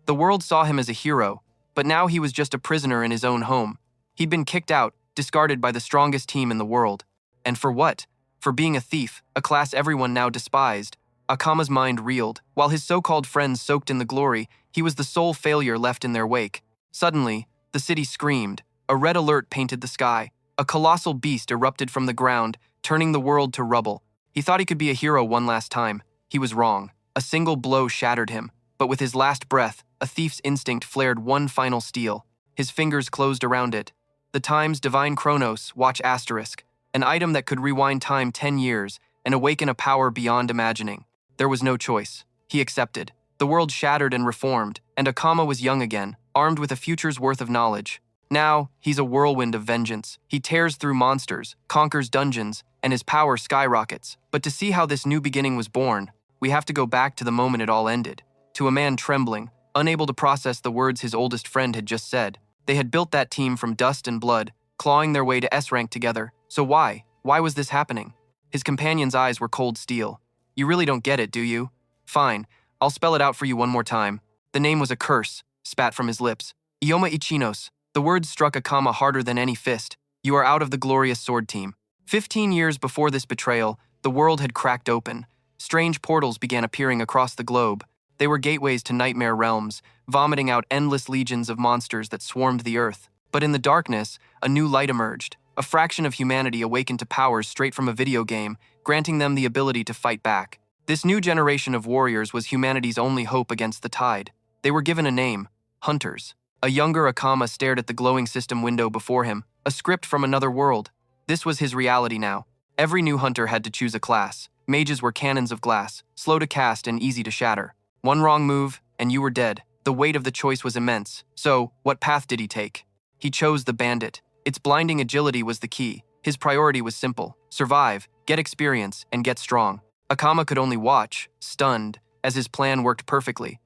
The world saw him as a hero, but now he was just a prisoner in his own home. He'd been kicked out, discarded by the strongest team in the world. And for what? For being a thief, a class everyone now despised. Akoma's mind reeled. While his so-called friends soaked in the glory, he was the sole failure left in their wake. Suddenly, the city screamed. A red alert painted the sky. A colossal beast erupted from the ground, turning the world to rubble. He thought he could be a hero one last time. He was wrong. A single blow shattered him. But with his last breath, a thief's instinct flared one final steel. His fingers closed around it. The Time's divine Kronos, watch asterisk. An item that could rewind time 10 years and awaken a power beyond imagining. There was no choice. He accepted. The world shattered and reformed, and Akoma was young again, armed with a future's worth of knowledge. Now, he's a whirlwind of vengeance. He tears through monsters, conquers dungeons, and his power skyrockets. But to see how this new beginning was born, we have to go back to the moment it all ended. To a man trembling, unable to process the words his oldest friend had just said. They had built that team from dust and blood, clawing their way to S-rank together. So why? Why was this happening? His companion's eyes were cold steel. You really don't get it, do you? Fine, I'll spell it out for you one more time. The name was a curse, spat from his lips. Akoma Ichinose. The words struck Akoma harder than any fist. You are out of the glorious sword team. 15 years before this betrayal, the world had cracked open. Strange portals began appearing across the globe. They were gateways to nightmare realms, vomiting out endless legions of monsters that swarmed the earth. But in the darkness, a new light emerged. A fraction of humanity awakened to powers straight from a video game, granting them the ability to fight back. This new generation of warriors was humanity's only hope against the tide. They were given a name, Hunters. A younger Akoma stared at the glowing system window before him, a script from another world. This was his reality now. Every new hunter had to choose a class. Mages were cannons of glass, slow to cast and easy to shatter. One wrong move, and you were dead. The weight of the choice was immense. So, what path did he take? He chose the Bandit. Its blinding agility was the key. His priority was simple: survive, get experience, and get strong. Akoma could only watch, stunned, as his plan worked perfectly.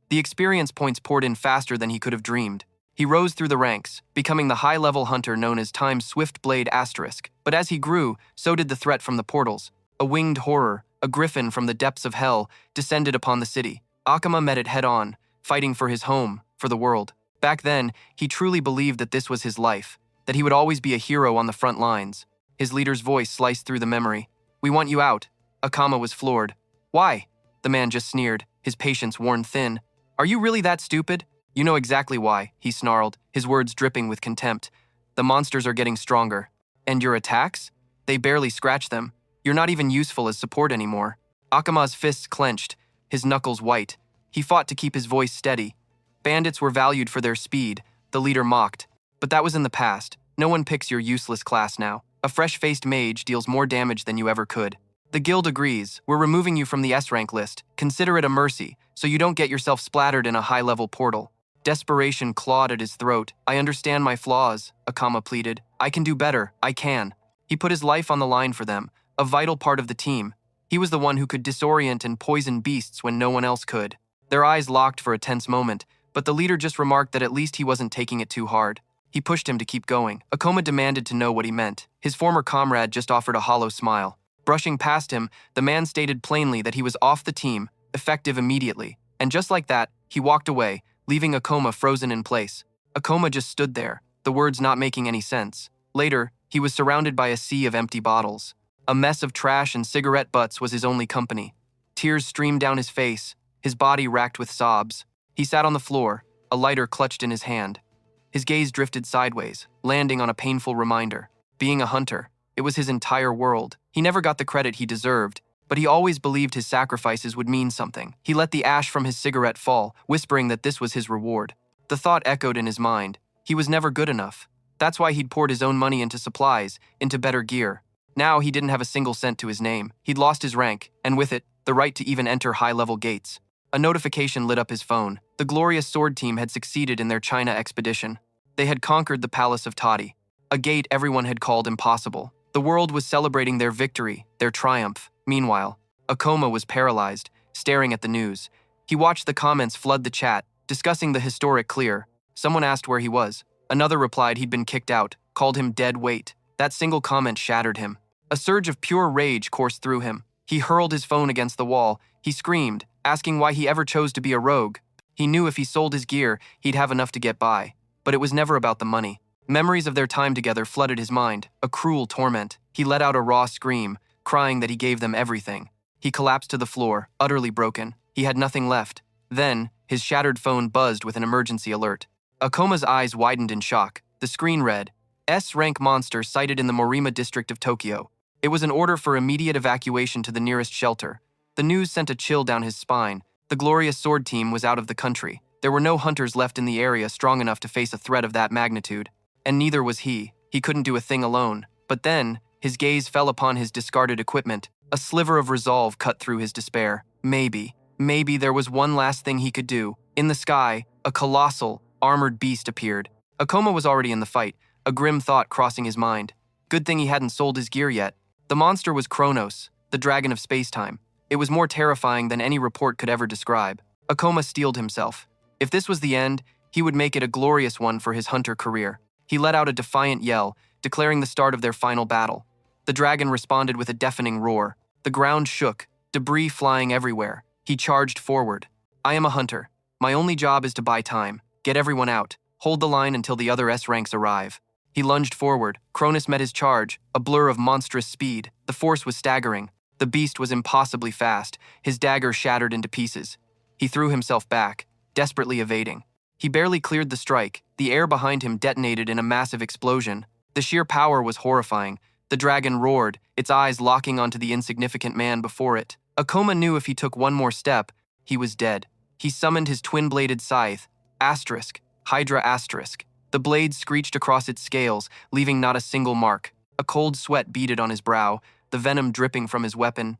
The experience points poured in faster than he could have dreamed. He rose through the ranks, becoming the high-level hunter known as Time's Swift Blade Asterisk. But as he grew, so did the threat from the portals. A winged horror, a griffin from the depths of hell, descended upon the city. Akoma met it head-on, fighting for his home, for the world. Back then, he truly believed that this was his life, that he would always be a hero on the front lines. His leader's voice sliced through the memory. "We want you out." Akoma was floored. "Why?" The man just sneered, his patience worn thin. "Are you really that stupid?" "You know exactly why," he snarled, his words dripping with contempt. "The monsters are getting stronger. And your attacks? They barely scratch them. You're not even useful as support anymore." Akoma's fists clenched, his knuckles white. He fought to keep his voice steady. Bandits were valued for their speed, the leader mocked. But that was in the past. No one picks your useless class now. A fresh-faced mage deals more damage than you ever could. The guild agrees. We're removing you from the S-rank list. Consider it a mercy, so you don't get yourself splattered in a high-level portal. Desperation clawed at his throat. "I understand my flaws," Akoma pleaded. "I can do better. I can." He put his life on the line for them, a vital part of the team. He was the one who could disorient and poison beasts when no one else could. Their eyes locked for a tense moment, but the leader just remarked that at least he wasn't taking it too hard. He pushed him to keep going. Akoma demanded to know what he meant. His former comrade just offered a hollow smile. Brushing past him, the man stated plainly that he was off the team, effective immediately. And just like that, he walked away, leaving Akoma frozen in place. Akoma just stood there, the words not making any sense. Later, he was surrounded by a sea of empty bottles. A mess of trash and cigarette butts was his only company. Tears streamed down his face, his body racked with sobs. He sat on the floor, a lighter clutched in his hand. His gaze drifted sideways, landing on a painful reminder. Being a hunter, it was his entire world. He never got the credit he deserved, but he always believed his sacrifices would mean something. He let the ash from his cigarette fall, whispering that this was his reward. The thought echoed in his mind. He was never good enough. That's why he'd poured his own money into supplies, into better gear. Now he didn't have a single cent to his name. He'd lost his rank, and with it, the right to even enter high-level gates. A notification lit up his phone. The glorious sword team had succeeded in their China expedition. They had conquered the Palace of Toddy, a gate everyone had called impossible. The world was celebrating their victory, their triumph. Meanwhile, Akoma was paralyzed, staring at the news. He watched the comments flood the chat, discussing the historic clear. Someone asked where he was. Another replied he'd been kicked out, called him dead weight. That single comment shattered him. A surge of pure rage coursed through him. He hurled his phone against the wall. He screamed, asking why he ever chose to be a rogue. He knew if he sold his gear, he'd have enough to get by. But it was never about the money. Memories of their time together flooded his mind, a cruel torment. He let out a raw scream, crying that he gave them everything. He collapsed to the floor, utterly broken. He had nothing left. Then, his shattered phone buzzed with an emergency alert. Akoma's eyes widened in shock. The screen read, S-rank monster sighted in the Morima district of Tokyo. It was an order for immediate evacuation to the nearest shelter. The news sent a chill down his spine. The glorious sword team was out of the country. There were no hunters left in the area strong enough to face a threat of that magnitude. And neither was he. He couldn't do a thing alone. But then, his gaze fell upon his discarded equipment. A sliver of resolve cut through his despair. Maybe there was one last thing he could do. In the sky, a colossal, armored beast appeared. Akoma was already in the fight, a grim thought crossing his mind. Good thing he hadn't sold his gear yet. The monster was Kronos, the dragon of spacetime. It was more terrifying than any report could ever describe. Akoma steeled himself. If this was the end, he would make it a glorious one for his hunter career. He let out a defiant yell, declaring the start of their final battle. The dragon responded with a deafening roar. The ground shook, debris flying everywhere. He charged forward. I am a hunter. My only job is to buy time. Get everyone out. Hold the line until the other S ranks arrive. He lunged forward. Kronos met his charge, a blur of monstrous speed. The force was staggering. The beast was impossibly fast, his dagger shattered into pieces. He threw himself back, desperately evading. He barely cleared the strike. The air behind him detonated in a massive explosion. The sheer power was horrifying. The dragon roared, its eyes locking onto the insignificant man before it. Akoma knew if he took one more step, he was dead. He summoned his twin-bladed scythe, Hydra**. The blade screeched across its scales, leaving not a single mark. A cold sweat beaded on his brow, the venom dripping from his weapon.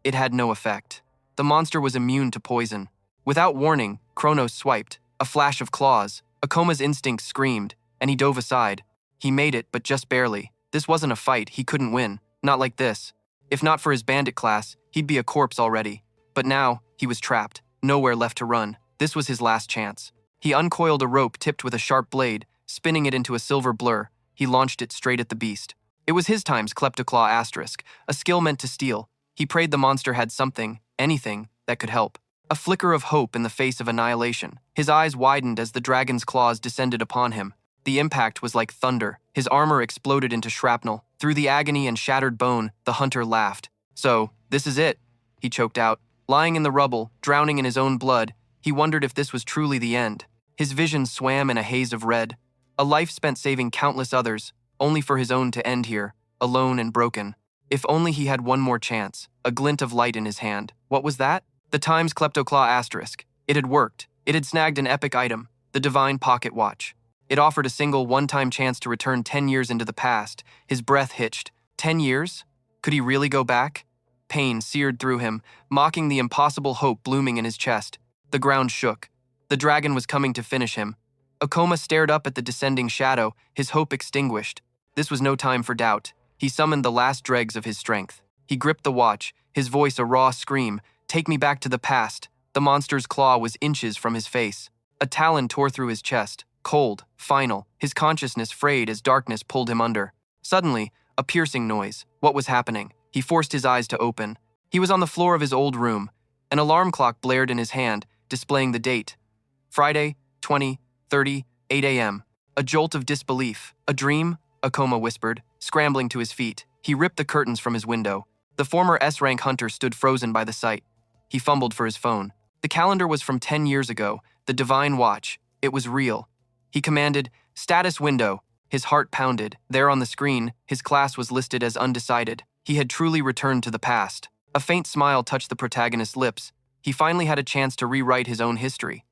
It had no effect. The monster was immune to poison. Without warning, Kronos swiped. A flash of claws. Akoma's instinct screamed, and he dove aside. He made it, but just barely. This wasn't a fight, he couldn't win. Not like this. If not for his bandit class, he'd be a corpse already. But now, he was trapped. Nowhere left to run. This was his last chance. He uncoiled a rope tipped with a sharp blade, spinning it into a silver blur. He launched it straight at the beast. It was his time's Kleptoclaw*, a skill meant to steal. He prayed the monster had something, anything, that could help. A flicker of hope in the face of annihilation. His eyes widened as the dragon's claws descended upon him. The impact was like thunder. His armor exploded into shrapnel. Through the agony and shattered bone, the hunter laughed. So, this is it, he choked out. Lying in the rubble, drowning in his own blood, he wondered if this was truly the end. His vision swam in a haze of red. A life spent saving countless others, only for his own to end here, alone and broken. If only he had one more chance, a glint of light in his hand. What was that? The Times Kleptoclaw*. It had worked. It had snagged an epic item, the divine pocket watch. It offered a single one-time chance to return 10 years into the past. His breath hitched. 10 years? Could he really go back? Pain seared through him, mocking the impossible hope blooming in his chest. The ground shook. The dragon was coming to finish him. Akoma stared up at the descending shadow, his hope extinguished. This was no time for doubt. He summoned the last dregs of his strength. He gripped the watch, his voice a raw scream. Take me back to the past. The monster's claw was inches from his face. A talon tore through his chest, cold, final, his consciousness frayed as darkness pulled him under. Suddenly, a piercing noise. What was happening? He forced his eyes to open. He was on the floor of his old room. An alarm clock blared in his hand, displaying the date. Friday, 20:30, 8 a.m. A jolt of disbelief. A dream? Akoma whispered, scrambling to his feet. He ripped the curtains from his window. The former S-rank hunter stood frozen by the sight. He fumbled for his phone. The calendar was from 10 years ago, the divine watch. It was real. He commanded, status window. His heart pounded. There on the screen, his class was listed as undecided. He had truly returned to the past. A faint smile touched the protagonist's lips. He finally had a chance to rewrite his own history.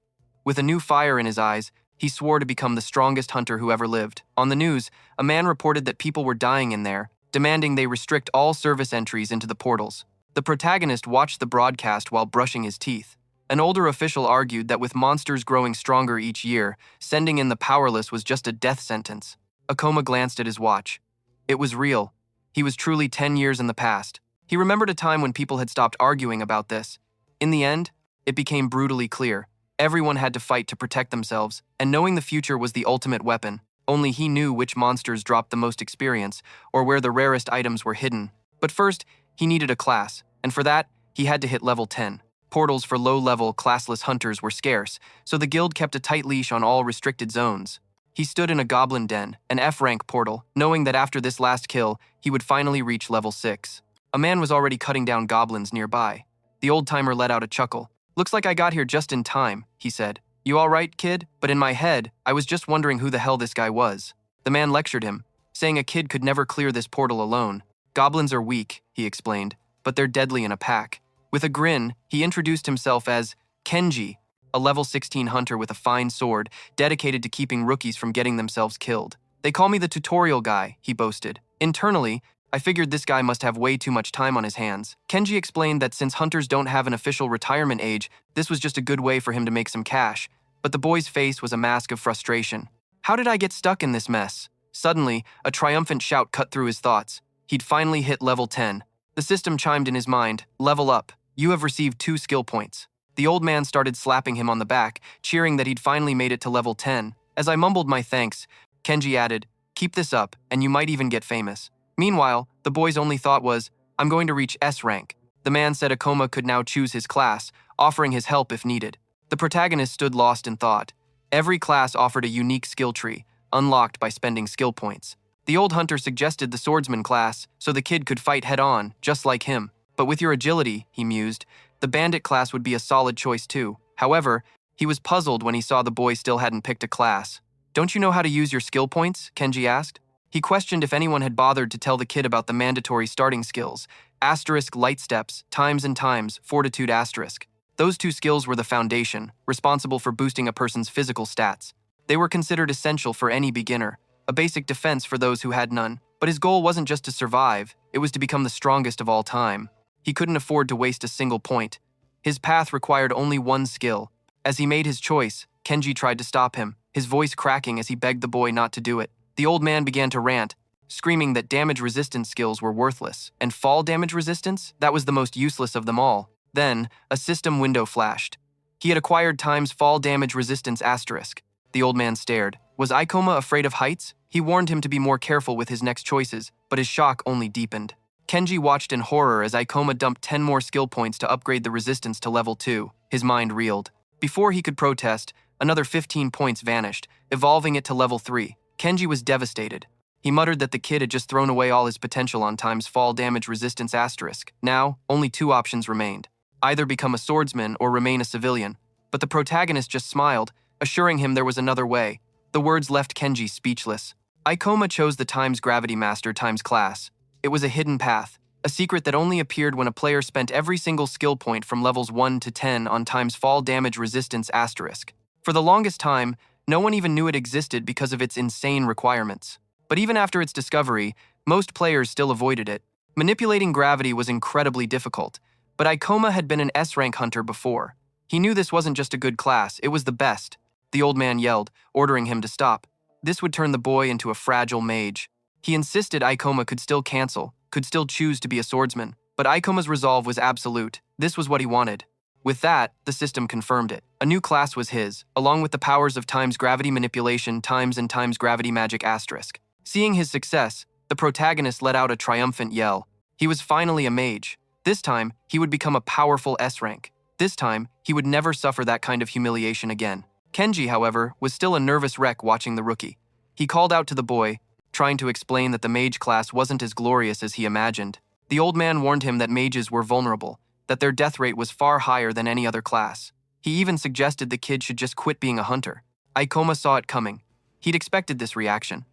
With a new fire in his eyes, he swore to become the strongest hunter who ever lived. On the news, a man reported that people were dying in there, demanding they restrict all service entries into the portals. The protagonist watched the broadcast while brushing his teeth. An older official argued that with monsters growing stronger each year, sending in the powerless was just a death sentence. Akoma glanced at his watch. It was real. He was truly 10 years in the past. He remembered a time when people had stopped arguing about this. In the end, it became brutally clear. Everyone had to fight to protect themselves, and knowing the future was the ultimate weapon. Only he knew which monsters dropped the most experience, or where the rarest items were hidden. But first, he needed a class, and for that, he had to hit level 10. Portals for low-level, classless hunters were scarce, so the guild kept a tight leash on all restricted zones. He stood in a goblin den, an F-rank portal, knowing that after this last kill, he would finally reach level 6. A man was already cutting down goblins nearby. The old-timer let out a chuckle. "Looks like I got here just in time," he said. "You all right, kid?" But in my head, I was just wondering who the hell this guy was. The man lectured him, saying a kid could never clear this portal alone. "Goblins are weak," he explained, "but they're deadly in a pack." With a grin, he introduced himself as Kenji, a level 16 hunter with a fine sword, dedicated to keeping rookies from getting themselves killed. "They call me the tutorial guy," he boasted. Internally, I figured this guy must have way too much time on his hands. Kenji explained that since hunters don't have an official retirement age, this was just a good way for him to make some cash, but the boy's face was a mask of frustration. How did I get stuck in this mess? Suddenly, a triumphant shout cut through his thoughts. He'd finally hit level 10. The system chimed in his mind, "Level up. You have received 2 skill points." The old man started slapping him on the back, cheering that he'd finally made it to level 10. As I mumbled my thanks, Kenji added, "Keep this up, and you might even get famous." Meanwhile, the boy's only thought was, "I'm going to reach S rank." The man said Akoma could now choose his class, offering his help if needed. The protagonist stood lost in thought. Every class offered a unique skill tree, unlocked by spending skill points. The old hunter suggested the swordsman class, so the kid could fight head-on, just like him. But with your agility, he mused, the bandit class would be a solid choice too. However, he was puzzled when he saw the boy still hadn't picked a class. "Don't you know how to use your skill points?" Kenji asked. He questioned if anyone had bothered to tell the kid about the mandatory starting skills, asterisk light steps, times and times, fortitude asterisk. Those 2 skills were the foundation, responsible for boosting a person's physical stats. They were considered essential for any beginner, a basic defense for those who had none. But his goal wasn't just to survive, it was to become the strongest of all time. He couldn't afford to waste a single point. His path required only one skill. As he made his choice, Kenji tried to stop him, his voice cracking as he begged the boy not to do it. The old man began to rant, screaming that damage resistance skills were worthless, and fall damage resistance, that was the most useless of them all. Then, a system window flashed. He had acquired times fall damage resistance asterisk. The old man stared. Was Akoma afraid of heights? He warned him to be more careful with his next choices, but his shock only deepened. Kenji watched in horror as Akoma dumped 10 more skill points to upgrade the resistance to level 2. His mind reeled. Before he could protest, another 15 points vanished, evolving it to level 3. Kenji was devastated. He muttered that the kid had just thrown away all his potential on times fall damage resistance asterisk. Now, only 2 options remained. Either become a swordsman or remain a civilian. But the protagonist just smiled, assuring him there was another way. The words left Kenji speechless. Akoma chose the times gravity master times class. It was a hidden path, a secret that only appeared when a player spent every single skill point from levels 1 to 10 on times fall damage resistance asterisk. For the longest time, no one even knew it existed because of its insane requirements. But even after its discovery, most players still avoided it. Manipulating gravity was incredibly difficult, but Akoma had been an S-rank hunter before. He knew this wasn't just a good class, it was the best. The old man yelled, ordering him to stop. This would turn the boy into a fragile mage. He insisted Akoma could still cancel, could still choose to be a swordsman, but Aikoma's resolve was absolute. This was what he wanted. With that, the system confirmed it. A new class was his, along with the powers of times gravity manipulation times and times gravity magic asterisk. Seeing his success, the protagonist let out a triumphant yell. He was finally a mage. This time, he would become a powerful S-rank. This time, he would never suffer that kind of humiliation again. Kenji, however, was still a nervous wreck watching the rookie. He called out to the boy, trying to explain that the mage class wasn't as glorious as he imagined. The old man warned him that mages were vulnerable, that their death rate was far higher than any other class. He even suggested the kid should just quit being a hunter. Akoma saw it coming. He'd expected this reaction.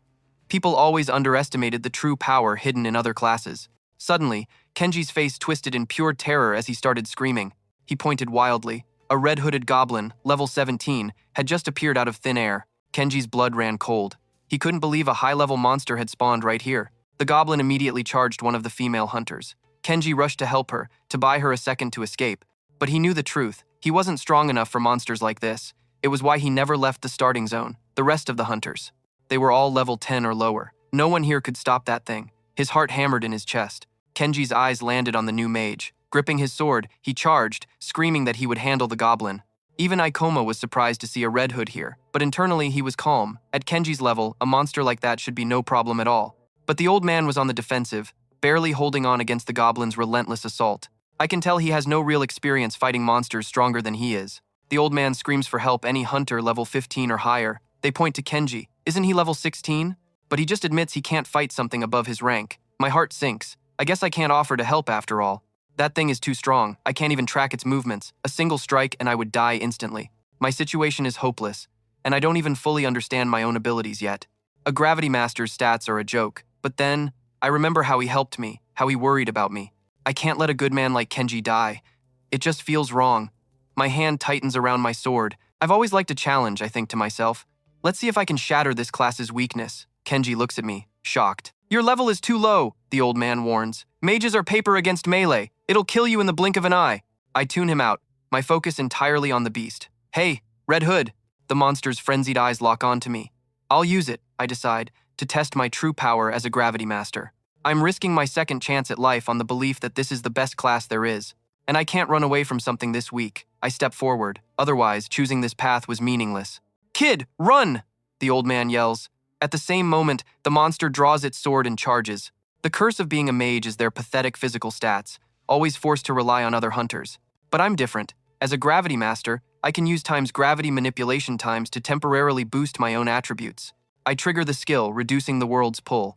People always underestimated the true power hidden in other classes. Suddenly, Kenji's face twisted in pure terror as he started screaming. He pointed wildly. A red-hooded goblin, level 17, had just appeared out of thin air. Kenji's blood ran cold. He couldn't believe a high-level monster had spawned right here. The goblin immediately charged one of the female hunters. Kenji rushed to help her, to buy her a second to escape. But he knew the truth. He wasn't strong enough for monsters like this. It was why he never left the starting zone. The rest of the hunters. They were all level 10 or lower. No one here could stop that thing. His heart hammered in his chest. Kenji's eyes landed on the new mage. Gripping his sword, he charged, screaming that he would handle the goblin. Even Akoma was surprised to see a Red Hood here, but internally he was calm. At Kenji's level, a monster like that should be no problem at all. But the old man was on the defensive, barely holding on against the goblin's relentless assault. I can tell he has no real experience fighting monsters stronger than he is. The old man screams for help any hunter level 15 or higher. They point to Kenji. Isn't he level 16? But he just admits he can't fight something above his rank. My heart sinks. I guess I can't offer to help after all. That thing is too strong. I can't even track its movements. A single strike and I would die instantly. My situation is hopeless, and I don't even fully understand my own abilities yet. A gravity master's stats are a joke, but then I remember how he helped me, how he worried about me. I can't let a good man like Kenji die. It just feels wrong. My hand tightens around my sword. I've always liked a challenge, I think to myself. Let's see if I can shatter this class's weakness. Kenji looks at me, shocked. Your level is too low, the old man warns. Mages are paper against melee. It'll kill you in the blink of an eye. I tune him out, my focus entirely on the beast. Hey, Red Hood. The monster's frenzied eyes lock onto me. I'll use it, I decide, to test my true power as a gravity master. I'm risking my second chance at life on the belief that this is the best class there is. And I can't run away from something this weak. I step forward. Otherwise, choosing this path was meaningless. Kid, run! The old man yells. At the same moment, the monster draws its sword and charges. The curse of being a mage is their pathetic physical stats, always forced to rely on other hunters. But I'm different. As a gravity master, I can use times gravity manipulation times to temporarily boost my own attributes. I trigger the skill, reducing the world's pull.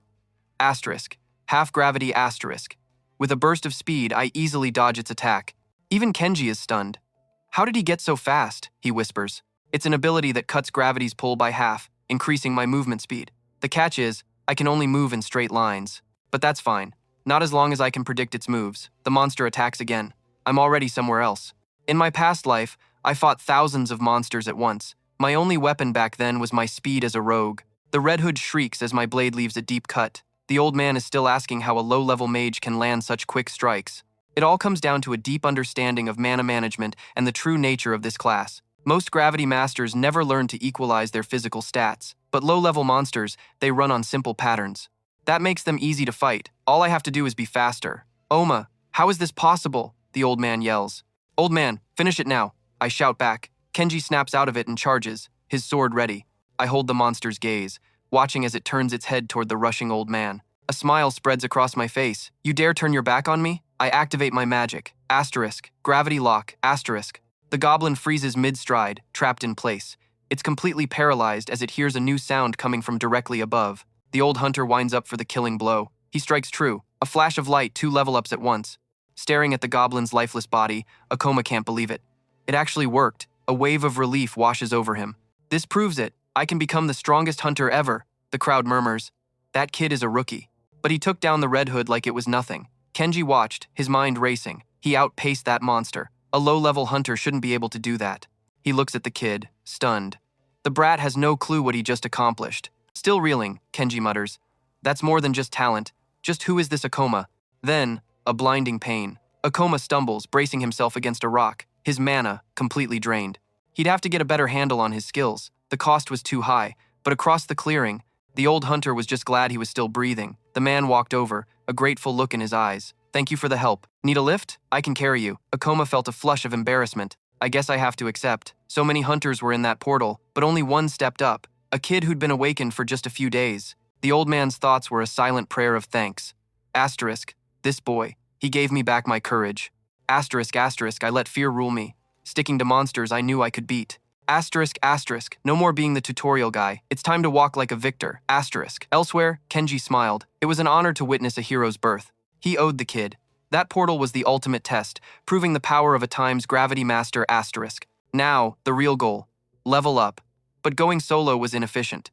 Asterisk. Half gravity asterisk. With a burst of speed, I easily dodge its attack. Even Kenji is stunned. How did he get so fast? He whispers. It's an ability that cuts gravity's pull by half, increasing my movement speed. The catch is, I can only move in straight lines. But that's fine. Not as long as I can predict its moves. The monster attacks again. I'm already somewhere else. In my past life, I fought thousands of monsters at once. My only weapon back then was my speed as a rogue. The Red Hood shrieks as my blade leaves a deep cut. The old man is still asking how a low-level mage can land such quick strikes. It all comes down to a deep understanding of mana management and the true nature of this class. Most gravity masters never learn to equalize their physical stats, but low-level monsters, they run on simple patterns. That makes them easy to fight. All I have to do is be faster. Oma, how is this possible? The old man yells. Old man, finish it now. I shout back. Kenji snaps out of it and charges, his sword ready. I hold the monster's gaze, watching as it turns its head toward the rushing old man. A smile spreads across my face. You dare turn your back on me? I activate my magic. Asterisk. Gravity lock. Asterisk. The goblin freezes mid-stride, trapped in place. It's completely paralyzed as it hears a new sound coming from directly above. The old hunter winds up for the killing blow. He strikes true. A flash of light, 2 level-ups at once. Staring at the goblin's lifeless body, Akoma can't believe it. It actually worked. A wave of relief washes over him. This proves it. I can become the strongest hunter ever, the crowd murmurs. That kid is a rookie. But he took down the Red Hood like it was nothing. Kenji watched, his mind racing. He outpaced that monster. A low-level hunter shouldn't be able to do that. He looks at the kid, stunned. The brat has no clue what he just accomplished. Still reeling, Kenji mutters. That's more than just talent. Just who is this Akoma? Then, a blinding pain. Akoma stumbles, bracing himself against a rock, his mana completely drained. He'd have to get a better handle on his skills. The cost was too high, but across the clearing, the old hunter was just glad he was still breathing. The man walked over, a grateful look in his eyes. Thank you for the help. Need a lift? I can carry you. Akoma felt a flush of embarrassment. I guess I have to accept. So many hunters were in that portal, but only one stepped up. A kid who'd been awakened for just a few days. The old man's thoughts were a silent prayer of thanks. Asterisk. This boy. He gave me back my courage. Asterisk, asterisk, I let fear rule me. Sticking to monsters I knew I could beat. Asterisk, asterisk, no more being the tutorial guy. It's time to walk like a victor. Asterisk. Elsewhere, Kenji smiled. It was an honor to witness a hero's birth. He owed the kid. That portal was the ultimate test, proving the power of a times gravity master asterisk. Now, the real goal. Level up. But going solo was inefficient.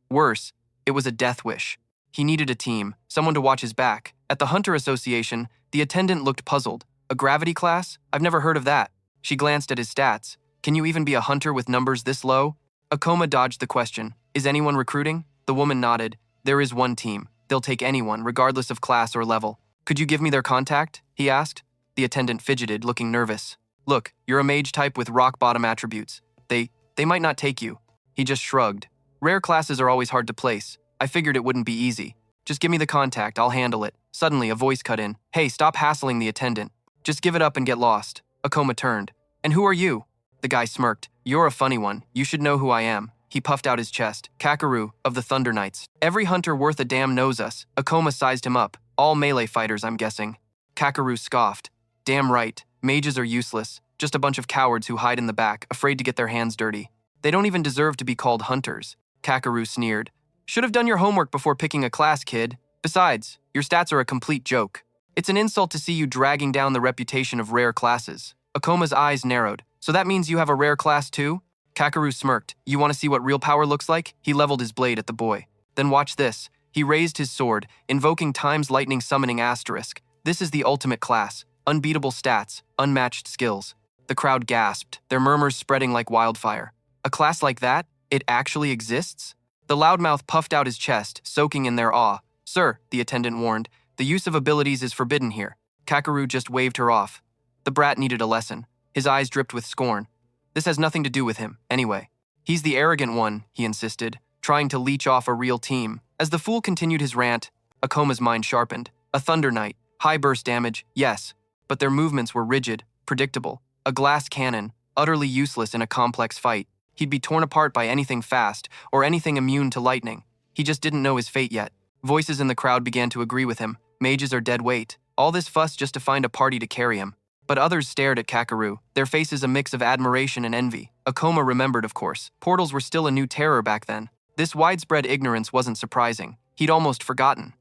Worse, it was a death wish. He needed a team, someone to watch his back. At the Hunter Association, the attendant looked puzzled. A gravity class? I've never heard of that. She glanced at his stats. Can you even be a hunter with numbers this low? Akoma dodged the question. Is anyone recruiting? The woman nodded. There is one team. They'll take anyone, regardless of class or level. Could you give me their contact? He asked. The attendant fidgeted, looking nervous. Look, you're a mage type with rock-bottom attributes. They might not take you. He just shrugged. Rare classes are always hard to place. I figured it wouldn't be easy. Just give me the contact, I'll handle it. Suddenly, a voice cut in. Hey, stop hassling the attendant. Just give it up and get lost. Akoma turned. And who are you? The guy smirked. You're a funny one. You should know who I am. He puffed out his chest. Kakeru, of the Thunder Knights. Every hunter worth a damn knows us. Akoma sized him up. All melee fighters, I'm guessing. Kakeru scoffed. Damn right, mages are useless, just a bunch of cowards who hide in the back, afraid to get their hands dirty. They don't even deserve to be called hunters, Kakeru sneered. Should have done your homework before picking a class, kid. Besides, your stats are a complete joke. It's an insult to see you dragging down the reputation of rare classes. Akoma's eyes narrowed. So that means you have a rare class too? Kakeru smirked. You want to see what real power looks like? He leveled his blade at the boy. Then watch this. He raised his sword, invoking Time's Lightning Summoning Asterisk. This is the ultimate class. Unbeatable stats, unmatched skills. The crowd gasped, their murmurs spreading like wildfire. A class like that? It actually exists? The loudmouth puffed out his chest, soaking in their awe. Sir, the attendant warned, the use of abilities is forbidden here. Kakeru just waved her off. The brat needed a lesson. His eyes dripped with scorn. This has nothing to do with him, anyway. He's the arrogant one, he insisted, trying to leech off a real team. As the fool continued his rant, Akoma's mind sharpened. A Thunder Knight, high burst damage, yes, but their movements were rigid, predictable. A glass cannon, utterly useless in a complex fight. He'd be torn apart by anything fast, or anything immune to lightning. He just didn't know his fate yet. Voices in the crowd began to agree with him. Mages are dead weight. All this fuss just to find a party to carry him. But others stared at Kakeru, their faces a mix of admiration and envy. Akoma remembered, of course. Portals were still a new terror back then. This widespread ignorance wasn't surprising. He'd almost forgotten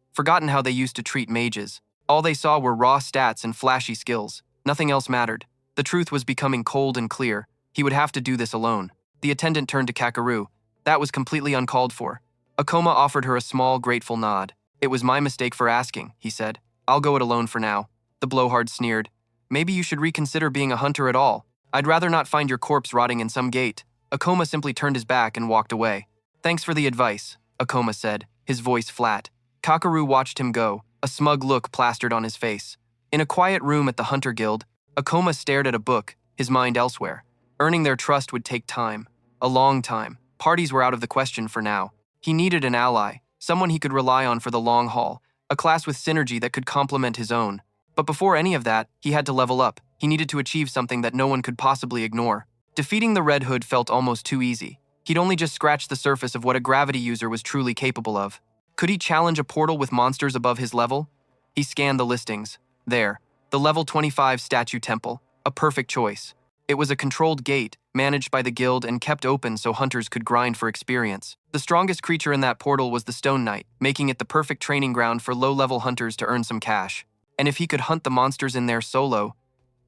how they used to treat mages. All they saw were raw stats and flashy skills. Nothing else mattered. The truth was becoming cold and clear. He would have to do this alone. The attendant turned to Kakeru. That was completely uncalled for. Akoma offered her a small, grateful nod. It was my mistake for asking, he said. I'll go it alone for now. The blowhard sneered. Maybe you should reconsider being a hunter at all. I'd rather not find your corpse rotting in some gate. Akoma simply turned his back and walked away. Thanks for the advice, Akoma said, his voice flat. Kakeru watched him go, a smug look plastered on his face. In a quiet room at the Hunter Guild, Akoma stared at a book, his mind elsewhere. Earning their trust would take time. A long time. Parties were out of the question for now. He needed an ally, someone he could rely on for the long haul, a class with synergy that could complement his own. But before any of that, he had to level up. He needed to achieve something that no one could possibly ignore. Defeating the Red Hood felt almost too easy. He'd only just scratched the surface of what a gravity user was truly capable of. Could he challenge a portal with monsters above his level? He scanned the listings. There, the level 25 statue temple. A perfect choice. It was a controlled gate, managed by the guild and kept open so hunters could grind for experience. The strongest creature in that portal was the Stone Knight, making it the perfect training ground for low-level hunters to earn some cash. And if he could hunt the monsters in there solo,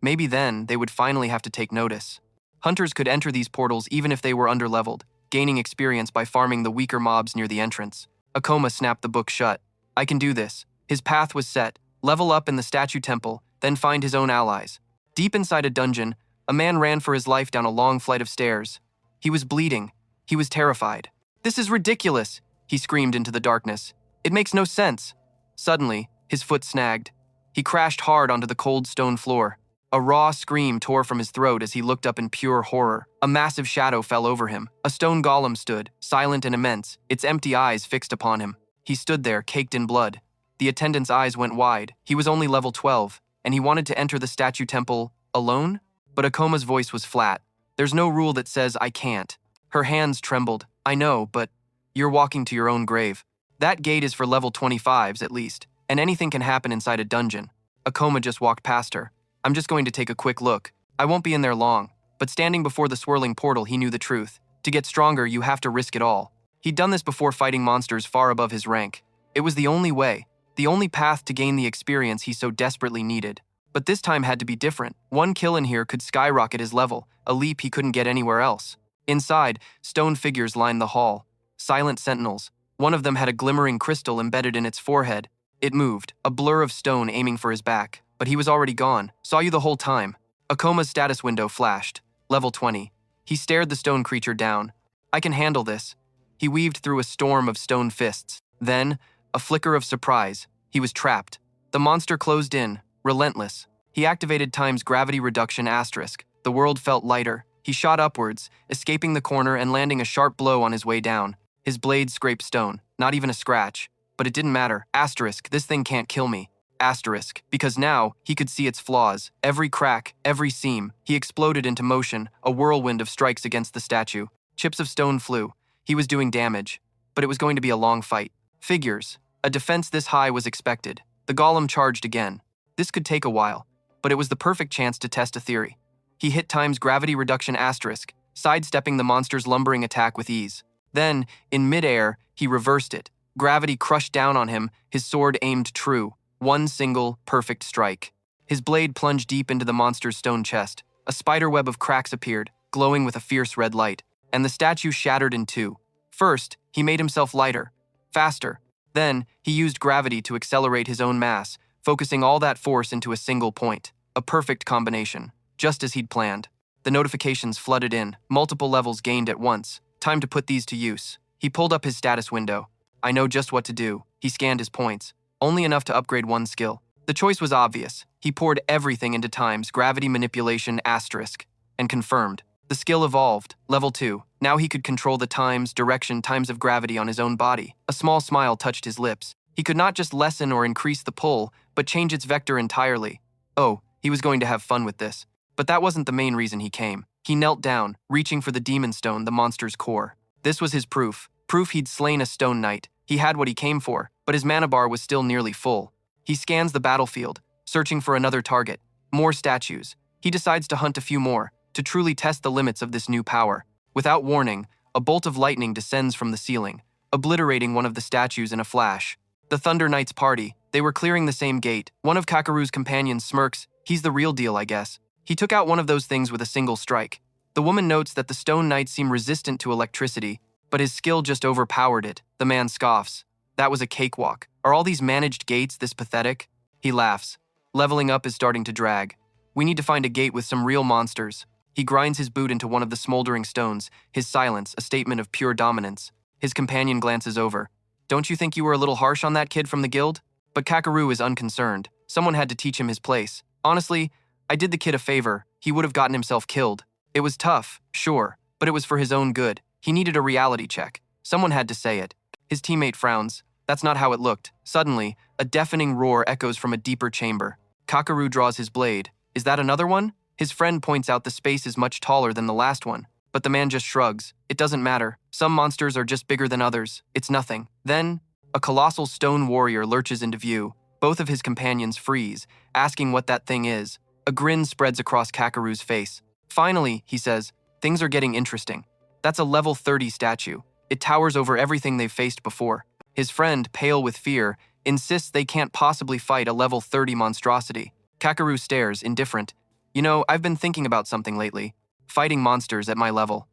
maybe then they would finally have to take notice. Hunters could enter these portals even if they were underleveled, gaining experience by farming the weaker mobs near the entrance. Akoma snapped the book shut. I can do this. His path was set. Level up in the statue temple, then find his own allies. Deep inside a dungeon, a man ran for his life down a long flight of stairs. He was bleeding. He was terrified. This is ridiculous, he screamed into the darkness. It makes no sense. Suddenly, his foot snagged. He crashed hard onto the cold stone floor. A raw scream tore from his throat as he looked up in pure horror. A massive shadow fell over him. A stone golem stood, silent and immense, its empty eyes fixed upon him. He stood there, caked in blood. The attendant's eyes went wide. He was only level 12, and he wanted to enter the statue temple alone? But Akoma's voice was flat. There's no rule that says I can't. Her hands trembled. I know, but you're walking to your own grave. That gate is for level 25s at least, and anything can happen inside a dungeon. Akoma just walked past her. I'm just going to take a quick look. I won't be in there long. But standing before the swirling portal, he knew the truth. To get stronger, you have to risk it all. He'd done this before fighting monsters far above his rank. It was the only way, the only path to gain the experience he so desperately needed. But this time had to be different. One kill in here could skyrocket his level, a leap he couldn't get anywhere else. Inside, stone figures lined the hall. Silent sentinels. One of them had a glimmering crystal embedded in its forehead. It moved, a blur of stone aiming for his back. But he was already gone. Saw you the whole time. Akoma's status window flashed. Level 20. He stared the stone creature down. I can handle this. He weaved through a storm of stone fists. Then, a flicker of surprise. He was trapped. The monster closed in, relentless. He activated Time's gravity reduction asterisk. The world felt lighter. He shot upwards, escaping the corner and landing a sharp blow on his way down. His blade scraped stone, not even a scratch. But it didn't matter. Asterisk, this thing can't kill me. Asterisk, because now he could see its flaws, every crack, every seam. He exploded into motion, a whirlwind of strikes against the statue. Chips of stone flew. He was doing damage, but it was going to be a long fight. Figures. A defense this high was expected. The golem charged again. This could take a while. but it was the perfect chance to test a theory. He hit times gravity reduction asterisk, sidestepping the monster's lumbering attack with ease. Then, in midair, he reversed it. Gravity crushed down on him, his sword aimed true. One single, perfect strike. His blade plunged deep into the monster's stone chest. A spiderweb of cracks appeared, glowing with a fierce red light, and the statue shattered in two. First, he made himself lighter, faster. Then, he used gravity to accelerate his own mass, focusing all that force into a single point. A perfect combination, just as he'd planned. The notifications flooded in, multiple levels gained at once. Time to put these to use. He pulled up his status window. I know just what to do. He scanned his points. Only enough to upgrade one skill. The choice was obvious. He poured everything into times gravity manipulation asterisk, and confirmed. The skill evolved. Level 2. Now he could control the times, direction, times of gravity on his own body. A small smile touched his lips. He could not just lessen or increase the pull, but change its vector entirely. Oh, he was going to have fun with this. But that wasn't the main reason he came. He knelt down, reaching for the demon stone, the monster's core. This was his proof. Proof he'd slain a stone knight. He had what he came for, but his mana bar was still nearly full. He scans the battlefield, searching for another target. More statues. He decides to hunt a few more, to truly test the limits of this new power. Without warning, a bolt of lightning descends from the ceiling, obliterating one of the statues in a flash. The Thunder Knights party. They were clearing the same gate. One of Kakeru's companions smirks. He's the real deal, I guess. He took out one of those things with a single strike. The woman notes that the stone knights seem resistant to electricity, but his skill just overpowered it. The man scoffs. That was a cakewalk. Are all these managed gates this pathetic? He laughs. Leveling up is starting to drag. We need to find a gate with some real monsters. He grinds his boot into one of the smoldering stones, his silence a statement of pure dominance. His companion glances over. Don't you think you were a little harsh on that kid from the guild? But Kakeru is unconcerned. Someone had to teach him his place. Honestly, I did the kid a favor. He would have gotten himself killed. It was tough, sure, but it was for his own good. He needed a reality check. Someone had to say it. His teammate frowns. That's not how it looked. Suddenly, a deafening roar echoes from a deeper chamber. Kakeru draws his blade. Is that another one? His friend points out the space is much taller than the last one. But the man just shrugs. It doesn't matter. Some monsters are just bigger than others. It's nothing. Then, a colossal stone warrior lurches into view. Both of his companions freeze, asking what that thing is. A grin spreads across Kakeru's face. Finally, he says, things are getting interesting. That's a level 30 statue. It towers over everything they've faced before. His friend, pale with fear, insists they can't possibly fight a level 30 monstrosity. Kakeru stares, indifferent. You know, I've been thinking about something lately. Fighting monsters at my level.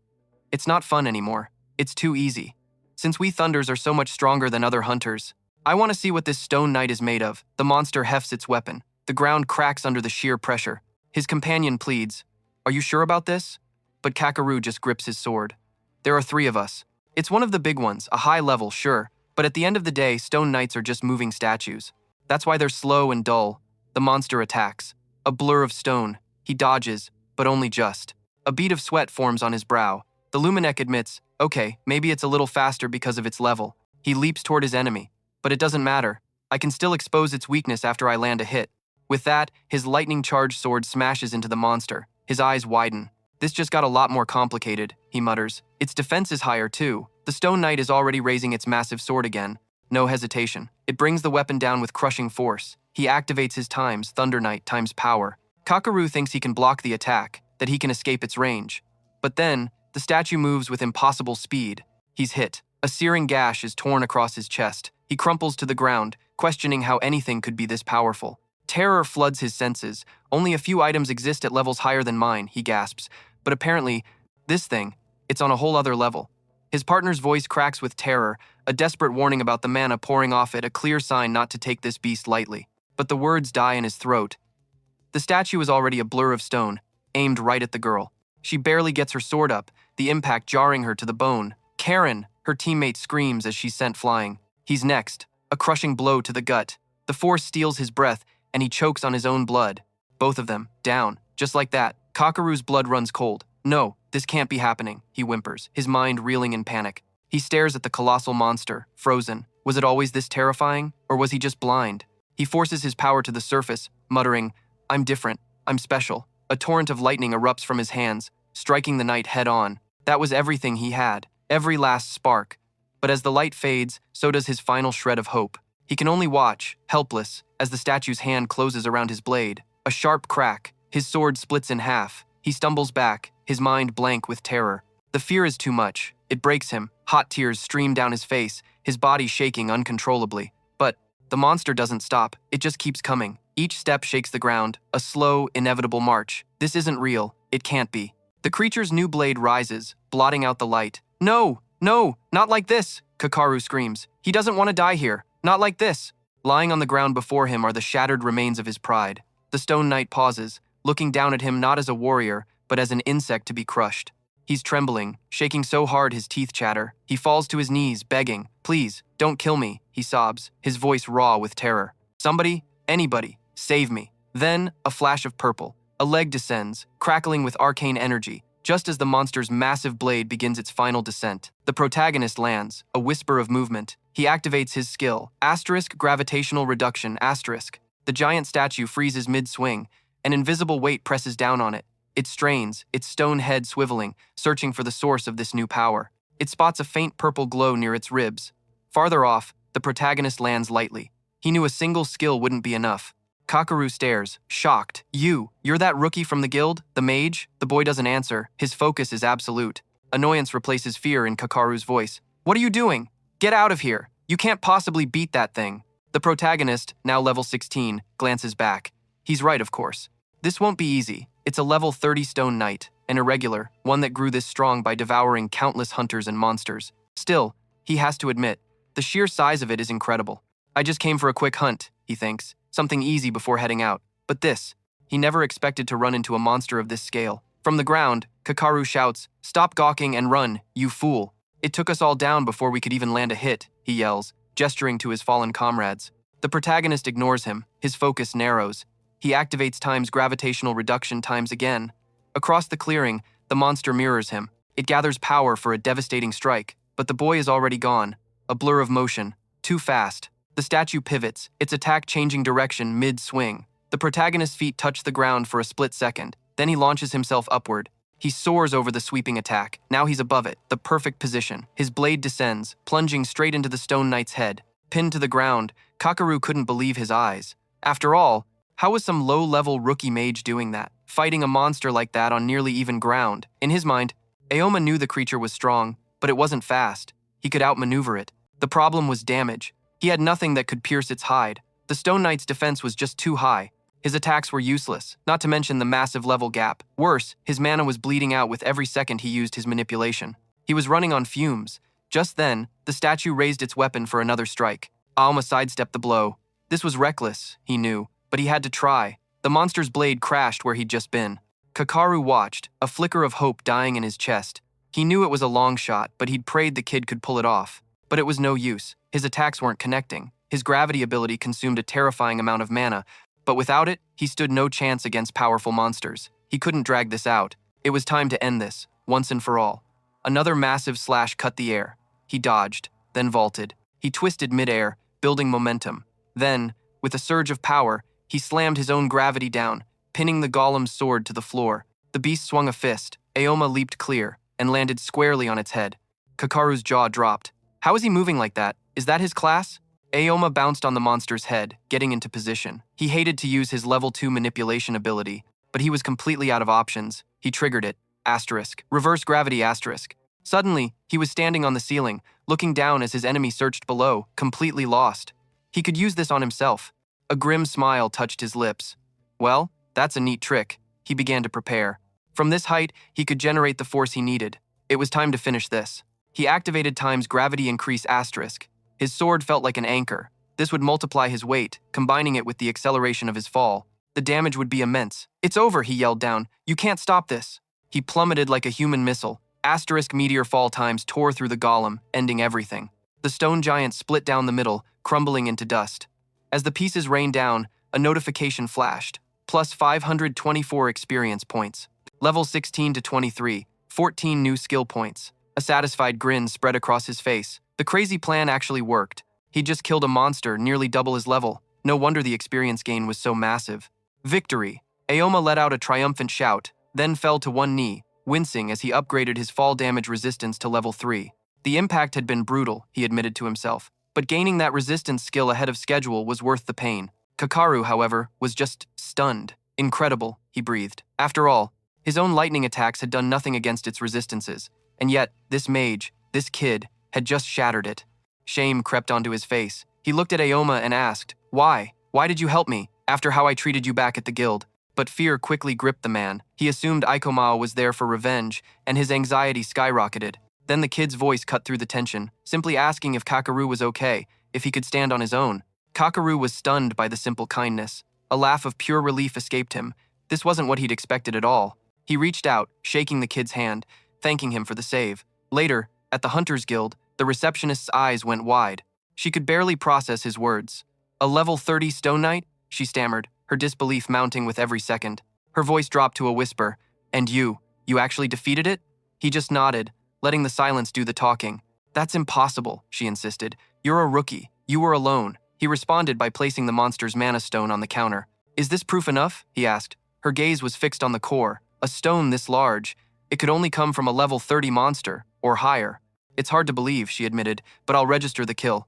It's not fun anymore. It's too easy. Since we Thunders are so much stronger than other hunters, I want to see what this stone knight is made of. The monster hefts its weapon. The ground cracks under the sheer pressure. His companion pleads, Are you sure about this? But Kakeru just grips his sword. There are 3 of us. It's one of the big ones, a high level, sure, but at the end of the day, stone knights are just moving statues. That's why they're slow and dull. The monster attacks. A blur of stone. He dodges, but only just. A bead of sweat forms on his brow. The Luminec admits, okay, maybe it's a little faster because of its level. He leaps toward his enemy. But it doesn't matter. I can still expose its weakness after I land a hit. With that, his lightning-charged sword smashes into the monster. His eyes widen. This just got a lot more complicated, he mutters. Its defense is higher, too. The Stone Knight is already raising its massive sword again. No hesitation. It brings the weapon down with crushing force. He activates his times, Thunder Knight times power. Kakeru thinks he can block the attack, that he can escape its range. But then, the statue moves with impossible speed. He's hit. A searing gash is torn across his chest. He crumples to the ground, questioning how anything could be this powerful. Terror floods his senses. Only a few items exist at levels higher than mine, he gasps. But apparently, this thing, it's on a whole other level. His partner's voice cracks with terror, a desperate warning about the mana pouring off it, a clear sign not to take this beast lightly. But the words die in his throat. The statue is already a blur of stone, aimed right at the girl. She barely gets her sword up, the impact jarring her to the bone. Karen, her teammate screams as she's sent flying. He's next, a crushing blow to the gut. The force steals his breath, and he chokes on his own blood. Both of them, down, just like that. Kakeru's blood runs cold. No, this can't be happening, he whimpers, his mind reeling in panic. He stares at the colossal monster, frozen. Was it always this terrifying, or was he just blind? He forces his power to the surface, muttering, I'm different, I'm special. A torrent of lightning erupts from his hands, striking the knight head on. That was everything he had, every last spark. But as the light fades, so does his final shred of hope. He can only watch, helpless, as the statue's hand closes around his blade. A sharp crack. His sword splits in half. He stumbles back, his mind blank with terror. The fear is too much. It breaks him. Hot tears stream down his face, his body shaking uncontrollably. But the monster doesn't stop. It just keeps coming. Each step shakes the ground, a slow, inevitable march. This isn't real. It can't be. The creature's new blade rises, blotting out the light. No, no, not like this, Kakaru screams. He doesn't want to die here. Not like this. Lying on the ground before him are the shattered remains of his pride. The Stone Knight pauses, looking down at him not as a warrior, but as an insect to be crushed. He's trembling, shaking so hard his teeth chatter. He falls to his knees, begging, "Please, don't kill me," he sobs, his voice raw with terror. "Somebody, anybody, save me." Then, a flash of purple. A leg descends, crackling with arcane energy, just as the monster's massive blade begins its final descent. The protagonist lands, a whisper of movement. He activates his skill, gravitational reduction, The giant statue freezes mid-swing. An invisible weight presses down on it. It strains, its stone head swiveling, searching for the source of this new power. It spots a faint purple glow near its ribs. Farther off, the protagonist lands lightly. He knew a single skill wouldn't be enough. Kakaru stares, shocked. You're that rookie from the guild? The mage? The boy doesn't answer. His focus is absolute. Annoyance replaces fear in Kakaru's voice. "What are you doing? Get out of here. You can't possibly beat that thing." The protagonist, now level 16, glances back. He's right, of course. This won't be easy. It's a level 30 Stone Knight, an irregular, one that grew this strong by devouring countless hunters and monsters. Still, he has to admit, the sheer size of it is incredible. "I just came for a quick hunt," he thinks, something easy before heading out. But this, he never expected to run into a monster of this scale. From the ground, Kakaru shouts, "Stop gawking and run, you fool." "It took us all down before we could even land a hit," he yells, gesturing to his fallen comrades. The protagonist ignores him, his focus narrows. He activates time's gravitational reduction times again. Across the clearing, the monster mirrors him. It gathers power for a devastating strike, but the boy is already gone. A blur of motion. Too fast. The statue pivots, its attack changing direction mid-swing. The protagonist's feet touch the ground for a split second. Then he launches himself upward. He soars over the sweeping attack. Now he's above it, the perfect position. His blade descends, plunging straight into the Stone Knight's head. Pinned to the ground, Kakaru couldn't believe his eyes. After all, how was some low-level rookie mage doing that, fighting a monster like that on nearly even ground? In his mind, Aoma knew the creature was strong, but it wasn't fast. He could outmaneuver it. The problem was damage. He had nothing that could pierce its hide. The Stone Knight's defense was just too high. His attacks were useless, not to mention the massive level gap. Worse, his mana was bleeding out with every second he used his manipulation. He was running on fumes. Just then, the statue raised its weapon for another strike. Aoma sidestepped the blow. This was reckless, he knew, but he had to try. The monster's blade crashed where he'd just been. Kakaru watched, a flicker of hope dying in his chest. He knew it was a long shot, but he'd prayed the kid could pull it off. But it was no use. His attacks weren't connecting. His gravity ability consumed a terrifying amount of mana, but without it, he stood no chance against powerful monsters. He couldn't drag this out. It was time to end this, once and for all. Another massive slash cut the air. He dodged, then vaulted. He twisted midair, building momentum. Then, with a surge of power, he slammed his own gravity down, pinning the golem's sword to the floor. The beast swung a fist. Aoma leaped clear, and landed squarely on its head. Kakaru's jaw dropped. How is he moving like that? Is that his class? Aoma bounced on the monster's head, getting into position. He hated to use his level 2 manipulation ability, but he was completely out of options. He triggered it. Reverse gravity asterisk. Suddenly, he was standing on the ceiling, looking down as his enemy searched below, completely lost. He could use this on himself. A grim smile touched his lips. Well, that's a neat trick. He began to prepare. From this height, he could generate the force he needed. It was time to finish this. He activated time's gravity increase asterisk. His sword felt like an anchor. This would multiply his weight, combining it with the acceleration of his fall. The damage would be immense. "It's over," he yelled down. "You can't stop this." He plummeted like a human missile. Asterisk meteor fall times tore through the golem, ending everything. The stone giant split down the middle, crumbling into dust. As the pieces rained down, a notification flashed. Plus 524 experience points. Level 16 to 23, 14 new skill points. A satisfied grin spread across his face. The crazy plan actually worked. He just killed a monster nearly double his level. No wonder the experience gain was so massive. Victory! Aoma let out a triumphant shout, then fell to one knee, wincing as he upgraded his fall damage resistance to level 3. The impact had been brutal, he admitted to himself, but gaining that resistance skill ahead of schedule was worth the pain. Kakaru, however, was just stunned. Incredible, he breathed. After all, his own lightning attacks had done nothing against its resistances, and yet, this mage, this kid, had just shattered it. Shame crept onto his face. He looked at Aoma and asked, "Why? Why did you help me, after how I treated you back at the guild?" But fear quickly gripped the man. He assumed Ikoma was there for revenge, and his anxiety skyrocketed. Then the kid's voice cut through the tension, simply asking if Kakaru was okay, if he could stand on his own. Kakaru was stunned by the simple kindness. A laugh of pure relief escaped him. This wasn't what he'd expected at all. He reached out, shaking the kid's hand, thanking him for the save. Later, at the Hunters Guild, the receptionist's eyes went wide. She could barely process his words. "A level 30 Stone Knight?" she stammered, her disbelief mounting with every second. Her voice dropped to a whisper. "And you actually defeated it?" He just nodded, letting the silence do the talking. "That's impossible," she insisted. "You're a rookie. You were alone." He responded by placing the monster's mana stone on the counter. "Is this proof enough?" he asked. Her gaze was fixed on the core. A stone this large. It could only come from a level 30 monster, or higher. "It's hard to believe," she admitted, "but I'll register the kill."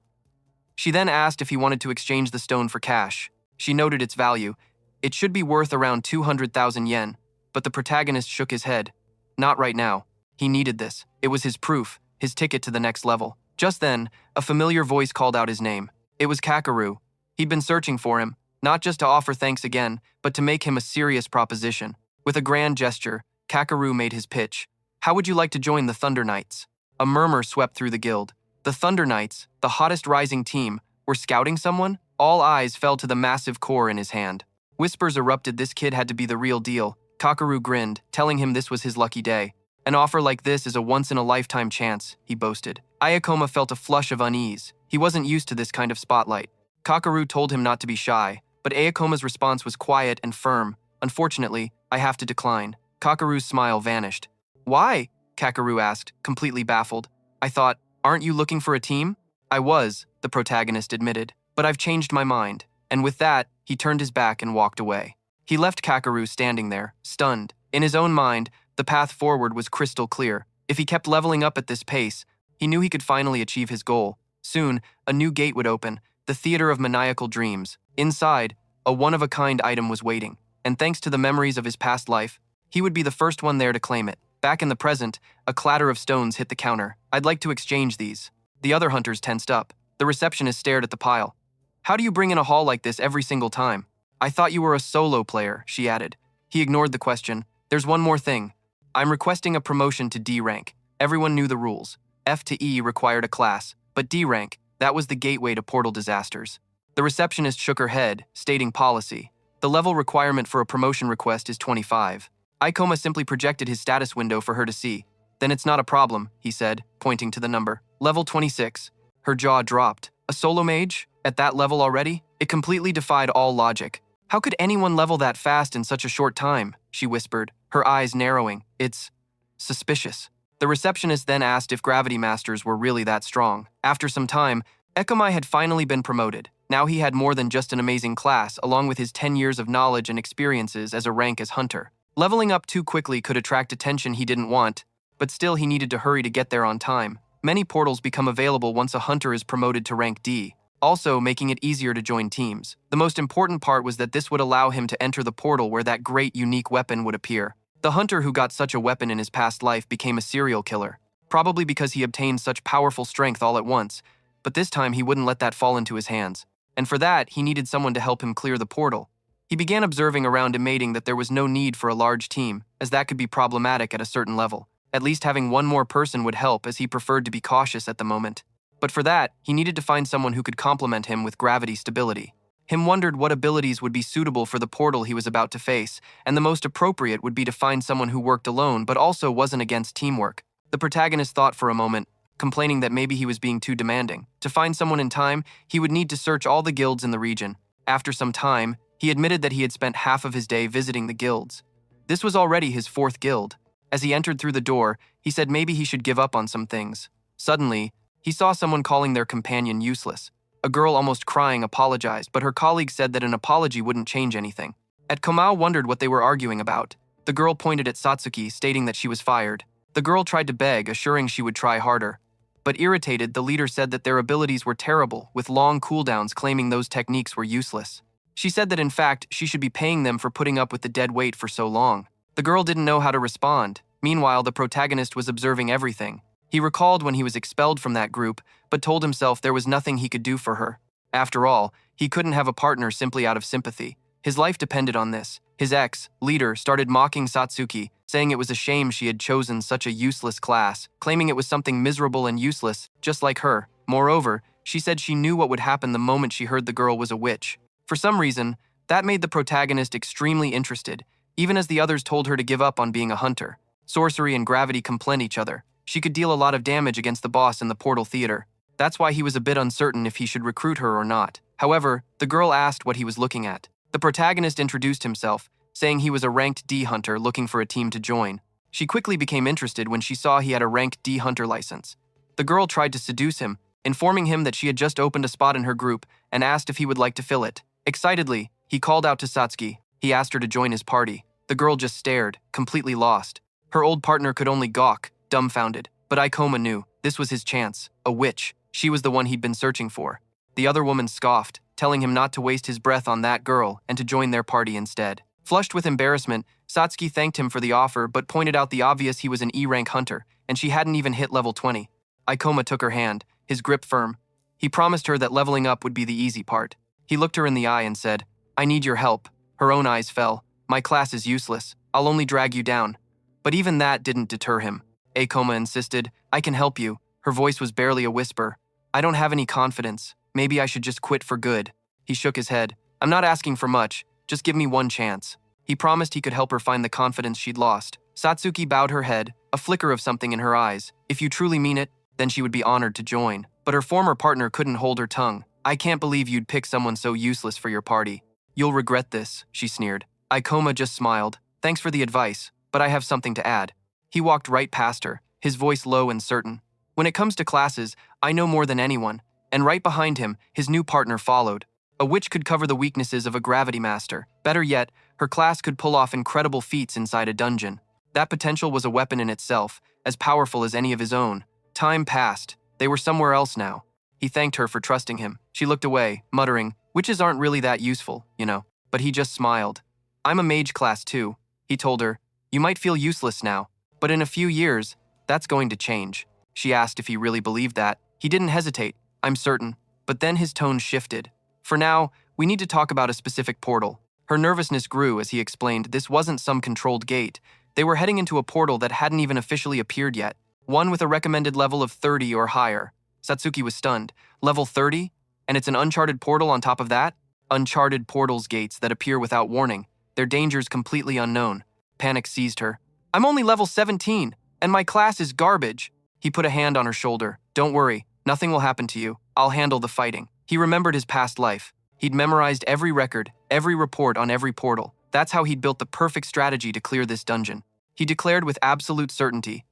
She then asked if he wanted to exchange the stone for cash. She noted its value. It should be worth around 200,000 yen, but the protagonist shook his head. Not right now. He needed this. It was his proof, his ticket to the next level. Just then, a familiar voice called out his name. It was Kakaru. He'd been searching for him, not just to offer thanks again, but to make him a serious proposition. With a grand gesture, Kakaru made his pitch. "How would you like to join the Thunder Knights?" A murmur swept through the guild. The Thunder Knights, the hottest rising team, were scouting someone? All eyes fell to the massive core in his hand. Whispers erupted this kid had to be the real deal. Kakaru grinned, telling him this was his lucky day. "An offer like this is a once-in-a-lifetime chance," he boasted. Ayakoma felt a flush of unease. He wasn't used to this kind of spotlight. Kakaru told him not to be shy, but Ayakoma's response was quiet and firm. "Unfortunately, I have to decline." Kakaru's smile vanished. "Why?" Kakaru asked, completely baffled. "I thought, aren't you looking for a team?" "I was," the protagonist admitted, "but I've changed my mind." And with that, he turned his back and walked away. He left Kakaru standing there, stunned. In his own mind, the path forward was crystal clear. If he kept leveling up at this pace, he knew he could finally achieve his goal. Soon, a new gate would open, the theater of maniacal dreams. Inside, a one-of-a-kind item was waiting, and thanks to the memories of his past life, he would be the first one there to claim it. Back in the present, a clatter of stones hit the counter. "I'd like to exchange these." The other hunters tensed up. The receptionist stared at the pile. "How do you bring in a haul like this every single time?" "I thought you were a solo player," she added. He ignored the question. "There's one more thing. I'm requesting a promotion to D rank." Everyone knew the rules. F to E required a class, but D rank, that was the gateway to portal disasters. The receptionist shook her head, stating policy. The level requirement for a promotion request is 25. Ikoma simply projected his status window for her to see. "Then it's not a problem," he said, pointing to the number. "Level 26. Her jaw dropped. A solo mage? At that level already? It completely defied all logic. "How could anyone level that fast in such a short time?" she whispered, her eyes narrowing. "It's suspicious." The receptionist then asked if gravity masters were really that strong. After some time, Ekamai had finally been promoted. Now he had more than just an amazing class, along with his 10 years of knowledge and experiences as a rank as hunter. Leveling up too quickly could attract attention he didn't want, but still he needed to hurry to get there on time. Many portals become available once a hunter is promoted to rank D, also making it easier to join teams. The most important part was that this would allow him to enter the portal where that great unique weapon would appear. The hunter who got such a weapon in his past life became a serial killer, probably because he obtained such powerful strength all at once, but this time he wouldn't let that fall into his hands. And for that, he needed someone to help him clear the portal. He began observing around him that there was no need for a large team, as that could be problematic at a certain level. At least having one more person would help, as he preferred to be cautious at the moment. But for that, he needed to find someone who could complement him with gravity stability. Him wondered what abilities would be suitable for the portal he was about to face, and the most appropriate would be to find someone who worked alone but also wasn't against teamwork. The protagonist thought for a moment, complaining that maybe he was being too demanding. To find someone in time, he would need to search all the guilds in the region. After some time, he admitted that he had spent half of his day visiting the guilds. This was already his 4th guild. As he entered through the door, he said maybe he should give up on some things. Suddenly, he saw someone calling their companion useless. A girl almost crying apologized, but her colleague said that an apology wouldn't change anything. Komao wondered what they were arguing about. The girl pointed at Satsuki, stating that she was fired. The girl tried to beg, assuring she would try harder. But irritated, the leader said that their abilities were terrible, with long cooldowns, claiming those techniques were useless. She said that in fact, she should be paying them for putting up with the dead weight for so long. The girl didn't know how to respond. Meanwhile, the protagonist was observing everything. He recalled when he was expelled from that group, but told himself there was nothing he could do for her. After all, he couldn't have a partner simply out of sympathy. His life depended on this. His ex-leader started mocking Satsuki, saying it was a shame she had chosen such a useless class, claiming it was something miserable and useless, just like her. Moreover, she said she knew what would happen the moment she heard the girl was a witch. For some reason, that made the protagonist extremely interested, even as the others told her to give up on being a hunter. Sorcery and gravity complement each other. She could deal a lot of damage against the boss in the portal theater. That's why he was a bit uncertain if he should recruit her or not. However, the girl asked what he was looking at. The protagonist introduced himself, saying he was a ranked D hunter looking for a team to join. She quickly became interested when she saw he had a ranked D hunter license. The girl tried to seduce him, informing him that she had just opened a spot in her group and asked if he would like to fill it. Excitedly, he called out to Satsuki. He asked her to join his party. The girl just stared, completely lost. Her old partner could only gawk, dumbfounded. But Ikoma knew this was his chance. A witch. She was the one he'd been searching for. The other woman scoffed, telling him not to waste his breath on that girl and to join their party instead. Flushed with embarrassment, Satsuki thanked him for the offer but pointed out the obvious: he was an E-rank hunter, and she hadn't even hit level 20. Ikoma took her hand, his grip firm. He promised her that leveling up would be the easy part. He looked her in the eye and said, "I need your help." Her own eyes fell. "My class is useless. I'll only drag you down." But even that didn't deter him. Akoma insisted, "I can help you." Her voice was barely a whisper. "I don't have any confidence. Maybe I should just quit for good." He shook his head. "I'm not asking for much. Just give me one chance." He promised he could help her find the confidence she'd lost. Satsuki bowed her head, a flicker of something in her eyes. If you truly mean it, then she would be honored to join. But her former partner couldn't hold her tongue. "I can't believe you'd pick someone so useless for your party. You'll regret this," she sneered. Ikoma just smiled. "Thanks for the advice, but I have something to add." He walked right past her, his voice low and certain. "When it comes to classes, I know more than anyone." And right behind him, his new partner followed. A witch could cover the weaknesses of a gravity master. Better yet, her class could pull off incredible feats inside a dungeon. That potential was a weapon in itself, as powerful as any of his own. Time passed. They were somewhere else now. He thanked her for trusting him. She looked away, muttering, "Witches aren't really that useful, you know." But he just smiled. "I'm a mage class too," he told her. "You might feel useless now, but in a few years, that's going to change." She asked if he really believed that. He didn't hesitate. "I'm certain." But then his tone shifted. "For now, we need to talk about a specific portal." Her nervousness grew as he explained this wasn't some controlled gate. They were heading into a portal that hadn't even officially appeared yet. One with a recommended level of 30 or higher. Satsuki was stunned. Level 30? And it's an uncharted portal on top of that? Uncharted portals gates that appear without warning. Their dangers completely unknown. Panic seized her. "I'm only level 17, and my class is garbage." He put a hand on her shoulder. "Don't worry, nothing will happen to you. I'll handle the fighting." He remembered his past life. He'd memorized every record, every report on every portal. That's how he'd built the perfect strategy to clear this dungeon. He declared with absolute certainty,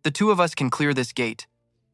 "The two of us can clear this gate.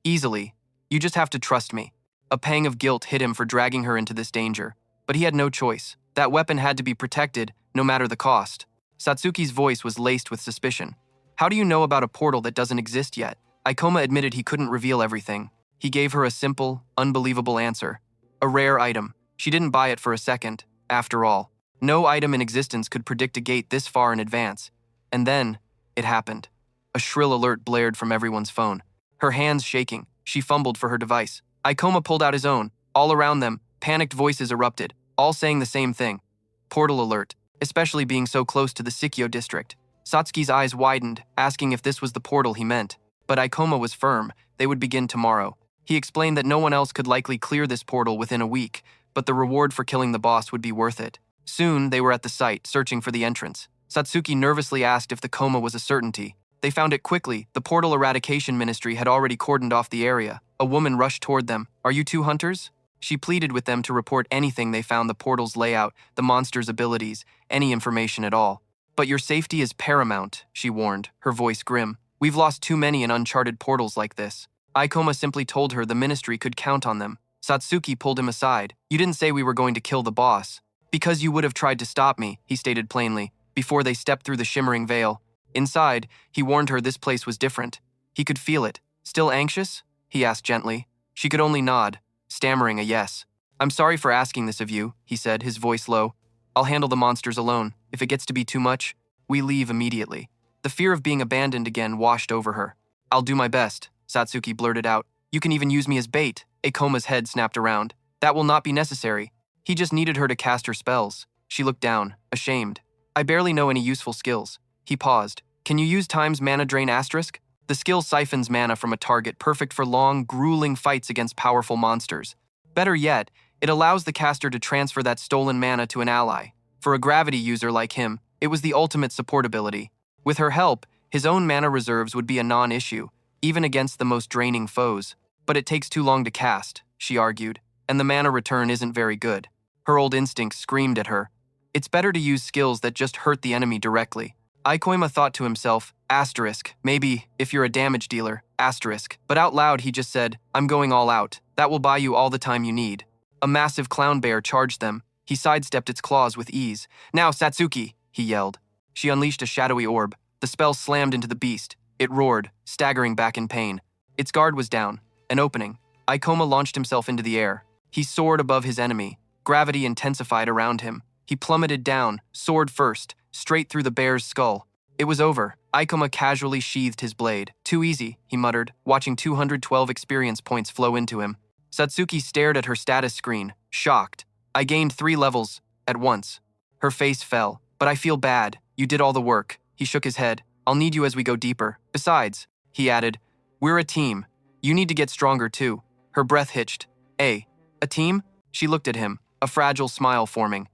Easily. You just have to trust me." A pang of guilt hit him for dragging her into this danger. But he had no choice. That weapon had to be protected, no matter the cost. Satsuki's voice was laced with suspicion. "How do you know about a portal that doesn't exist yet?" Ikoma admitted he couldn't reveal everything. He gave her a simple, unbelievable answer. A rare item. She didn't buy it for a second. After all, no item in existence could predict a gate this far in advance. And then, it happened. A shrill alert blared from everyone's phone. Her hands shaking, she fumbled for her device. Ikoma pulled out his own. All around them, panicked voices erupted, all saying the same thing. Portal alert, especially being so close to the Sikyo district. Satsuki's eyes widened, asking if this was the portal he meant. But Ikoma was firm. They would begin tomorrow. He explained that no one else could likely clear this portal within a week, but the reward for killing the boss would be worth it. Soon, they were at the site, searching for the entrance. Satsuki nervously asked if the coma was a certainty. They found it quickly. The portal eradication ministry had already cordoned off the area. A woman rushed toward them. "Are you two hunters?" She pleaded with them to report anything they found: the portal's layout, the monster's abilities, any information at all. "But your safety is paramount," she warned, her voice grim. "We've lost too many in uncharted portals like this." Ikoma simply told her the ministry could count on them. Satsuki pulled him aside. "You didn't say we were going to kill the boss." "Because you would have tried to stop me," he stated plainly, before they stepped through the shimmering veil. Inside, he warned her this place was different. He could feel it. "Still anxious?" he asked gently. She could only nod, stammering a yes. I'm sorry for asking this of you, he said, his voice low. I'll handle the monsters alone. If it gets to be too much, we leave immediately. The fear of being abandoned again washed over her. I'll do my best, Satsuki blurted out. You can even use me as bait. Akoma's head snapped around. That will not be necessary. He just needed her to cast her spells. She looked down, ashamed. I barely know any useful skills. He paused. Can you use times mana drain asterisk? The skill siphons mana from a target, perfect for long, grueling fights against powerful monsters. Better yet, it allows the caster to transfer that stolen mana to an ally. For a gravity user like him, it was the ultimate support ability. With her help, his own mana reserves would be a non-issue, even against the most draining foes. But it takes too long to cast, she argued, and the mana return isn't very good. Her old instincts screamed at her. It's better to use skills that just hurt the enemy directly. Ikoima thought to himself, asterisk, maybe, if you're a damage dealer, asterisk. But out loud he just said, I'm going all out. That will buy you all the time you need. A massive clown bear charged them. He sidestepped its claws with ease. Now, Satsuki, he yelled. She unleashed a shadowy orb. The spell slammed into the beast. It roared, staggering back in pain. Its guard was down. An opening. Ikoma launched himself into the air. He soared above his enemy. Gravity intensified around him. He plummeted down, sword first, straight through the bear's skull. It was over. Ikoma casually sheathed his blade. Too easy, he muttered, watching 212 experience points flow into him. Satsuki stared at her status screen, shocked. I gained 3 levels at once. Her face fell. But I feel bad. You did all the work. He shook his head. I'll need you as we go deeper. Besides, he added, we're a team. You need to get stronger too. Her breath hitched. A team? She looked at him, a fragile smile forming.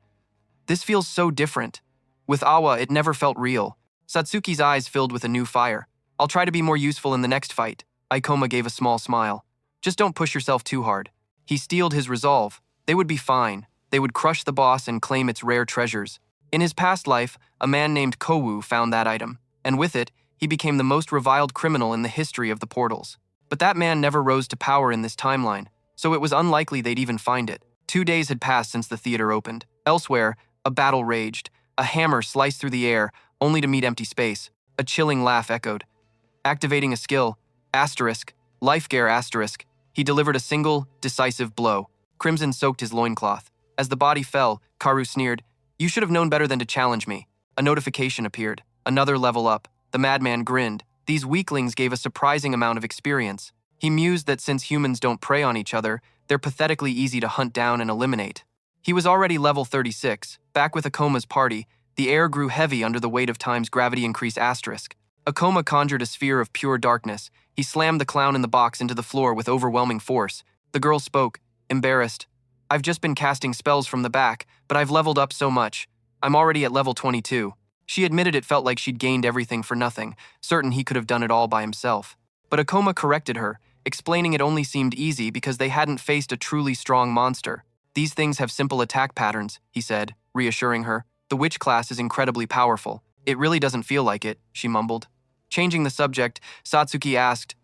This feels so different. With Awa, it never felt real. Satsuki's eyes filled with a new fire. I'll try to be more useful in the next fight. Ikoma gave a small smile. Just don't push yourself too hard. He steeled his resolve. They would be fine. They would crush the boss and claim its rare treasures. In his past life, a man named Kowu found that item, and with it, he became the most reviled criminal in the history of the portals. But that man never rose to power in this timeline, so it was unlikely they'd even find it. 2 days had passed since the theater opened. Elsewhere, a battle raged. A hammer sliced through the air, only to meet empty space. A chilling laugh echoed. Activating a skill, asterisk, life gear asterisk, he delivered a single, decisive blow. Crimson soaked his loincloth. As the body fell, Karu sneered, You should have known better than to challenge me. A notification appeared. Another level up. The madman grinned. These weaklings gave a surprising amount of experience. He mused that since humans don't prey on each other, they're pathetically easy to hunt down and eliminate. He was already level 36. Back with Akoma's party, the air grew heavy under the weight of time's gravity increase asterisk. Akoma conjured a sphere of pure darkness. He slammed the clown in the box into the floor with overwhelming force. The girl spoke, embarrassed. I've just been casting spells from the back, but I've leveled up so much. I'm already at level 22. She admitted it felt like she'd gained everything for nothing, certain he could have done it all by himself. But Akoma corrected her, explaining it only seemed easy because they hadn't faced a truly strong monster. These things have simple attack patterns, he said, reassuring her. The witch class is incredibly powerful. It really doesn't feel like it, she mumbled. Changing the subject, Satsuki asked,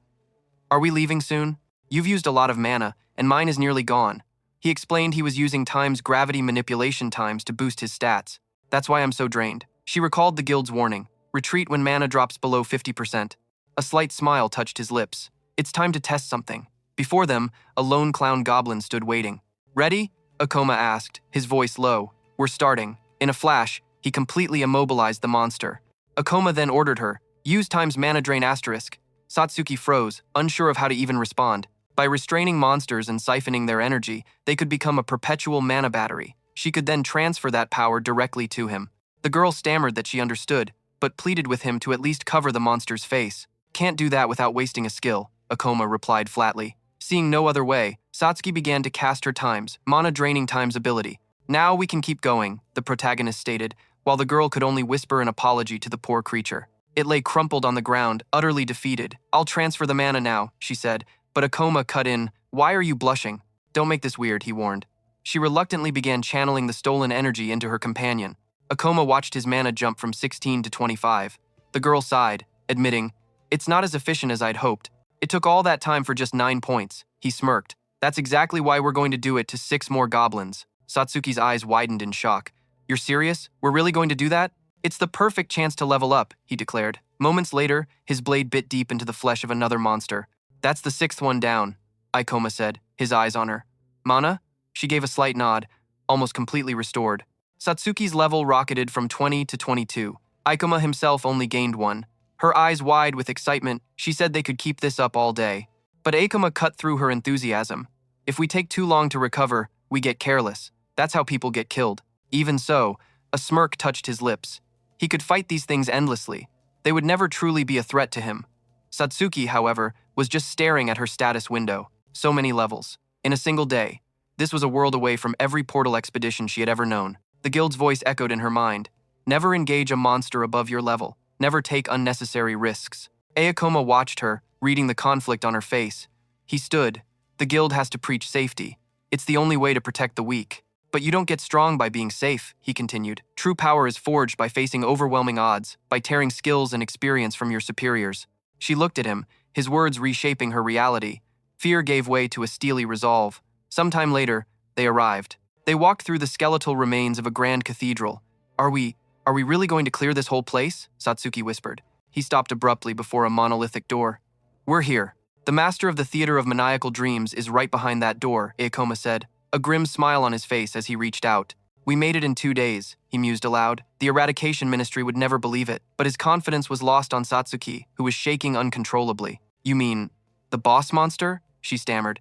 Are we leaving soon? You've used a lot of mana, and mine is nearly gone. He explained he was using time's gravity manipulation times to boost his stats. That's why I'm so drained. She recalled the guild's warning. Retreat when mana drops below 50%. A slight smile touched his lips. It's time to test something. Before them, a lone clown goblin stood waiting. Ready? Akoma asked, his voice low. We're starting. In a flash, he completely immobilized the monster. Akoma then ordered her, use times mana drain asterisk. Satsuki froze, unsure of how to even respond. By restraining monsters and siphoning their energy, they could become a perpetual mana battery. She could then transfer that power directly to him. The girl stammered that she understood, but pleaded with him to at least cover the monster's face. Can't do that without wasting a skill, Akoma replied flatly. Seeing no other way, Satsuki began to cast her times, mana draining times ability. Now we can keep going, the protagonist stated, while the girl could only whisper an apology to the poor creature. It lay crumpled on the ground, utterly defeated. I'll transfer the mana now, she said, but Akoma cut in, Why are you blushing? Don't make this weird, he warned. She reluctantly began channeling the stolen energy into her companion. Akoma watched his mana jump from 16 to 25. The girl sighed, admitting, It's not as efficient as I'd hoped. It took all that time for just 9 points. He smirked. That's exactly why we're going to do it to 6 more goblins. Satsuki's eyes widened in shock. You're serious? We're really going to do that? It's the perfect chance to level up, he declared. Moments later, his blade bit deep into the flesh of another monster. That's the 6th one down, Ikoma said, his eyes on her. Mana? She gave a slight nod, almost completely restored. Satsuki's level rocketed from 20 to 22. Ikoma himself only gained 1. Her eyes wide with excitement, she said they could keep this up all day. But Akoma cut through her enthusiasm. If we take too long to recover, we get careless. That's how people get killed. Even so, a smirk touched his lips. He could fight these things endlessly. They would never truly be a threat to him. Satsuki, however, was just staring at her status window. So many levels. In a single day. This was a world away from every portal expedition she had ever known. The guild's voice echoed in her mind. Never engage a monster above your level. Never take unnecessary risks. Akoma watched her, reading the conflict on her face. He stood. The guild has to preach safety. It's the only way to protect the weak. But you don't get strong by being safe, he continued. True power is forged by facing overwhelming odds, by tearing skills and experience from your superiors. She looked at him, his words reshaping her reality. Fear gave way to a steely resolve. Sometime later, they arrived. They walked through the skeletal remains of a grand cathedral. Are we really going to clear this whole place? Satsuki whispered. He stopped abruptly before a monolithic door. We're here. The master of the theater of maniacal dreams is right behind that door, Akoma said, a grim smile on his face as he reached out. We made it in 2 days, he mused aloud. The eradication ministry would never believe it, but his confidence was lost on Satsuki, who was shaking uncontrollably. You mean, the boss monster? She stammered.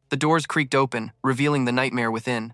The doors creaked open, revealing the nightmare within.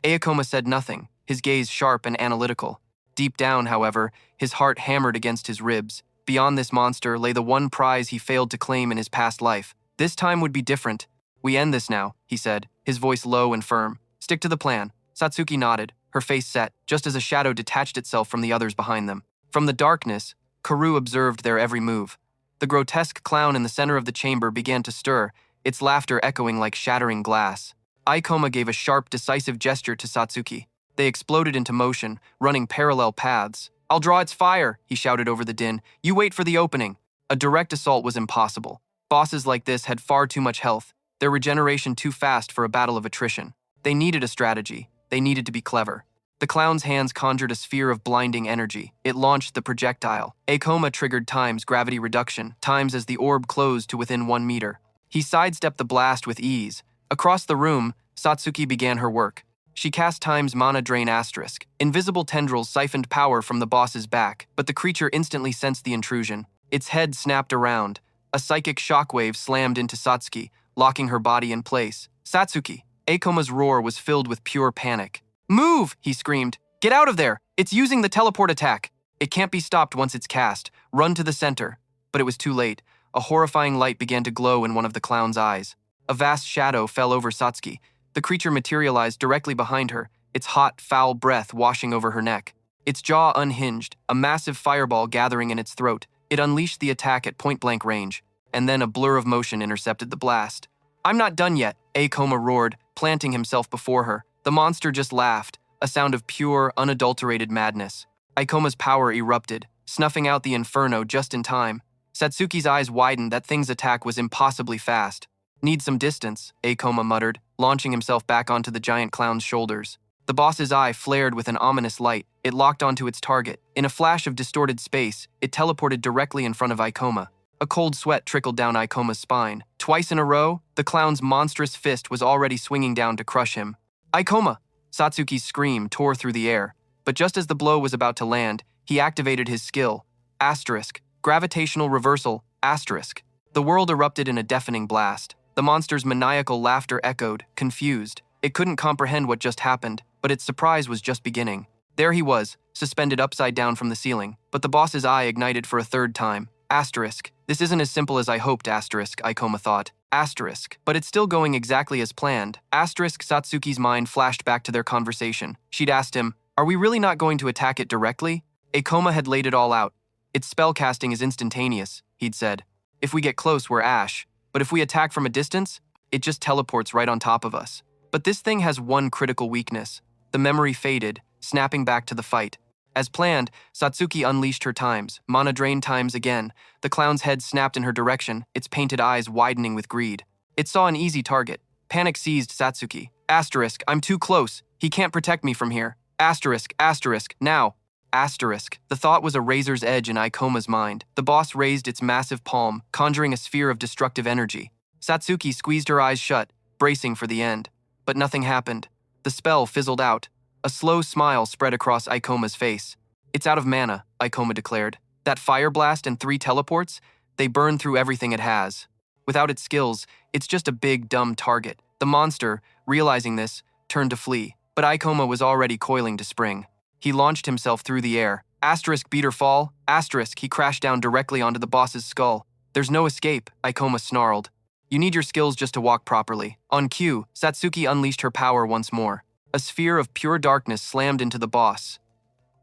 Akoma said nothing, his gaze sharp and analytical. Deep down, however, his heart hammered against his ribs. Beyond this monster lay the one prize he failed to claim in his past life. This time would be different. We end this now, he said, his voice low and firm. Stick to the plan. Satsuki nodded, her face set, just as a shadow detached itself from the others behind them. From the darkness, Karu observed their every move. The grotesque clown in the center of the chamber began to stir, its laughter echoing like shattering glass. Ikoma gave a sharp, decisive gesture to Satsuki. They exploded into motion, running parallel paths. I'll draw its fire, he shouted over the din. You wait for the opening. A direct assault was impossible. Bosses like this had far too much health, their regeneration too fast for a battle of attrition. They needed a strategy. They needed to be clever. The clown's hands conjured a sphere of blinding energy. It launched the projectile. Akoma triggered times gravity reduction, times as the orb closed to within 1 meter. He sidestepped the blast with ease. Across the room, Satsuki began her work. She cast times mana drain asterisk. Invisible tendrils siphoned power from the boss's back, but the creature instantly sensed the intrusion. Its head snapped around. A psychic shockwave slammed into Satsuki, locking her body in place. Satsuki! Akoma's roar was filled with pure panic. Move! He screamed. Get out of there! It's using the teleport attack! It can't be stopped once it's cast. Run to the center. But it was too late. A horrifying light began to glow in one of the clown's eyes. A vast shadow fell over Satsuki. The creature materialized directly behind her, its hot, foul breath washing over her neck. Its jaw unhinged, a massive fireball gathering in its throat. It unleashed the attack at point-blank range, and then a blur of motion intercepted the blast. I'm not done yet, Akoma roared, planting himself before her. The monster just laughed, a sound of pure, unadulterated madness. Ikoma's power erupted, snuffing out the inferno just in time. Satsuki's eyes widened. That thing's attack was impossibly fast. Need some distance, Akoma muttered, launching himself back onto the giant clown's shoulders. The boss's eye flared with an ominous light. It locked onto its target. In a flash of distorted space, it teleported directly in front of Ikoma. A cold sweat trickled down Ikoma's spine. Twice in a row, the clown's monstrous fist was already swinging down to crush him. Ikoma! Satsuki's scream tore through the air. But just as the blow was about to land, he activated his skill. Asterisk. Gravitational reversal. Asterisk. The world erupted in a deafening blast. The monster's maniacal laughter echoed, confused. It couldn't comprehend what just happened, but its surprise was just beginning. There he was, suspended upside down from the ceiling, but the boss's eye ignited for a third time. Asterisk. This isn't as simple as I hoped, asterisk, Ikoma thought. Asterisk. But it's still going exactly as planned. Asterisk. Satsuki's mind flashed back to their conversation. She'd asked him, are we really not going to attack it directly? Akoma had laid it all out. Its spellcasting is instantaneous, he'd said. If we get close, we're ash. But if we attack from a distance, it just teleports right on top of us. But this thing has one critical weakness. The memory faded, snapping back to the fight. As planned, Satsuki unleashed her times, mana drain times again. The clown's head snapped in her direction, its painted eyes widening with greed. It saw an easy target. Panic seized Satsuki. Asterisk, I'm too close. He can't protect me from here. Asterisk, asterisk, now. Asterisk. The thought was a razor's edge in Ikoma's mind. The boss raised its massive palm, conjuring a sphere of destructive energy. Satsuki squeezed her eyes shut, bracing for the end. But nothing happened. The spell fizzled out. A slow smile spread across Ikoma's face. It's out of mana, Ikoma declared. That fire blast and 3 teleports, they burn through everything it has. Without its skills, it's just a big, dumb target. The monster, realizing this, turned to flee, but Ikoma was already coiling to spring. He launched himself through the air. Asterisk beat or fall, asterisk, he crashed down directly onto the boss's skull. There's no escape, Ikoma snarled. You need your skills just to walk properly. On cue, Satsuki unleashed her power once more. A sphere of pure darkness slammed into the boss.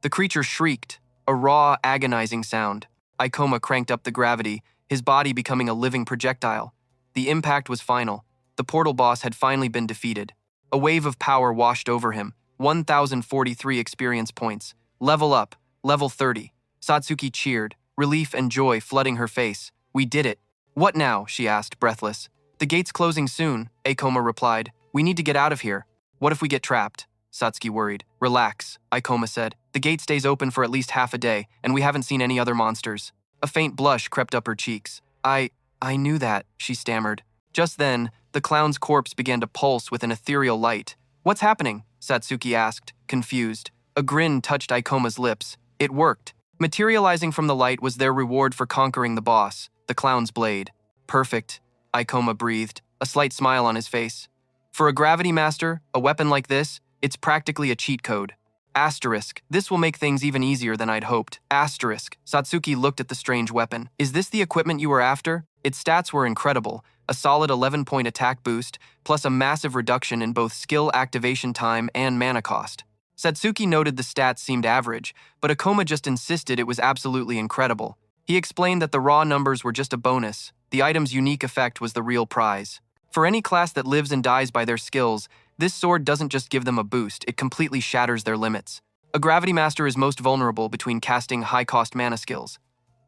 The creature shrieked, a raw, agonizing sound. Ikoma cranked up the gravity, his body becoming a living projectile. The impact was final. The portal boss had finally been defeated. A wave of power washed over him. 1,043 experience points. Level up, level 30. Satsuki cheered, relief and joy flooding her face. We did it. What now? She asked, breathless. The gate's closing soon, Ikoma replied. We need to get out of here. What if we get trapped? Satsuki worried. Relax, Ikoma said. The gate stays open for at least half a day, and we haven't seen any other monsters. A faint blush crept up her cheeks. I knew that, she stammered. Just then, the clown's corpse began to pulse with an ethereal light. What's happening? Satsuki asked, confused. A grin touched Ikoma's lips. It worked. Materializing from the light was their reward for conquering the boss, the clown's blade. Perfect, Ikoma breathed, a slight smile on his face. For a gravity master, a weapon like this, it's practically a cheat code. Asterisk, this will make things even easier than I'd hoped. Asterisk, Satsuki looked at the strange weapon. Is this the equipment you were after? Its stats were incredible. A solid 11-point attack boost, plus a massive reduction in both skill activation time and mana cost. Satsuki noted the stats seemed average, but Ikoma just insisted it was absolutely incredible. He explained that the raw numbers were just a bonus. The item's unique effect was the real prize. For any class that lives and dies by their skills, this sword doesn't just give them a boost, it completely shatters their limits. A Gravity Master is most vulnerable between casting high-cost mana skills.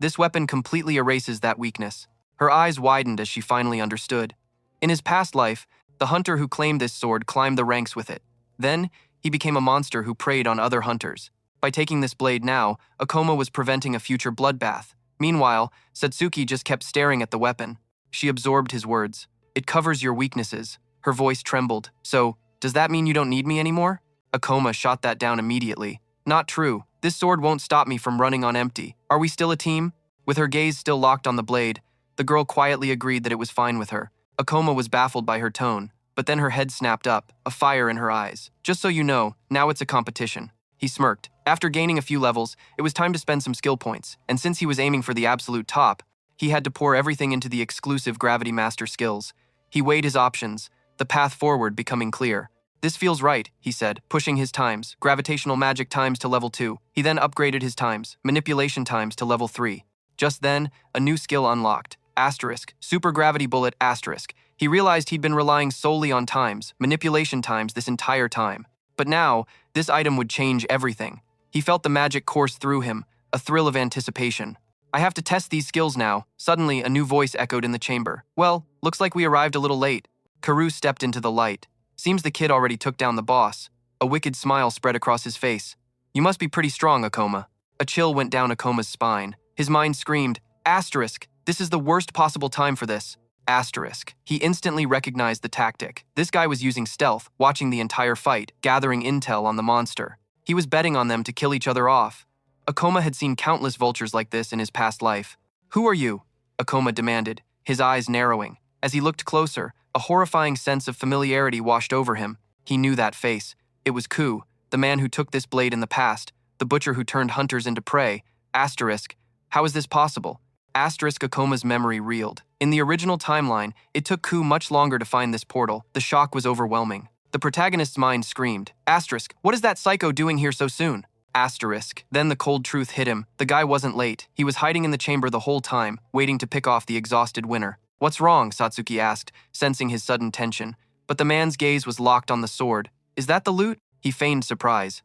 This weapon completely erases that weakness. Her eyes widened as she finally understood. In his past life, the hunter who claimed this sword climbed the ranks with it. Then, he became a monster who preyed on other hunters. By taking this blade now, Akoma was preventing a future bloodbath. Meanwhile, Satsuki just kept staring at the weapon. She absorbed his words. It covers your weaknesses. Her voice trembled. So, does that mean you don't need me anymore? Akoma shot that down immediately. Not true. This sword won't stop me from running on empty. Are we still a team? With her gaze still locked on the blade, the girl quietly agreed that it was fine with her. Akoma was baffled by her tone, but then her head snapped up, a fire in her eyes. Just so you know, now it's a competition. He smirked. After gaining a few levels, it was time to spend some skill points, and since he was aiming for the absolute top, he had to pour everything into the exclusive Gravity Master skills. He weighed his options, the path forward becoming clear. This feels right, he said, pushing his times, gravitational magic times to level 2. He then upgraded his times, manipulation times to level 3. Just then, a new skill unlocked. Asterisk, super gravity bullet, asterisk. He realized he'd been relying solely on times, manipulation times this entire time. But now, this item would change everything. He felt the magic course through him, a thrill of anticipation. I have to test these skills now. Suddenly, a new voice echoed in the chamber. Well, looks like we arrived a little late. Karu stepped into the light. Seems the kid already took down the boss. A wicked smile spread across his face. You must be pretty strong, Akoma. A chill went down Akoma's spine. His mind screamed, asterisk, this is the worst possible time for this. Asterisk. He instantly recognized the tactic. This guy was using stealth, watching the entire fight, gathering intel on the monster. He was betting on them to kill each other off. Akoma had seen countless vultures like this in his past life. Who are you? Akoma demanded, his eyes narrowing. As he looked closer, a horrifying sense of familiarity washed over him. He knew that face. It was Ku, the man who took this blade in the past, the butcher who turned hunters into prey. Asterisk. How is this possible? Asterisk. Akoma's memory reeled. In the original timeline, it took Ku much longer to find this portal. The shock was overwhelming. The protagonist's mind screamed, asterisk, what is that psycho doing here so soon? Asterisk. Then the cold truth hit him. The guy wasn't late. He was hiding in the chamber the whole time, waiting to pick off the exhausted winner. What's wrong? Satsuki asked, sensing his sudden tension. But the man's gaze was locked on the sword. Is that the loot? He feigned surprise.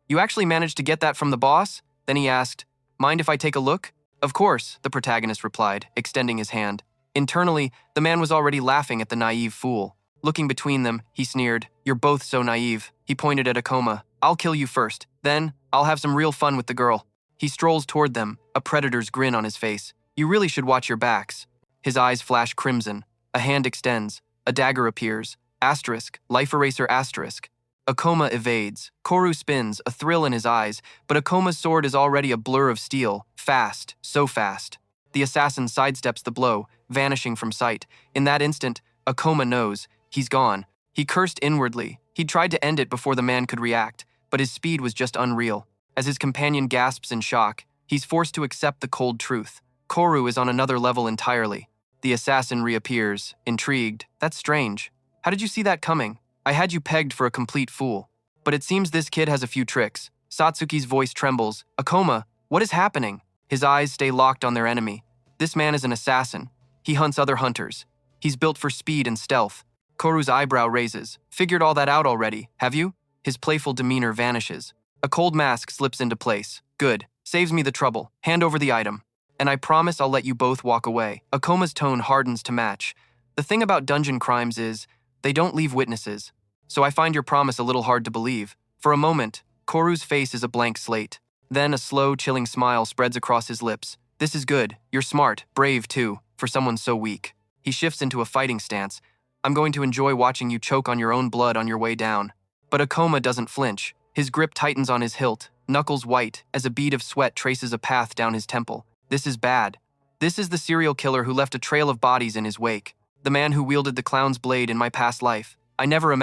You actually managed to get that from the boss? Then he asked, mind if I take a look? Of course, the protagonist replied, extending his hand. Internally, the man was already laughing at the naive fool. Looking between them, he sneered, you're both so naive. He pointed at Akoma. I'll kill you first. Then, I'll have some real fun with the girl. He strolls toward them, a predator's grin on his face. You really should watch your backs. His eyes flash crimson. A hand extends. A dagger appears. Asterisk. Life eraser asterisk. Akoma evades. Koru spins, a thrill in his eyes, but Akoma's sword is already a blur of steel. Fast, so fast. The assassin sidesteps the blow, vanishing from sight. In that instant, Akoma knows. He's gone. He cursed inwardly. He tried to end it before the man could react, but his speed was just unreal. As his companion gasps in shock, he's forced to accept the cold truth. Koru is on another level entirely. The assassin reappears, intrigued. That's strange. How did you see that coming? I had you pegged for a complete fool. But it seems this kid has a few tricks. Satsuki's voice trembles. Akoma, what is happening? His eyes stay locked on their enemy. This man is an assassin. He hunts other hunters. He's built for speed and stealth. Koru's eyebrow raises. Figured all that out already, have you? His playful demeanor vanishes. A cold mask slips into place. Good. Saves me the trouble. Hand over the item. And I promise I'll let you both walk away. Akoma's tone hardens to match. The thing about dungeon crimes is, they don't leave witnesses. So I find your promise a little hard to believe. For a moment, Koru's face is a blank slate. Then a slow, chilling smile spreads across his lips. This is good. You're smart, brave too, for someone so weak. He shifts into a fighting stance. I'm going to enjoy watching you choke on your own blood on your way down. But Akoma doesn't flinch. His grip tightens on his hilt, knuckles white, as a bead of sweat traces a path down his temple. This is bad. This is the serial killer who left a trail of bodies in his wake. The man who wielded the clown's blade in my past life. I never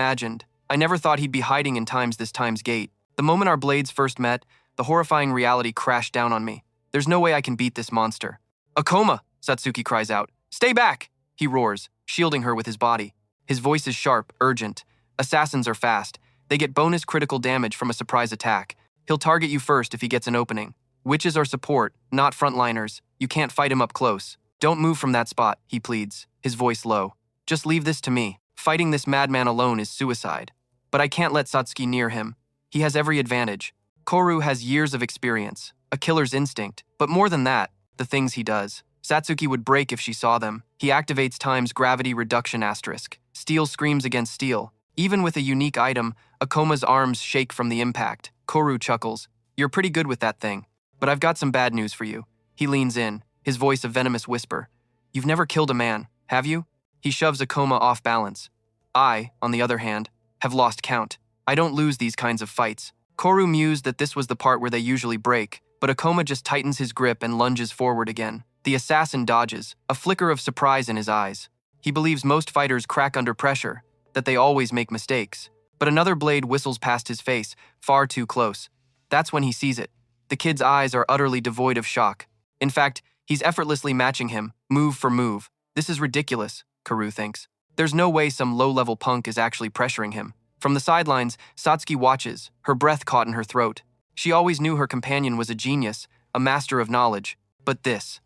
thought he'd be hiding in this time's gate. The moment our blades first met, the horrifying reality crashed down on me. There's no way I can beat this monster. Akoma, Satsuki cries out. Stay back, he roars, shielding her with his body. His voice is sharp, urgent. Assassins are fast. They get bonus critical damage from a surprise attack. He'll target you first if he gets an opening. Witches are support, not frontliners. You can't fight him up close. Don't move from that spot, he pleads, his voice low. Just leave this to me. Fighting this madman alone is suicide. But I can't let Satsuki near him. He has every advantage. Koru has years of experience, a killer's instinct, but more than that, the things he does. Satsuki would break if she saw them. He activates time's gravity reduction asterisk. Steel screams against steel. Even with a unique item, Akoma's arms shake from the impact. Koru chuckles. You're pretty good with that thing. But I've got some bad news for you. He leans in, his voice a venomous whisper. You've never killed a man, have you? He shoves Akoma off balance. I, on the other hand, have lost count. I don't lose these kinds of fights. Koru mused that this was the part where they usually break, but Akoma just tightens his grip and lunges forward again. The assassin dodges, a flicker of surprise in his eyes. He believes most fighters crack under pressure, that they always make mistakes. But another blade whistles past his face, far too close. That's when he sees it. The kid's eyes are utterly devoid of shock. In fact, he's effortlessly matching him, move for move. This is ridiculous, Koru thinks. There's no way some low-level punk is actually pressuring him. From the sidelines, Satsuki watches, her breath caught in her throat. She always knew her companion was a genius, a master of knowledge. But this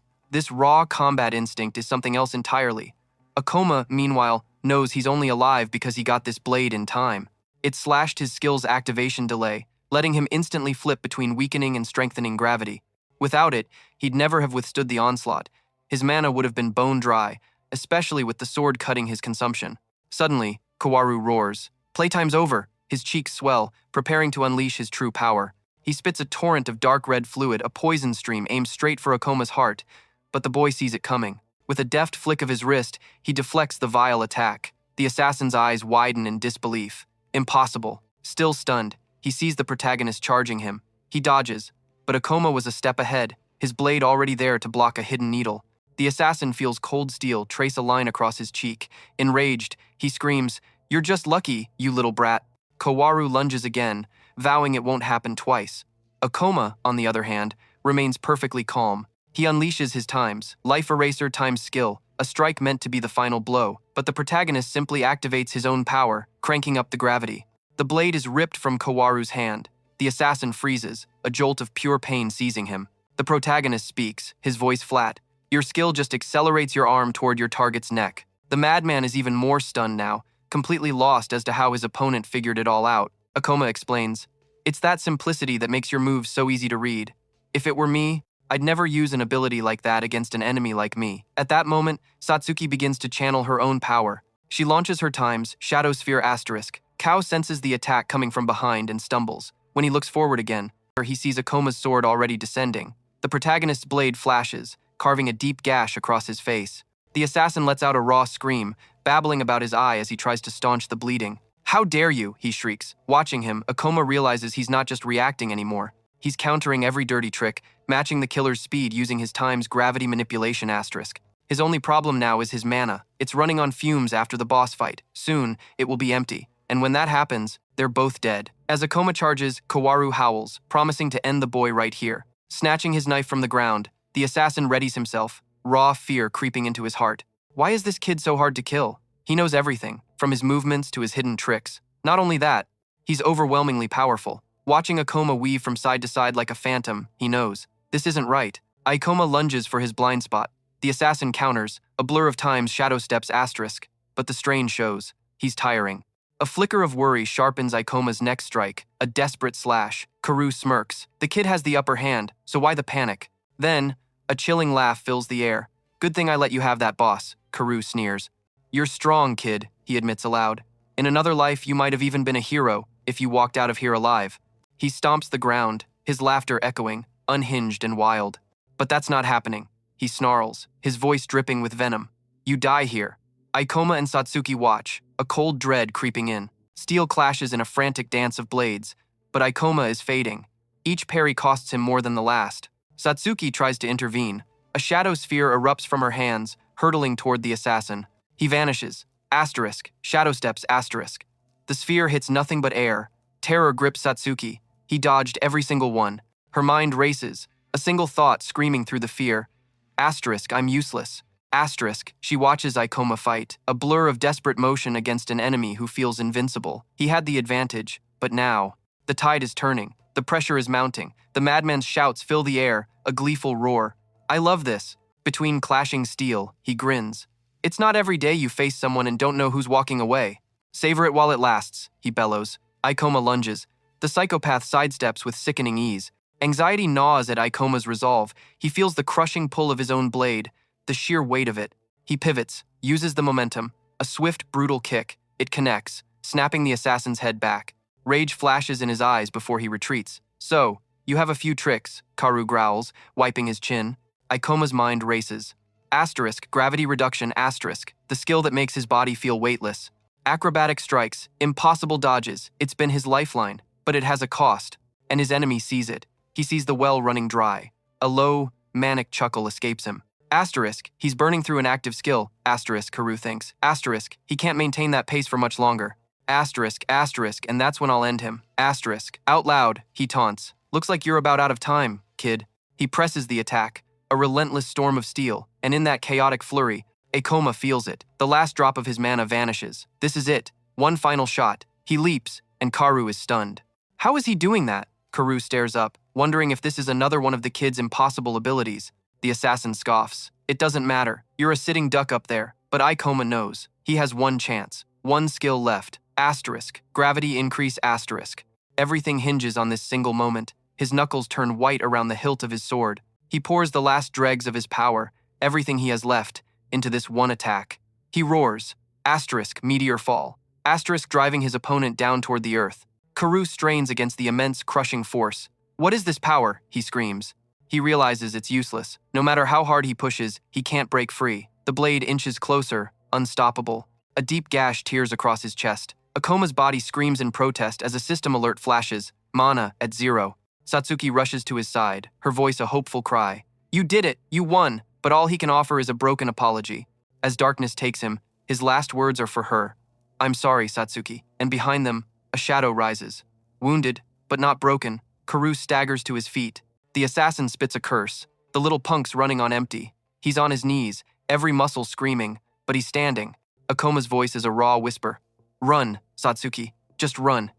raw combat instinct is something else entirely. Akoma, meanwhile, knows he's only alive because he got this blade in time. It slashed his skill's activation delay, letting him instantly flip between weakening and strengthening gravity. Without it, he'd never have withstood the onslaught. His mana would have been bone dry, especially with the sword cutting his consumption. Suddenly, Kawaru roars. Playtime's over. His cheeks swell, preparing to unleash his true power. He spits a torrent of dark red fluid, a poison stream aimed straight for Akoma's heart, but the boy sees it coming. With a deft flick of his wrist, he deflects the vile attack. The assassin's eyes widen in disbelief. Impossible. Still stunned, he sees the protagonist charging him. He dodges, but Akoma was a step ahead, his blade already there to block a hidden needle. The assassin feels cold steel trace a line across his cheek. Enraged, he screams, "You're just lucky, you little brat." Kawaru lunges again, vowing it won't happen twice. Akoma, on the other hand, remains perfectly calm. He unleashes his times, life eraser times skill, a strike meant to be the final blow, but the protagonist simply activates his own power, cranking up the gravity. The blade is ripped from Kawaru's hand. The assassin freezes, a jolt of pure pain seizing him. The protagonist speaks, his voice flat. Your skill just accelerates your arm toward your target's neck. The madman is even more stunned now, completely lost as to how his opponent figured it all out. Akoma explains, "It's that simplicity that makes your moves so easy to read. If it were me, I'd never use an ability like that against an enemy like me." At that moment, Satsuki begins to channel her own power. She launches her times, Shadow Sphere asterisk. Kao senses the attack coming from behind and stumbles. When he looks forward again, he sees Akoma's sword already descending. The protagonist's blade flashes, carving a deep gash across his face. The assassin lets out a raw scream, babbling about his eye as he tries to staunch the bleeding. How dare you, he shrieks. Watching him, Akoma realizes he's not just reacting anymore. He's countering every dirty trick, matching the killer's speed using his time's gravity manipulation asterisk. His only problem now is his mana. It's running on fumes after the boss fight. Soon, it will be empty. And when that happens, they're both dead. As Akoma charges, Kaworu howls, promising to end the boy right here. Snatching his knife from the ground, the assassin readies himself, raw fear creeping into his heart. Why is this kid so hard to kill? He knows everything, from his movements to his hidden tricks. Not only that, he's overwhelmingly powerful. Watching Akoma weave from side to side like a phantom, he knows. This isn't right. Akoma lunges for his blind spot. The assassin counters, a blur of time's shadow steps asterisk, but the strain shows. He's tiring. A flicker of worry sharpens Ikoma's next strike, a desperate slash. Karu smirks. The kid has the upper hand, so why the panic? Then, a chilling laugh fills the air. Good thing I let you have that, boss, Karu sneers. You're strong, kid, he admits aloud. In another life, you might have even been a hero if you walked out of here alive. He stomps the ground, his laughter echoing, unhinged and wild. But that's not happening. He snarls, his voice dripping with venom. You die here. Ikoma and Satsuki watch, a cold dread creeping in. Steel clashes in a frantic dance of blades, but Ikoma is fading. Each parry costs him more than the last. Satsuki tries to intervene. A shadow sphere erupts from her hands, hurtling toward the assassin. He vanishes. Asterisk, shadow steps asterisk. The sphere hits nothing but air. Terror grips Satsuki. He dodged every single one. Her mind races, a single thought screaming through the fear. Asterisk, I'm useless. Asterisk, she watches Ikoma fight, a blur of desperate motion against an enemy who feels invincible. He had the advantage, but now, the tide is turning. The pressure is mounting. The madman's shouts fill the air, a gleeful roar. I love this. Between clashing steel, he grins. It's not every day you face someone and don't know who's walking away. Savor it while it lasts, he bellows. Ikoma lunges. The psychopath sidesteps with sickening ease. Anxiety gnaws at Ikoma's resolve. He feels the crushing pull of his own blade, the sheer weight of it. He pivots, uses the momentum. A swift, brutal kick. It connects, snapping the assassin's head back. Rage flashes in his eyes before he retreats. So, you have a few tricks, Karu growls, wiping his chin. Ikoma's mind races. Asterisk, gravity reduction asterisk, the skill that makes his body feel weightless. Acrobatic strikes, impossible dodges, it's been his lifeline, but it has a cost, and his enemy sees it. He sees the well running dry. A low, manic chuckle escapes him. Asterisk, he's burning through an active skill, asterisk, Karu thinks. Asterisk, he can't maintain that pace for much longer. Asterisk, and that's when I'll end him. Asterisk, out loud, he taunts. Looks like you're about out of time, kid. He presses the attack, a relentless storm of steel, and in that chaotic flurry, Akoma feels it. The last drop of his mana vanishes. This is it. One final shot. He leaps, and Karu is stunned. How is he doing that? Karu stares up, wondering if this is another one of the kid's impossible abilities. The assassin scoffs. It doesn't matter. You're a sitting duck up there, but Ikoma knows. He has one chance. One skill left. Asterisk. Gravity increase asterisk. Everything hinges on this single moment. His knuckles turn white around the hilt of his sword. He pours the last dregs of his power, everything he has left, into this one attack. He roars. Asterisk, meteor fall. Asterisk driving his opponent down toward the earth. Karu strains against the immense crushing force. What is this power? He screams. He realizes it's useless. No matter how hard he pushes, he can't break free. The blade inches closer, unstoppable. A deep gash tears across his chest. Akoma's body screams in protest as a system alert flashes. Mana at 0. Satsuki rushes to his side, her voice a hopeful cry. You did it! You won! But all he can offer is a broken apology. As darkness takes him, his last words are for her. I'm sorry, Satsuki. And behind them, a shadow rises. Wounded, but not broken, Karu staggers to his feet. The assassin spits a curse. The little punk's running on empty. He's on his knees, every muscle screaming, but he's standing. Akoma's voice is a raw whisper. Run, Satsuki. Just run.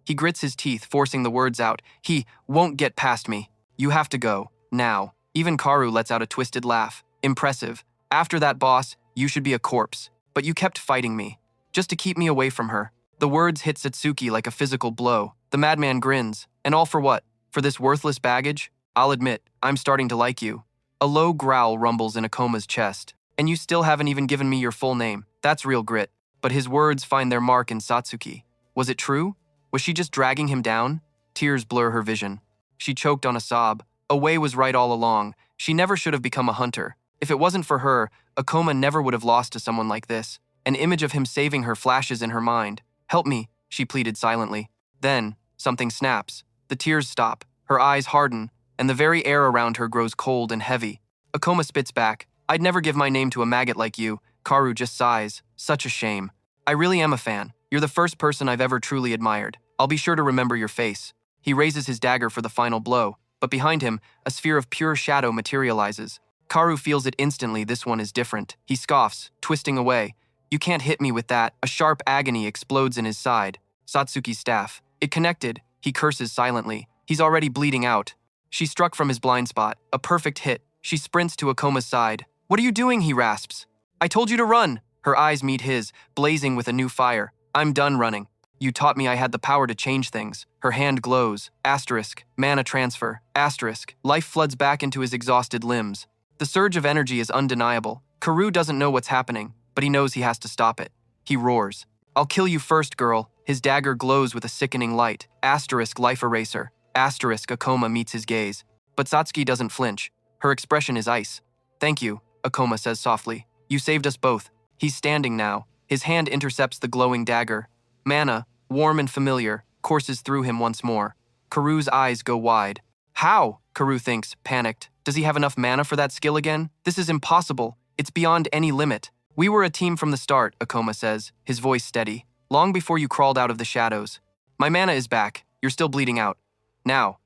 He grits his teeth, forcing the words out. He won't get past me. You have to go, now. Even Karu lets out a twisted laugh. Impressive. After that, boss, you should be a corpse. But you kept fighting me, just to keep me away from her. The words hit Satsuki like a physical blow. The madman grins. And all for what? For this worthless baggage? I'll admit, I'm starting to like you. A low growl rumbles in Akoma's chest. And you still haven't even given me your full name. That's real grit. But his words find their mark in Satsuki. Was it true? Was she just dragging him down? Tears blur her vision. She choked on a sob. Away was right all along. She never should have become a hunter. If it wasn't for her, Akoma never would have lost to someone like this. An image of him saving her flashes in her mind. Help me, she pleaded silently. Then, something snaps. The tears stop, her eyes harden, and the very air around her grows cold and heavy. Akoma spits back. I'd never give my name to a maggot like you. Karu just sighs. Such a shame. I really am a fan. You're the first person I've ever truly admired. I'll be sure to remember your face. He raises his dagger for the final blow, but behind him, a sphere of pure shadow materializes. Karu feels it instantly. This one is different. He scoffs, twisting away. You can't hit me with that. A sharp agony explodes in his side. Satsuki's staff. It connected. He curses silently. He's already bleeding out. She struck from his blind spot. A perfect hit. She sprints to Akoma's side. What are you doing? He rasps. I told you to run. Her eyes meet his, blazing with a new fire. I'm done running. You taught me I had the power to change things. Her hand glows. Asterisk. Mana transfer. Asterisk. Life floods back into his exhausted limbs. The surge of energy is undeniable. Karu doesn't know what's happening, but he knows he has to stop it. He roars. I'll kill you first, girl. His dagger glows with a sickening light. Asterisk life eraser. Asterisk Akoma meets his gaze. But Satsuki doesn't flinch. Her expression is ice. Thank you, Akoma says softly. You saved us both. He's standing now. His hand intercepts the glowing dagger. Mana, warm and familiar, courses through him once more. Karu's eyes go wide. How? Karu thinks, panicked. Does he have enough mana for that skill again? This is impossible. It's beyond any limit. We were a team from the start, Akoma says, his voice steady. Long before you crawled out of the shadows. My mana is back. You're still bleeding out. Now,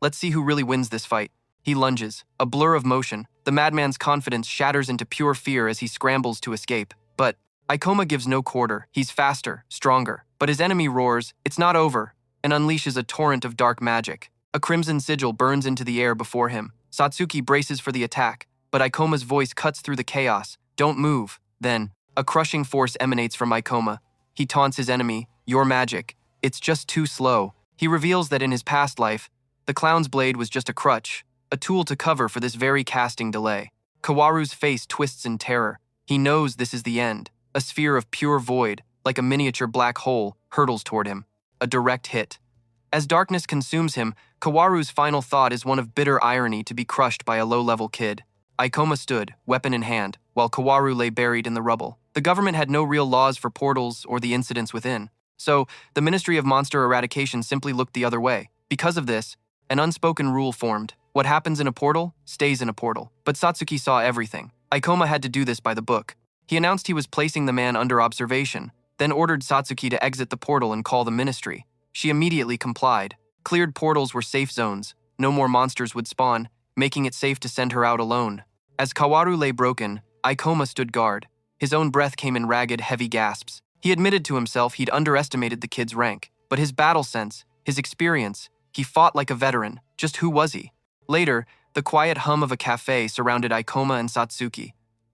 let's see who really wins this fight. He lunges, a blur of motion. The madman's confidence shatters into pure fear as he scrambles to escape. But Akoma gives no quarter. He's faster, stronger. But his enemy roars, it's not over, and unleashes a torrent of dark magic. A crimson sigil burns into the air before him. Satsuki braces for the attack, but Akoma's voice cuts through the chaos. Don't move. Then, a crushing force emanates from Akoma. He taunts his enemy, your magic. It's just too slow. He reveals that in his past life, the clown's blade was just a crutch, a tool to cover for this very casting delay. Kawaru's face twists in terror. He knows this is the end. A sphere of pure void, like a miniature black hole, hurtles toward him. A direct hit. As darkness consumes him, Kawaru's final thought is one of bitter irony to be crushed by a low-level kid. Akoma stood, weapon in hand, while Kawaru lay buried in the rubble. The government had no real laws for portals or the incidents within, so the Ministry of Monster Eradication simply looked the other way. Because of this, an unspoken rule formed. What happens in a portal, stays in a portal. But Satsuki saw everything. Akoma had to do this by the book. He announced he was placing the man under observation, then ordered Satsuki to exit the portal and call the ministry. She immediately complied. Cleared portals were safe zones. No more monsters would spawn, making it safe to send her out alone. As Kawaru lay broken, Akoma stood guard. His own breath came in ragged, heavy gasps. He admitted to himself he'd underestimated the kid's rank. But his battle sense, his experience, he fought like a veteran. Just who was he? Later, the quiet hum of a cafe surrounded Akoma and Satsuki.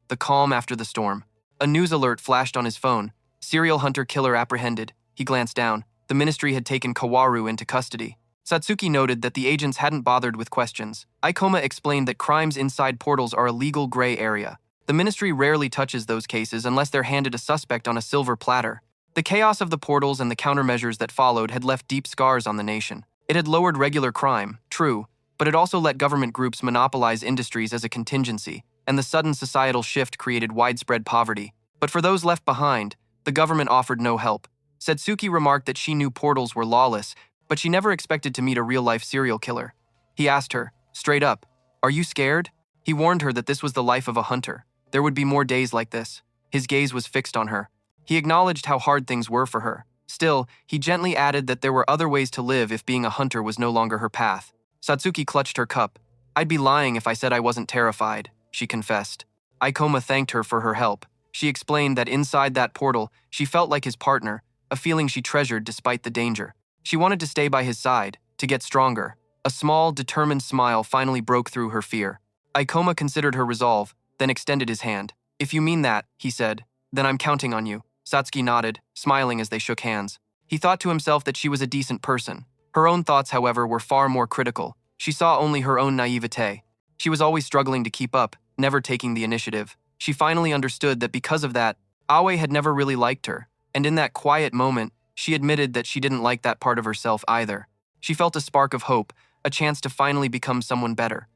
The calm after the storm. A news alert flashed on his phone. Serial hunter killer apprehended. He glanced down. The ministry had taken Kawaru into custody. Satsuki noted that the agents hadn't bothered with questions. Akoma explained that crimes inside portals are a legal gray area. The ministry rarely touches those cases unless they're handed a suspect on a silver platter. The chaos of the portals and the countermeasures that followed had left deep scars on the nation. It had lowered regular crime, true, but it also let government groups monopolize industries as a contingency, and the sudden societal shift created widespread poverty. But for those left behind, the government offered no help. Satsuki remarked that she knew portals were lawless, but she never expected to meet a real-life serial killer. He asked her, straight up, "Are you scared?" He warned her that this was the life of a hunter. There would be more days like this. His gaze was fixed on her. He acknowledged how hard things were for her. Still, he gently added that there were other ways to live if being a hunter was no longer her path. Satsuki clutched her cup. I'd be lying if I said I wasn't terrified, she confessed. Akoma thanked her for her help. She explained that inside that portal, she felt like his partner, a feeling she treasured despite the danger. She wanted to stay by his side, to get stronger. A small, determined smile finally broke through her fear. Akoma considered her resolve, then extended his hand. If you mean that, he said, then I'm counting on you. Satsuki nodded, smiling as they shook hands. He thought to himself that she was a decent person. Her own thoughts, however, were far more critical. She saw only her own naivete. She was always struggling to keep up, never taking the initiative. She finally understood that because of that, Aoi had never really liked her, and in that quiet moment, she admitted that she didn't like that part of herself either. She felt a spark of hope, a chance to finally become someone better.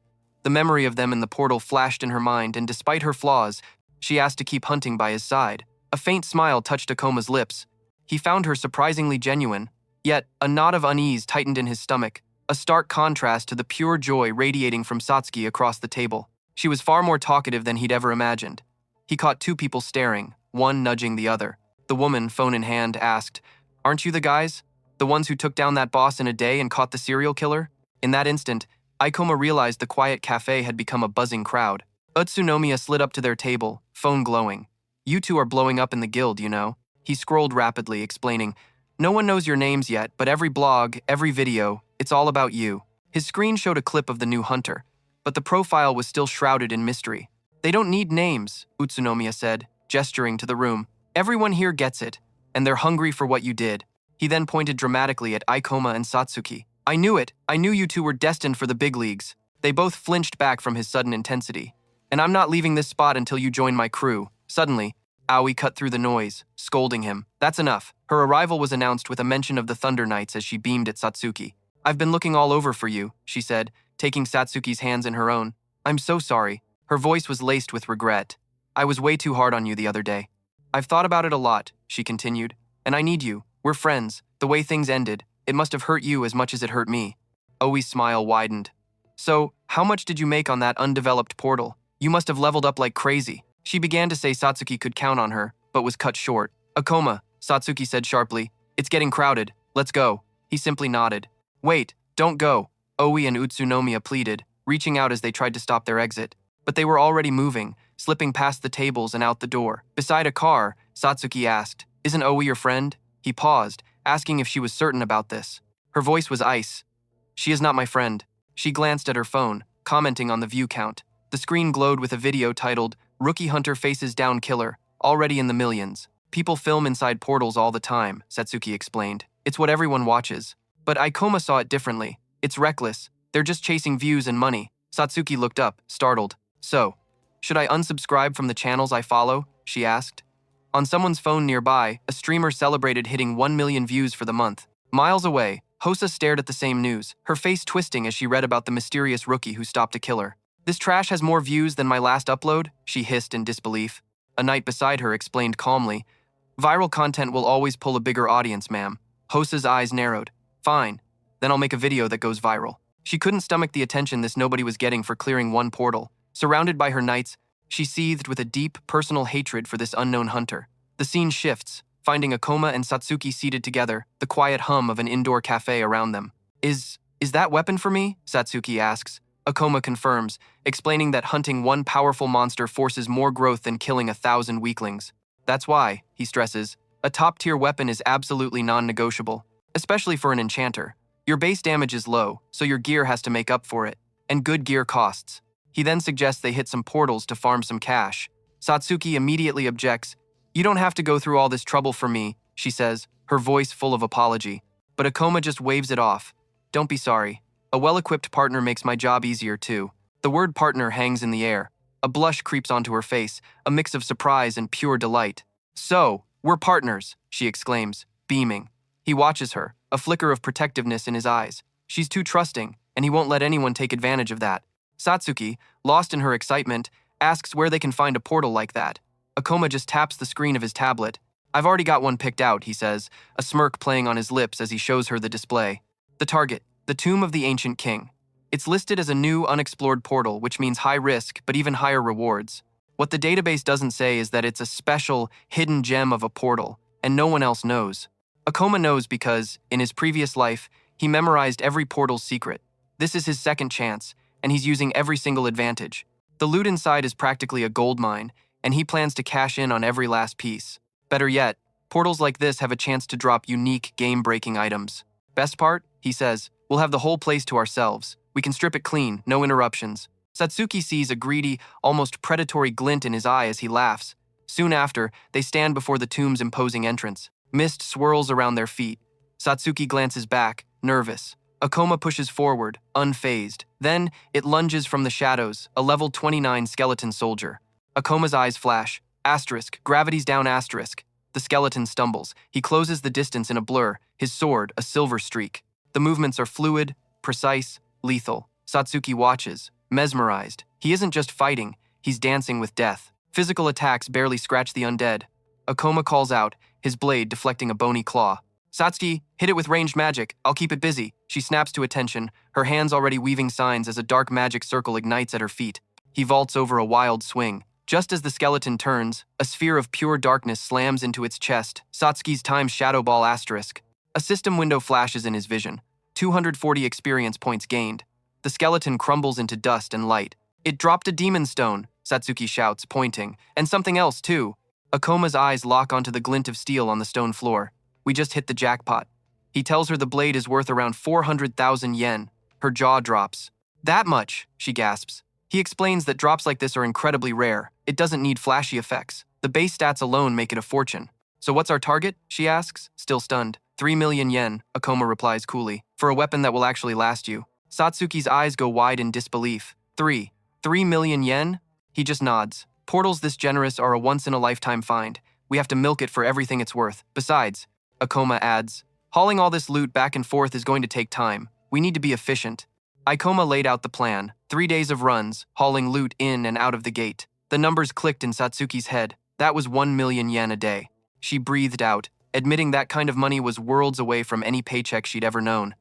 The memory of them in the portal flashed in her mind, and despite her flaws, she asked to keep hunting by his side. A faint smile touched Akoma's lips. He found her surprisingly genuine, yet a knot of unease tightened in his stomach, a stark contrast to the pure joy radiating from Satsuki across the table. She was far more talkative than he'd ever imagined. He caught two people staring, one nudging the other. The woman, phone in hand, asked, "Aren't you the guys? The ones who took down that boss in a day and caught the serial killer?" In that instant, Ikoma realized the quiet cafe had become a buzzing crowd. Utsunomiya slid up to their table, phone glowing. "You two are blowing up in the guild, you know." He scrolled rapidly, explaining, "No one knows your names yet, but every blog, every video, it's all about you." His screen showed a clip of the new hunter, but the profile was still shrouded in mystery. "They don't need names," Utsunomiya said, gesturing to the room. "Everyone here gets it, and they're hungry for what you did." He then pointed dramatically at Ikoma and Satsuki. "I knew it. I knew you two were destined for the big leagues." They both flinched back from his sudden intensity. "And I'm not leaving this spot until you join my crew." Suddenly, Aoi cut through the noise, scolding him. "That's enough." Her arrival was announced with a mention of the Thunder Knights as she beamed at Satsuki. "I've been looking all over for you," she said, taking Satsuki's hands in her own. "I'm so sorry." Her voice was laced with regret. "I was way too hard on you the other day." "I've thought about it a lot," she continued. "And I need you. We're friends. The way things ended, it must have hurt you as much as it hurt me." Oi's smile widened. "So, how much did you make on that undeveloped portal? You must have leveled up like crazy." She began to say Satsuki could count on her, but was cut short. "Akoma," Satsuki said sharply, "it's getting crowded. Let's go." He simply nodded. "Wait, don't go," Oi and Utsunomiya pleaded, reaching out as they tried to stop their exit. But they were already moving, slipping past the tables and out the door. Beside a car, Satsuki asked, "Isn't Oi your friend?" He paused, asking if she was certain about this. Her voice was ice. "She is not my friend." She glanced at her phone, commenting on the view count. The screen glowed with a video titled, "Rookie Hunter Faces Down Killer," already in the millions. "People film inside portals all the time," Satsuki explained. "It's what everyone watches." But Ikoma saw it differently. "It's reckless. They're just chasing views and money." Satsuki looked up, startled. "So, should I unsubscribe from the channels I follow?" she asked. On someone's phone nearby, a streamer celebrated hitting 1 million views for the month. Miles away, Hosa stared at the same news, her face twisting as she read about the mysterious rookie who stopped a killer. "This trash has more views than my last upload?" she hissed in disbelief. A knight beside her explained calmly, "Viral content will always pull a bigger audience, ma'am." Hosa's eyes narrowed. "Fine, then I'll make a video that goes viral." She couldn't stomach the attention this nobody was getting for clearing one portal. Surrounded by her knights, she seethed with a deep, personal hatred for this unknown hunter. The scene shifts, finding Akoma and Satsuki seated together, the quiet hum of an indoor cafe around them. Is that weapon for me?" Satsuki asks. Akoma confirms, explaining that hunting one powerful monster forces more growth than killing 1,000 weaklings. "That's why," he stresses, "a top-tier weapon is absolutely non-negotiable, especially for an enchanter. Your base damage is low, so your gear has to make up for it, and good gear costs." He then suggests they hit some portals to farm some cash. Satsuki immediately objects. "You don't have to go through all this trouble for me," she says, her voice full of apology. But Akoma just waves it off. "Don't be sorry. A well-equipped partner makes my job easier too." The word partner hangs in the air. A blush creeps onto her face, a mix of surprise and pure delight. "So, we're partners," she exclaims, beaming. He watches her, a flicker of protectiveness in his eyes. She's too trusting, and he won't let anyone take advantage of that. Satsuki, lost in her excitement, asks where they can find a portal like that. Akoma just taps the screen of his tablet. "I've already got one picked out," he says, a smirk playing on his lips as he shows her the display. The target, the Tomb of the Ancient King. It's listed as a new, unexplored portal, which means high risk, but even higher rewards. What the database doesn't say is that it's a special, hidden gem of a portal, and no one else knows. Akoma knows because, in his previous life, he memorized every portal's secret. This is his second chance, and he's using every single advantage. The loot inside is practically a gold mine, and he plans to cash in on every last piece. Better yet, portals like this have a chance to drop unique, game-breaking items. "Best part," he says, "we'll have the whole place to ourselves. We can strip it clean, no interruptions." Satsuki sees a greedy, almost predatory glint in his eye as he laughs. Soon after, they stand before the tomb's imposing entrance. Mist swirls around their feet. Satsuki glances back, nervous. Akoma pushes forward, unfazed. Then, it lunges from the shadows, a level 29 skeleton soldier. Akoma's eyes flash. Asterisk, gravity's down asterisk. The skeleton stumbles. He closes the distance in a blur, his sword a silver streak. The movements are fluid, precise, lethal. Satsuki watches, mesmerized. He isn't just fighting, he's dancing with death. Physical attacks barely scratch the undead. Akoma calls out, his blade deflecting a bony claw. Satsuki, hit it with ranged magic. I'll keep it busy. She snaps to attention, her hands already weaving signs as a dark magic circle ignites at her feet. He vaults over a wild swing. Just as the skeleton turns, a sphere of pure darkness slams into its chest. Satsuki's timed Shadow Ball asterisk. A system window flashes in his vision. 240 experience points gained. The skeleton crumbles into dust and light. It dropped a demon stone, Satsuki shouts, pointing. And something else, too. Akoma's eyes lock onto the glint of steel on the stone floor. We just hit the jackpot. He tells her the blade is worth around 400,000 yen. Her jaw drops. That much, she gasps. He explains that drops like this are incredibly rare. It doesn't need flashy effects. The base stats alone make it a fortune. So what's our target? She asks, still stunned. 3 million yen, Akoma replies coolly, for a weapon that will actually last you. Satsuki's eyes go wide in disbelief. 3 million yen? He just nods. Portals this generous are a once-in-a-lifetime find. We have to milk it for everything it's worth. Besides, Akoma adds, hauling all this loot back and forth is going to take time. We need to be efficient. Akoma laid out the plan. 3 days of runs, hauling loot in and out of the gate. The numbers clicked in Satsuki's head. That was 1 million yen a day. She breathed out, admitting that kind of money was worlds away from any paycheck she'd ever known.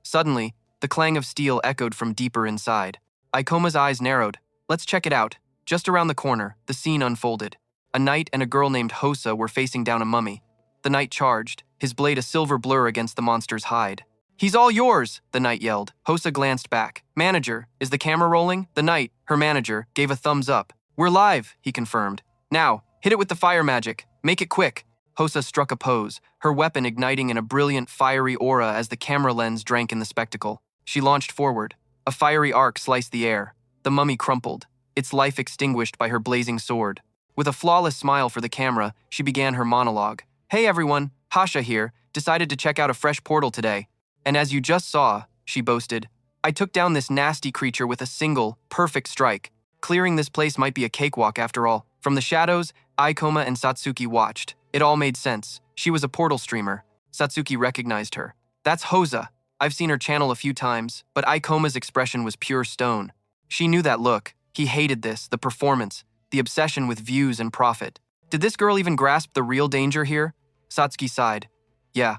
Suddenly, the clang of steel echoed from deeper inside. Akoma's eyes narrowed. Let's check it out. Just around the corner, the scene unfolded. A knight and a girl named Hosa were facing down a mummy. The knight charged, his blade a silver blur against the monster's hide. He's all yours, the knight yelled. Hosa glanced back. Manager, is the camera rolling? The knight, her manager, gave a thumbs up. We're live, he confirmed. Now, hit it with the fire magic. Make it quick. Hosa struck a pose, her weapon igniting in a brilliant fiery aura as the camera lens drank in the spectacle. She launched forward. A fiery arc sliced the air. The mummy crumpled, its life extinguished by her blazing sword. With a flawless smile for the camera, she began her monologue. Hey everyone, Hasha here, decided to check out a fresh portal today. And as you just saw, she boasted, I took down this nasty creature with a single, perfect strike. Clearing this place might be a cakewalk after all. From the shadows, Akoma and Satsuki watched. It all made sense. She was a portal streamer. Satsuki recognized her. That's Hosa. I've seen her channel a few times, but Akoma's expression was pure stone. She knew that look. He hated this, the performance, the obsession with views and profit. Did this girl even grasp the real danger here? Satsuki sighed. Yeah.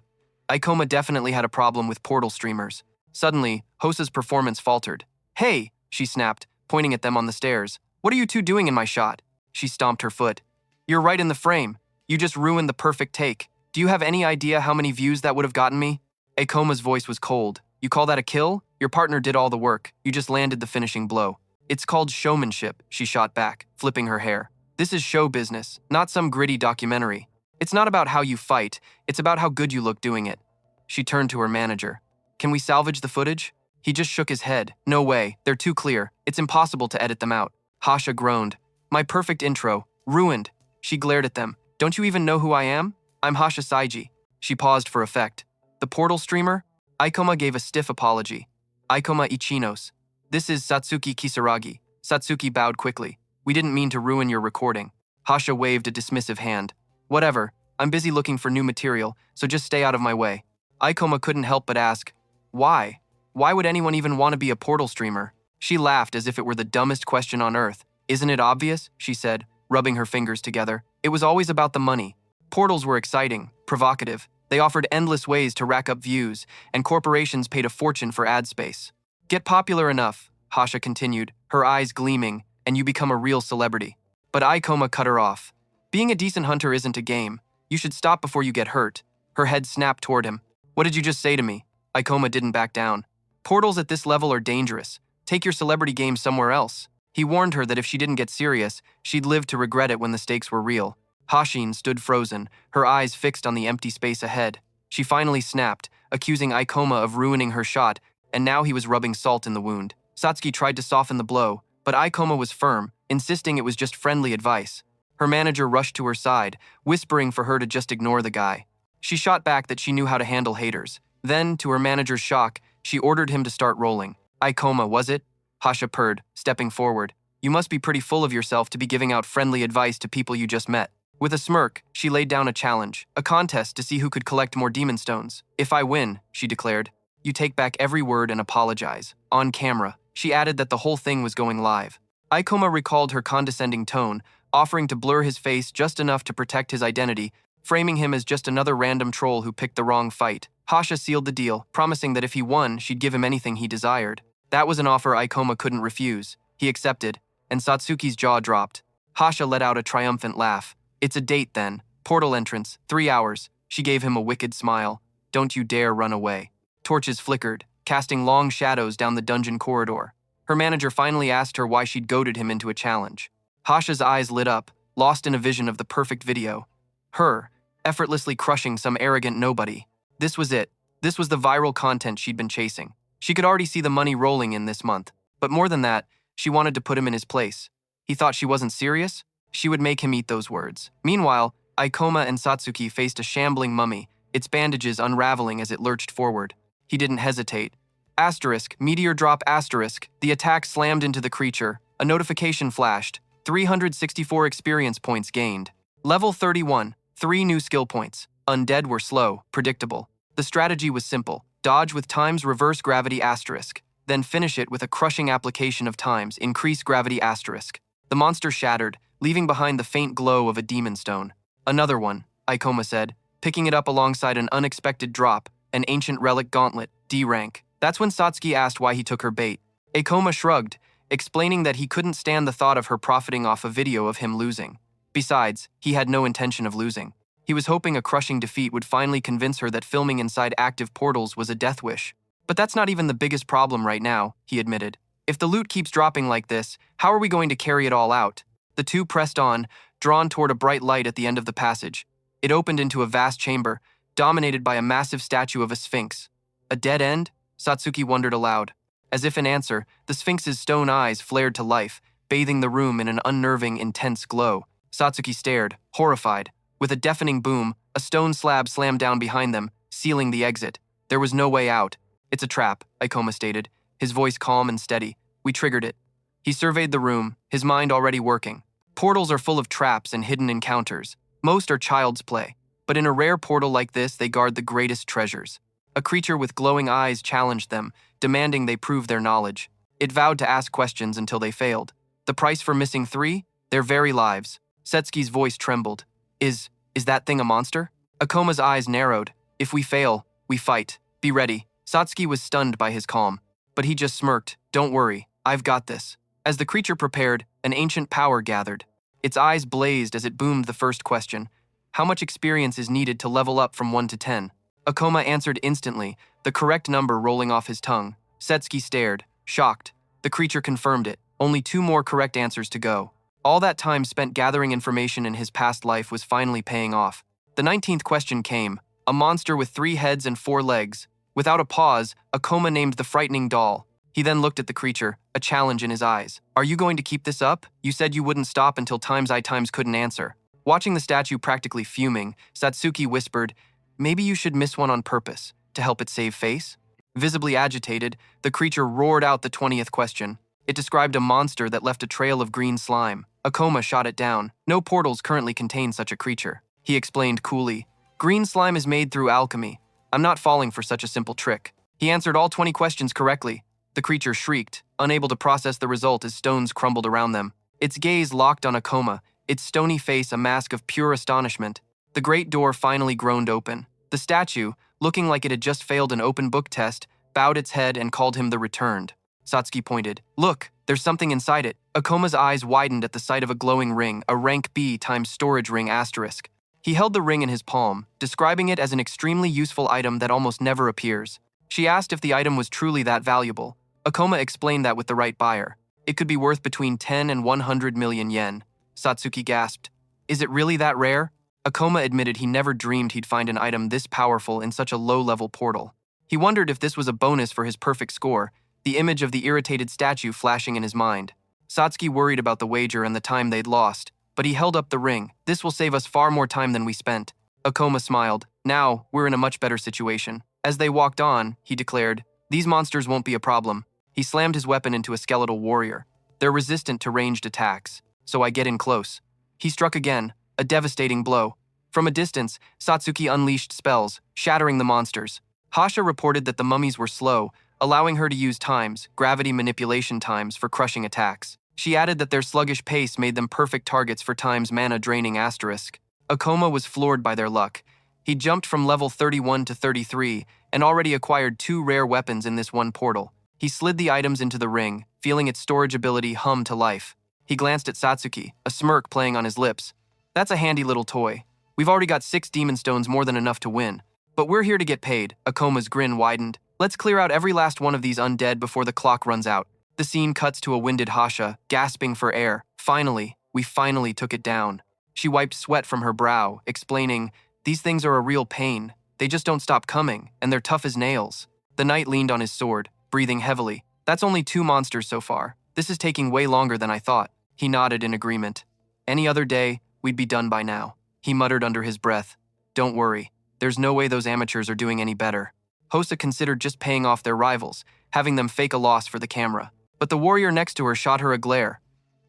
Akoma definitely had a problem with portal streamers. Suddenly, Hosa's performance faltered. Hey, she snapped, pointing at them on the stairs. What are you two doing in my shot? She stomped her foot. You're right in the frame. You just ruined the perfect take. Do you have any idea how many views that would have gotten me? Akoma's voice was cold. You call that a kill? Your partner did all the work. You just landed the finishing blow. It's called showmanship, she shot back, flipping her hair. This is show business, not some gritty documentary. It's not about how you fight, it's about how good you look doing it. She turned to her manager. Can we salvage the footage? He just shook his head. No way, they're too clear. It's impossible to edit them out. Hasha groaned. My perfect intro. Ruined. She glared at them. Don't you even know who I am? I'm Hasha Saiji. She paused for effect. The portal streamer? Akoma gave a stiff apology. Akoma Ichinose. This is Satsuki Kisaragi. Satsuki bowed quickly. We didn't mean to ruin your recording. Hasha waved a dismissive hand. Whatever. I'm busy looking for new material, so just stay out of my way. Akoma couldn't help but ask, why? Why would anyone even want to be a portal streamer? She laughed as if it were the dumbest question on earth. Isn't it obvious? She said, rubbing her fingers together. It was always about the money. Portals were exciting, provocative. They offered endless ways to rack up views, and corporations paid a fortune for ad space. Get popular enough, Hasha continued, her eyes gleaming, and you become a real celebrity. But Akoma cut her off. Being a decent hunter isn't a game. You should stop before you get hurt. Her head snapped toward him. What did you just say to me? Akoma didn't back down. Portals at this level are dangerous. Take your celebrity game somewhere else. He warned her that if she didn't get serious, she'd live to regret it when the stakes were real. Hashin stood frozen, her eyes fixed on the empty space ahead. She finally snapped, accusing Akoma of ruining her shot, and now he was rubbing salt in the wound. Satsuki tried to soften the blow, but Akoma was firm, insisting it was just friendly advice. Her manager rushed to her side, whispering for her to just ignore the guy. She shot back that she knew how to handle haters. Then, to her manager's shock, she ordered him to start rolling. Akoma, was it? Hasha purred, stepping forward. You must be pretty full of yourself to be giving out friendly advice to people you just met. With a smirk, she laid down a challenge, a contest to see who could collect more demon stones. If I win, she declared, you take back every word and apologize. On camera, she added that the whole thing was going live. Akoma recalled her condescending tone, offering to blur his face just enough to protect his identity. framing him as just another random troll who picked the wrong fight. Hasha sealed the deal, promising that if he won, she'd give him anything he desired. That was an offer Ikoma couldn't refuse. He accepted, and Satsuki's jaw dropped. Hasha let out a triumphant laugh. It's a date then. Portal entrance, 3 hours. She gave him a wicked smile. Don't you dare run away. Torches flickered, casting long shadows down the dungeon corridor. Her manager finally asked her why she'd goaded him into a challenge. Hasha's eyes lit up, lost in a vision of the perfect video. Her, effortlessly crushing some arrogant nobody. This was it. This was the viral content she'd been chasing. She could already see the money rolling in this month. But more than that, she wanted to put him in his place. He thought she wasn't serious? She would make him eat those words. Meanwhile, Ikoma and Satsuki faced a shambling mummy, its bandages unraveling as it lurched forward. He didn't hesitate. Asterisk, meteor drop asterisk, the attack slammed into the creature. A notification flashed. 364 experience points gained. Level 31, 3 new skill points. Undead were slow, predictable. The strategy was simple. Dodge with times reverse gravity asterisk. Then finish it with a crushing application of times increase gravity asterisk. The monster shattered, leaving behind the faint glow of a demon stone. Another one, Ikoma said, picking it up alongside an unexpected drop, an ancient relic gauntlet, D rank. That's when Satsuki asked why he took her bait. Ikoma shrugged, explaining that he couldn't stand the thought of her profiting off a video of him losing. Besides, he had no intention of losing. He was hoping a crushing defeat would finally convince her that filming inside active portals was a death wish. But that's not even the biggest problem right now, he admitted. If the loot keeps dropping like this, how are we going to carry it all out? The two pressed on, drawn toward a bright light at the end of the passage. It opened into a vast chamber, dominated by a massive statue of a sphinx. A dead end? Satsuki wondered aloud. As if in answer, the sphinx's stone eyes flared to life, bathing the room in an unnerving, intense glow. Satsuki stared, horrified. With a deafening boom, a stone slab slammed down behind them, sealing the exit. There was no way out. It's a trap, Ikoma stated, his voice calm and steady. We triggered it. He surveyed the room, his mind already working. Portals are full of traps and hidden encounters. Most are child's play, but in a rare portal like this, they guard the greatest treasures. A creature with glowing eyes challenged them, demanding they prove their knowledge. It vowed to ask questions until they failed. The price for missing 3? Their very lives. Setsuki's voice trembled. Is that thing a monster? Akoma's eyes narrowed. If we fail, we fight. Be ready. Satsuki was stunned by his calm, but he just smirked. Don't worry, I've got this. As the creature prepared, an ancient power gathered. Its eyes blazed as it boomed the first question. How much experience is needed to level up from 1 to 10? Akoma answered instantly, the correct number rolling off his tongue. Setsuki stared, shocked. The creature confirmed it. Only 2 more correct answers to go. All that time spent gathering information in his past life was finally paying off. The 19th question came. A monster with 3 heads and 4 legs. Without a pause, Akoma named the frightening doll. He then looked at the creature, a challenge in his eyes. Are you going to keep this up? You said you wouldn't stop until times I times couldn't answer. Watching the statue practically fuming, Satsuki whispered, maybe you should miss one on purpose, to help it save face? Visibly agitated, the creature roared out the 20th question. It described a monster that left a trail of green slime. Akoma shot it down. No portals currently contain such a creature. He explained coolly, green slime is made through alchemy. I'm not falling for such a simple trick. He answered all 20 questions correctly. The creature shrieked, unable to process the result as stones crumbled around them. Its gaze locked on Akoma, its stony face a mask of pure astonishment. The great door finally groaned open. The statue, looking like it had just failed an open book test, bowed its head and called him the Returned. Satsuki pointed. Look, there's something inside it. Akoma's eyes widened at the sight of a glowing ring, a rank B times storage ring asterisk. He held the ring in his palm, describing it as an extremely useful item that almost never appears. She asked if the item was truly that valuable. Akoma explained that with the right buyer, it could be worth between 10 and 100 million yen. Satsuki gasped. Is it really that rare? Akoma admitted he never dreamed he'd find an item this powerful in such a low-level portal. He wondered if this was a bonus for his perfect score, the image of the irritated statue flashing in his mind. Satsuki worried about the wager and the time they'd lost, but he held up the ring. This will save us far more time than we spent. Akoma smiled. Now, we're in a much better situation. As they walked on, he declared, these monsters won't be a problem. He slammed his weapon into a skeletal warrior. They're resistant to ranged attacks, so I get in close. He struck again, a devastating blow. From a distance, Satsuki unleashed spells, shattering the monsters. Hasha reported that the mummies were slow, allowing her to use times, gravity manipulation times, for crushing attacks. She added that their sluggish pace made them perfect targets for times mana draining asterisk. Akoma was floored by their luck. He jumped from level 31 to 33 and already acquired 2 rare weapons in this one portal. He slid the items into the ring, feeling its storage ability hum to life. He glanced at Satsuki, a smirk playing on his lips. That's a handy little toy. We've already got 6 demon stones, more than enough to win. But we're here to get paid. Akoma's grin widened. Let's clear out every last one of these undead before the clock runs out. The scene cuts to a winded Hasha, gasping for air. Finally, we finally took it down. She wiped sweat from her brow, explaining, "These things are a real pain. They just don't stop coming, and they're tough as nails." The knight leaned on his sword, breathing heavily. "That's only 2 monsters so far. This is taking way longer than I thought." He nodded in agreement. "Any other day, we'd be done by now." He muttered under his breath, "Don't worry. There's no way those amateurs are doing any better." Hosa considered just paying off their rivals, having them fake a loss for the camera. But the warrior next to her shot her a glare.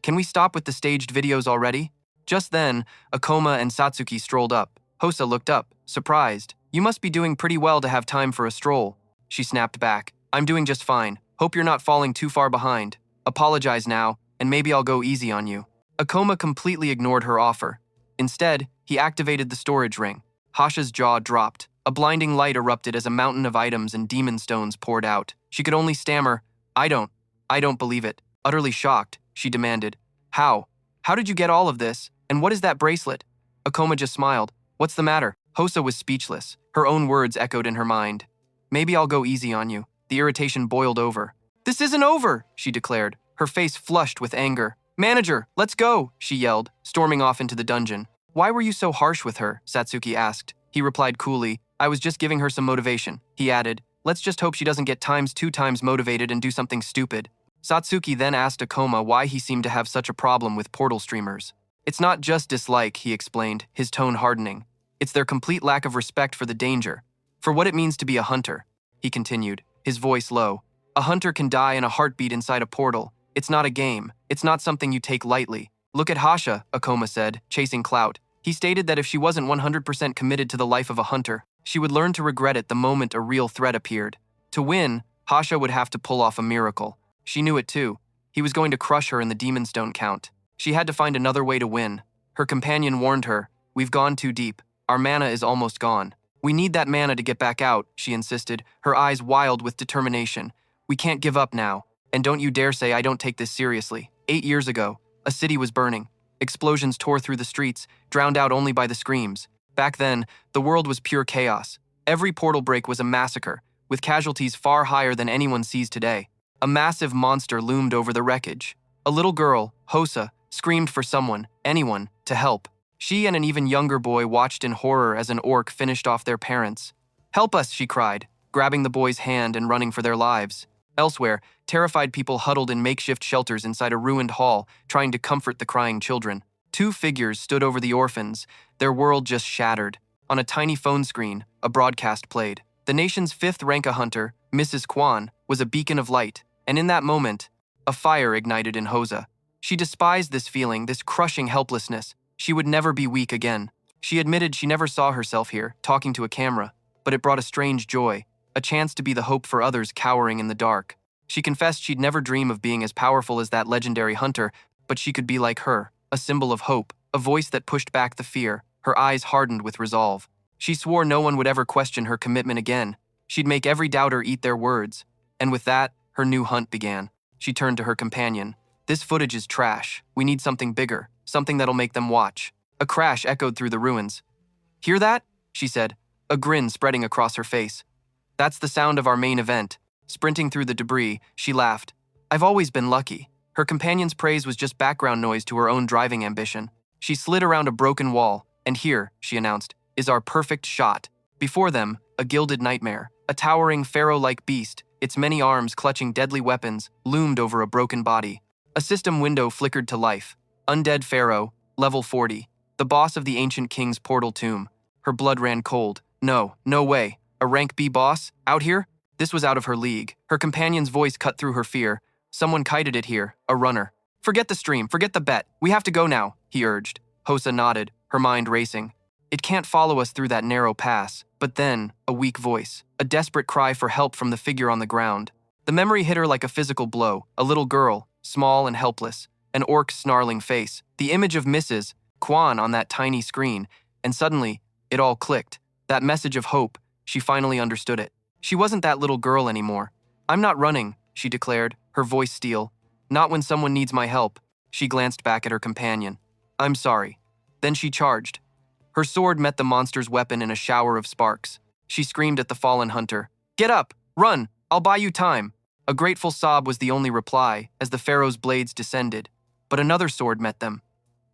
"Can we stop with the staged videos already?" Just then, Akoma and Satsuki strolled up. Hosa looked up, surprised. "You must be doing pretty well to have time for a stroll." She snapped back. "I'm doing just fine. Hope you're not falling too far behind. Apologize now, and maybe I'll go easy on you." Akoma completely ignored her offer. Instead, he activated the storage ring. Hasha's jaw dropped. A blinding light erupted as a mountain of items and demon stones poured out. She could only stammer, I don't believe it." Utterly shocked, she demanded, How did you get all of this? And what is that bracelet?" Akoma just smiled. "What's the matter?" Hosa was speechless. Her own words echoed in her mind. "Maybe I'll go easy on you." The irritation boiled over. "This isn't over," she declared, her face flushed with anger. "Manager, let's go," she yelled, storming off into the dungeon. "Why were you so harsh with her?" Satsuki asked. He replied coolly, "I was just giving her some motivation." He added, "Let's just hope she doesn't get 2 times motivated and do something stupid." Satsuki then asked Akoma why he seemed to have such a problem with portal streamers. "It's not just dislike," he explained, his tone hardening. "It's their complete lack of respect for the danger, for what it means to be a hunter," he continued, his voice low. "A hunter can die in a heartbeat inside a portal. It's not a game. It's not something you take lightly." "Look at Hasha," Akoma said, chasing clout. He stated that if she wasn't 100% committed to the life of a hunter, she would learn to regret it the moment a real threat appeared. To win, Hasha would have to pull off a miracle. She knew it too. He was going to crush her in the demon stone count. She had to find another way to win. Her companion warned her, "We've gone too deep. Our mana is almost gone." "We need that mana to get back out," she insisted, her eyes wild with determination. "We can't give up now. And don't you dare say I don't take this seriously." 8 years ago, a city was burning. Explosions tore through the streets, drowned out only by the screams. Back then, the world was pure chaos. Every portal break was a massacre, with casualties far higher than anyone sees today. A massive monster loomed over the wreckage. A little girl, Hosa, screamed for someone, anyone, to help. She and an even younger boy watched in horror as an orc finished off their parents. "Help us," she cried, grabbing the boy's hand and running for their lives. Elsewhere, terrified people huddled in makeshift shelters inside a ruined hall, trying to comfort the crying children. 2 figures stood over the orphans, their world just shattered. On a tiny phone screen, a broadcast played. The nation's 5th Ranka hunter, Mrs. Kwan, was a beacon of light, and in that moment, a fire ignited in Hosa. She despised this feeling, this crushing helplessness. She would never be weak again. She admitted she never saw herself here, talking to a camera, but it brought a strange joy, a chance to be the hope for others cowering in the dark. She confessed she'd never dream of being as powerful as that legendary hunter, but she could be like her, a symbol of hope, a voice that pushed back the fear. Her eyes hardened with resolve. She swore no one would ever question her commitment again. She'd make every doubter eat their words. And with that, her new hunt began. She turned to her companion. "This footage is trash. We need something bigger, something that'll make them watch." A crash echoed through the ruins. "Hear that?" she said, a grin spreading across her face. "That's the sound of our main event." Sprinting through the debris, she laughed. "I've always been lucky." Her companion's praise was just background noise to her own driving ambition. She slid around a broken wall, and here, she announced, is our perfect shot. Before them, a gilded nightmare, a towering pharaoh-like beast, its many arms clutching deadly weapons, loomed over a broken body. A system window flickered to life. Undead Pharaoh, level 40, the boss of the ancient king's portal tomb. Her blood ran cold. No way. A rank B boss? Out here? This was out of her league. Her companion's voice cut through her fear. "Someone kited it here, a runner." "Forget the stream, forget the bet. We have to go now," he urged. Hosa nodded, her mind racing. "It can't follow us through that narrow pass." But then, a weak voice, a desperate cry for help from the figure on the ground. The memory hit her like a physical blow. A little girl, small and helpless, an orc's snarling face, the image of Mrs. Kwan on that tiny screen. and suddenly, it all clicked. That message of hope, she finally understood it. She wasn't that little girl anymore. "I'm not running," she declared, her voice steel. "Not when someone needs my help." She glanced back at her companion. "I'm sorry." Then she charged. Her sword met the monster's weapon in a shower of sparks. She screamed at the fallen hunter, "Get up! Run! I'll buy you time!" A grateful sob was the only reply as the pharaoh's blades descended. But another sword met them.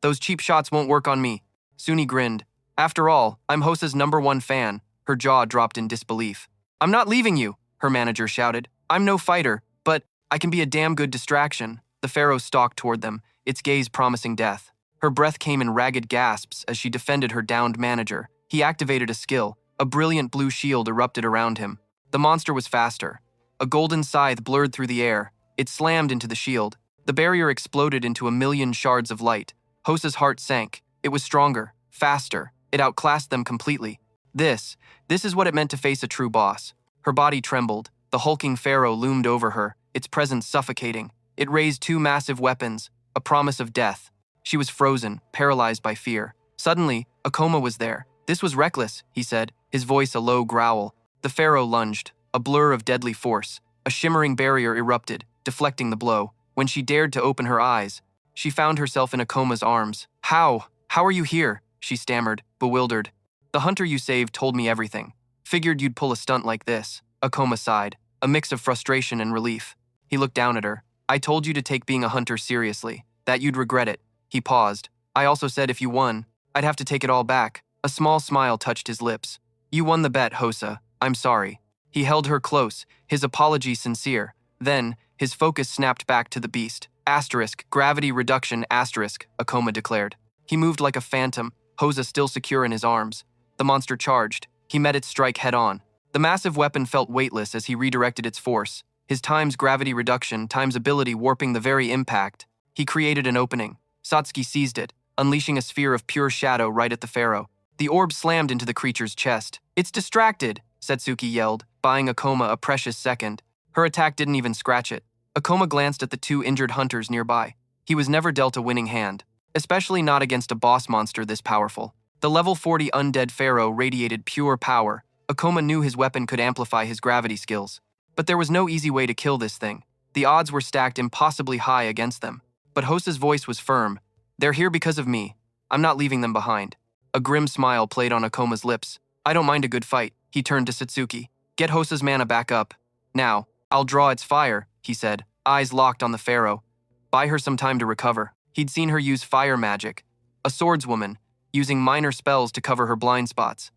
"Those cheap shots won't work on me." Suni grinned. "After all, I'm Hosa's #1 fan." Her jaw dropped in disbelief. "I'm not leaving you," her manager shouted. "I'm no fighter, but I can be a damn good distraction." The pharaoh stalked toward them, its gaze promising death. Her breath came in ragged gasps as she defended her downed manager. He activated a skill. A brilliant blue shield erupted around him. The monster was faster. A golden scythe blurred through the air. It slammed into the shield. The barrier exploded into a million shards of light. Hosa's heart sank. It was stronger, faster. It outclassed them completely. This is what it meant to face a true boss. Her body trembled. The hulking pharaoh loomed over her, its presence suffocating. It raised two massive weapons, a promise of death. She was frozen, paralyzed by fear. Suddenly, Akoma was there. "This was reckless," he said, his voice a low growl. The pharaoh lunged, a blur of deadly force. A shimmering barrier erupted, deflecting the blow. When she dared to open her eyes, she found herself in Akoma's arms. How are you here?" she stammered, bewildered. "The hunter you saved told me everything. Figured you'd pull a stunt like this." Akoma sighed, a mix of frustration and relief. He looked down at her. "I told you to take being a hunter seriously, that you'd regret it." He paused. "I also said if you won, I'd have to take it all back." A small smile touched his lips. "You won the bet, Hosa. I'm sorry." He held her close, his apology sincere. Then, his focus snapped back to the beast. Gravity reduction, Akoma declared. He moved like a phantom, Hosa still secure in his arms. The monster charged. He met its strike head-on. The massive weapon felt weightless as he redirected its force, his times gravity reduction, times ability warping the very impact. He created an opening. Satsuki seized it, unleashing a sphere of pure shadow right at the pharaoh. The orb slammed into the creature's chest. "It's distracted," Satsuki yelled, buying Akoma a precious second. Her attack didn't even scratch it. Akoma glanced at the two injured hunters nearby. He was never dealt a winning hand, especially not against a boss monster this powerful. The level 40 undead pharaoh radiated pure power. Akoma knew his weapon could amplify his gravity skills. But there was no easy way to kill this thing. The odds were stacked impossibly high against them. But Hosa's voice was firm. "They're here because of me. I'm not leaving them behind." A grim smile played on Akoma's lips. "I don't mind a good fight." He turned to Satsuki. "Get Hosa's mana back up. Now, I'll draw its fire," he said, eyes locked on the pharaoh. "Buy her some time to recover." He'd seen her use fire magic. A swordswoman, using minor spells to cover her blind spots.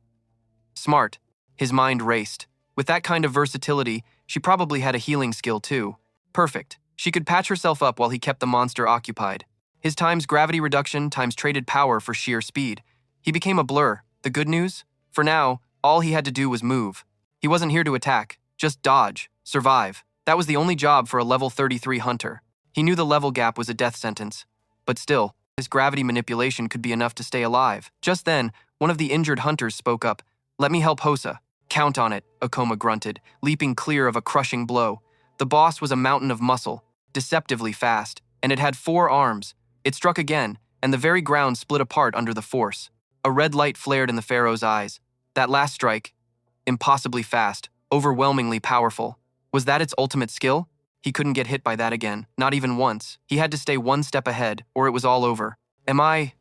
Smart. His mind raced. With that kind of versatility, she probably had a healing skill too. Perfect. She could patch herself up while he kept the monster occupied. His times gravity reduction times traded power for sheer speed. He became a blur. The good news? For now, all he had to do was move. He wasn't here to attack, just dodge, survive. That was the only job for a level 33 hunter. He knew the level gap was a death sentence. But still, his gravity manipulation could be enough to stay alive. Just then, one of the injured hunters spoke up. "Let me help Hosa." "Count on it," Akoma grunted, leaping clear of a crushing blow. The boss was a mountain of muscle, deceptively fast, and it had 4 arms. It struck again, and the very ground split apart under the force. A red light flared in the pharaoh's eyes. That last strike, impossibly fast, overwhelmingly powerful. Was that its ultimate skill? He couldn't get hit by that again, not even once. He had to stay one step ahead, or it was all over. Am I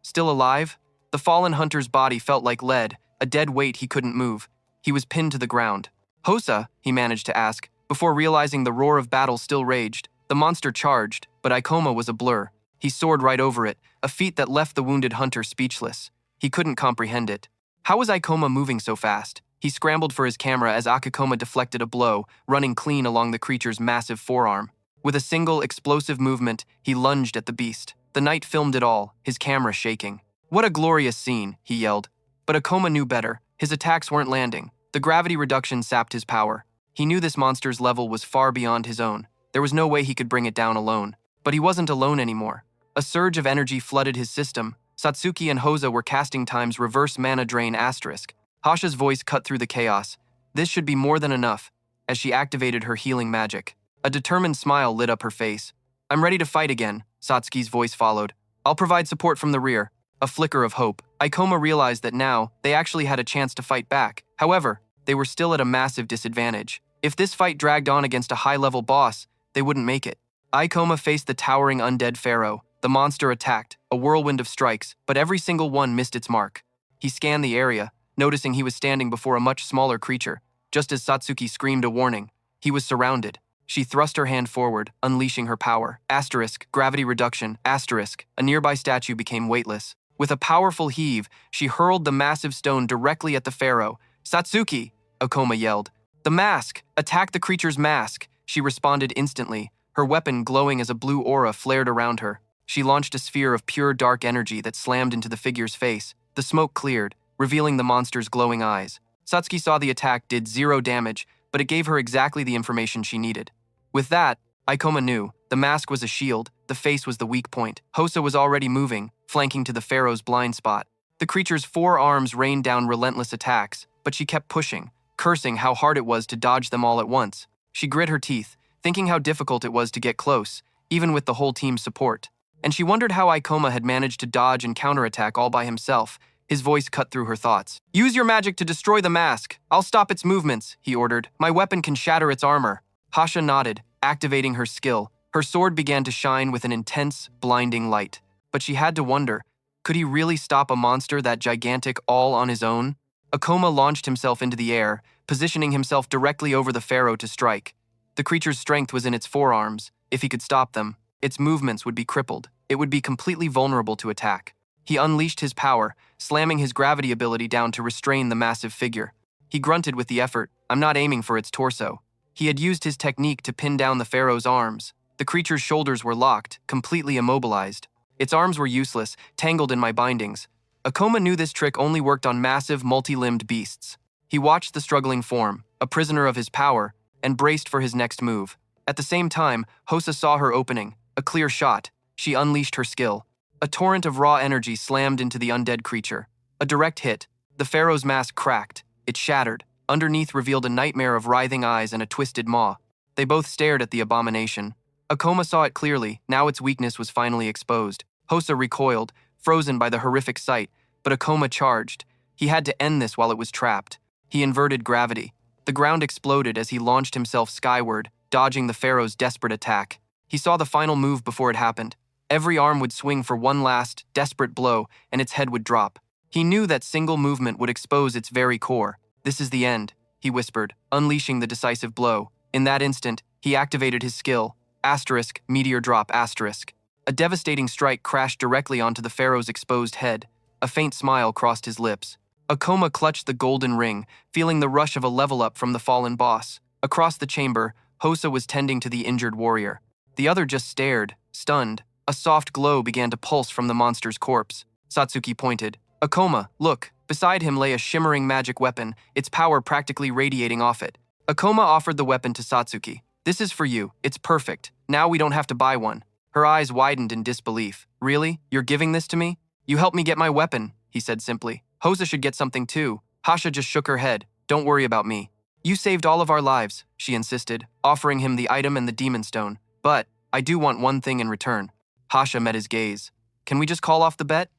still alive? The fallen hunter's body felt like lead, a dead weight he couldn't move. He was pinned to the ground. "Hosa?" he managed to ask, before realizing the roar of battle still raged. The monster charged, but Akoma was a blur. He soared right over it, a feat that left the wounded hunter speechless. He couldn't comprehend it. How was Akoma moving so fast? He scrambled for his camera as Akoma deflected a blow, running clean along the creature's massive forearm. With a single, explosive movement, he lunged at the beast. The knight filmed it all, his camera shaking. "What a glorious scene," he yelled. But Akoma knew better. His attacks weren't landing. The gravity reduction sapped his power. He knew this monster's level was far beyond his own. There was no way he could bring it down alone. But he wasn't alone anymore. A surge of energy flooded his system. Satsuki and Hosa were casting times reverse mana drain *. Hasha's voice cut through the chaos. This should be more than enough, as she activated her healing magic. A determined smile lit up her face. "I'm ready to fight again," Satsuki's voice followed. "I'll provide support from the rear." A flicker of hope. Ikoma realized that now they actually had a chance to fight back. However, they were still at a massive disadvantage. If this fight dragged on against a high-level boss, they wouldn't make it. Ikoma faced the towering undead pharaoh. The monster attacked, a whirlwind of strikes, but every single one missed its mark. He scanned the area, noticing he was standing before a much smaller creature. Just as Satsuki screamed a warning, he was surrounded. She thrust her hand forward, unleashing her power. Asterisk, gravity reduction, asterisk. A nearby statue became weightless. With a powerful heave, she hurled the massive stone directly at the pharaoh. Satsuki! Akoma yelled. The mask! Attack the creature's mask! She responded instantly, her weapon glowing as a blue aura flared around her. She launched a sphere of pure dark energy that slammed into the figure's face. The smoke cleared, revealing the monster's glowing eyes. Satsuki saw the attack did 0 damage, but it gave her exactly the information she needed. With that, Ikoma knew. The mask was a shield, the face was the weak point. Hosa was already moving, flanking to the pharaoh's blind spot. The creature's 4 arms rained down relentless attacks, but she kept pushing, cursing how hard it was to dodge them all at once. She grit her teeth, thinking how difficult it was to get close, even with the whole team's support. And she wondered how Ikoma had managed to dodge and counterattack all by himself. His voice cut through her thoughts. Use your magic to destroy the mask. I'll stop its movements, he ordered. My weapon can shatter its armor. Hasha nodded, activating her skill. Her sword began to shine with an intense, blinding light. But she had to wonder, could he really stop a monster that gigantic all on his own? Akoma launched himself into the air, positioning himself directly over the pharaoh to strike. The creature's strength was in its forearms. If he could stop them, its movements would be crippled. It would be completely vulnerable to attack. He unleashed his power, slamming his gravity ability down to restrain the massive figure. He grunted with the effort. I'm not aiming for its torso. He had used his technique to pin down the pharaoh's arms. The creature's shoulders were locked, completely immobilized. Its arms were useless, tangled in my bindings. Akoma knew this trick only worked on massive, multi-limbed beasts. He watched the struggling form, a prisoner of his power, and braced for his next move. At the same time, Hosa saw her opening, a clear shot. She unleashed her skill. A torrent of raw energy slammed into the undead creature. A direct hit. The pharaoh's mask cracked. It shattered. Underneath revealed a nightmare of writhing eyes and a twisted maw. They both stared at the abomination. Akoma saw it clearly. Now its weakness was finally exposed. Hosa recoiled, frozen by the horrific sight, but Akoma charged. He had to end this while it was trapped. He inverted gravity. The ground exploded as he launched himself skyward, dodging the pharaoh's desperate attack. He saw the final move before it happened. Every arm would swing for one last, desperate blow, and its head would drop. He knew that single movement would expose its very core. This is the end, he whispered, unleashing the decisive blow. In that instant, he activated his skill. Asterisk, meteor drop, asterisk. A devastating strike crashed directly onto the pharaoh's exposed head. A faint smile crossed his lips. Akoma clutched the golden ring, feeling the rush of a level up from the fallen boss. Across the chamber, Hosa was tending to the injured warrior. The other just stared, stunned. A soft glow began to pulse from the monster's corpse. Satsuki pointed. Akoma, look. Beside him lay a shimmering magic weapon, its power practically radiating off it. Akoma offered the weapon to Satsuki. This is for you. It's perfect. Now we don't have to buy one. Her eyes widened in disbelief. Really? You're giving this to me? You helped me get my weapon, he said simply. Hosa should get something too. Hasha just shook her head. Don't worry about me. You saved all of our lives, she insisted, offering him the item and the demon stone. But I do want one thing in return. Hasha met his gaze. Can we just call off the bet?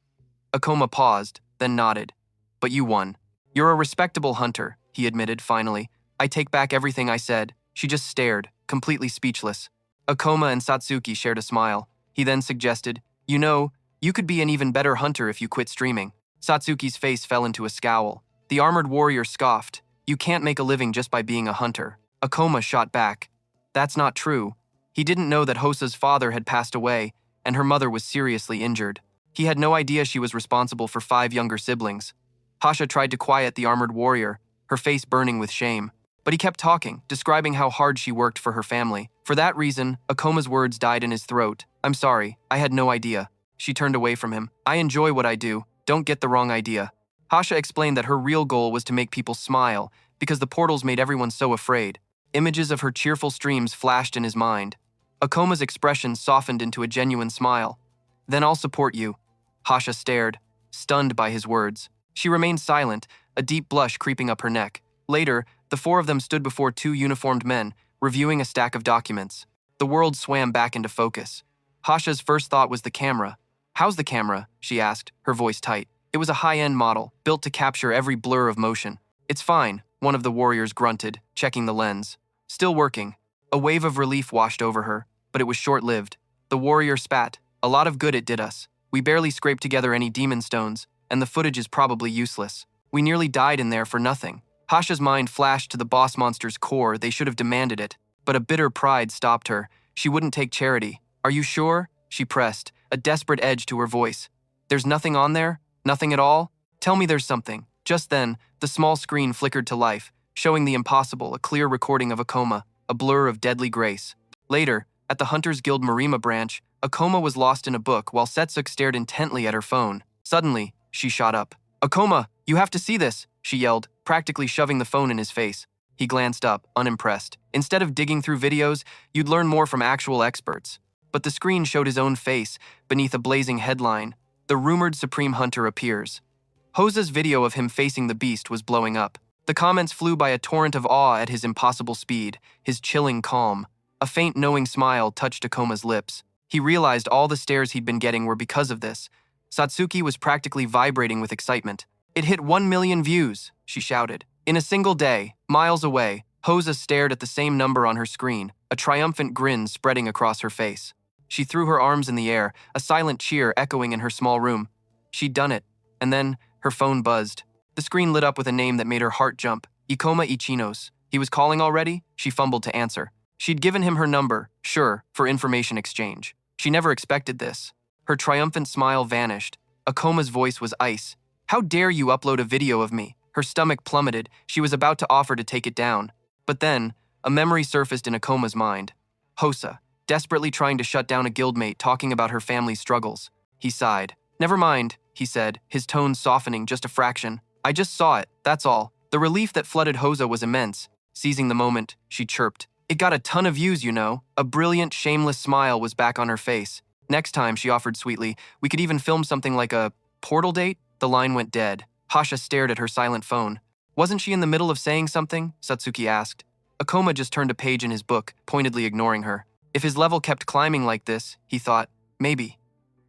Akoma paused, then nodded. But you won. You're a respectable hunter, he admitted finally. I take back everything I said. She just stared, completely speechless. Akoma and Satsuki shared a smile. He then suggested, you know, you could be an even better hunter if you quit streaming. Satsuki's face fell into a scowl. The armored warrior scoffed. You can't make a living just by being a hunter. Akoma shot back. That's not true. He didn't know that Hosa's father had passed away, and her mother was seriously injured. He had no idea she was responsible for 5 younger siblings. Hasha tried to quiet the armored warrior, her face burning with shame. But he kept talking, describing how hard she worked for her family. For that reason, Akoma's words died in his throat. I'm sorry, I had no idea. She turned away from him. I enjoy what I do. Don't get the wrong idea. Hasha explained that her real goal was to make people smile, because the portals made everyone so afraid. Images of her cheerful streams flashed in his mind. Akoma's expression softened into a genuine smile. Then I'll support you. Hasha stared, stunned by his words. She remained silent, a deep blush creeping up her neck. Later, the 4 of them stood before 2 uniformed men, reviewing a stack of documents. The world swam back into focus. Hasha's first thought was the camera. How's the camera? She asked, her voice tight. It was a high-end model, built to capture every blur of motion. "It's fine," one of the warriors grunted, checking the lens. "Still working." A wave of relief washed over her, but it was short-lived. The warrior spat. "A lot of good it did us. We barely scraped together any demon stones, and the footage is probably useless. We nearly died in there for nothing." Hasha's mind flashed to the boss monster's core. They should have demanded it. But a bitter pride stopped her. She wouldn't take charity. "Are you sure?" she pressed, a desperate edge to her voice. "There's nothing on there? Nothing at all? Tell me there's something." Just then, the small screen flickered to life, showing the impossible, a clear recording of Akoma, a blur of deadly grace. Later, at the Hunters Guild Marima branch, Akoma was lost in a book while Setsuk stared intently at her phone. Suddenly, she shot up. "Akoma, you have to see this," she yelled, practically shoving the phone in his face. He glanced up, unimpressed. Instead of digging through videos, you'd learn more from actual experts. But the screen showed his own face, beneath a blazing headline. "The rumored Supreme Hunter appears." Hosa's video of him facing the beast was blowing up. The comments flew by a torrent of awe at his impossible speed, his chilling calm. A faint knowing smile touched Akoma's lips. He realized all the stares he'd been getting were because of this. Satsuki was practically vibrating with excitement. "It hit 1 million views," she shouted. In a single day, miles away, Hosa stared at the same number on her screen, a triumphant grin spreading across her face. She threw her arms in the air, a silent cheer echoing in her small room. She'd done it, and then her phone buzzed. The screen lit up with a name that made her heart jump. Akoma Ichinose. He was calling already? She fumbled to answer. She'd given him her number, sure, for information exchange. She never expected this. Her triumphant smile vanished. Akoma's voice was ice. "How dare you upload a video of me?" Her stomach plummeted. She was about to offer to take it down. But then, a memory surfaced in Akoma's mind. Hosa, desperately trying to shut down a guildmate talking about her family's struggles. He sighed. "Never mind," he said, his tone softening just a fraction. "I just saw it, that's all." The relief that flooded Hosa was immense. Seizing the moment, she chirped. "It got a ton of views, you know." A brilliant, shameless smile was back on her face. "Next time," she offered sweetly, "we could even film something like a portal date?" The line went dead. Hasha stared at her silent phone. "Wasn't she in the middle of saying something?" Satsuki asked. Akoma just turned a page in his book, pointedly ignoring her. If his level kept climbing like this, he thought, maybe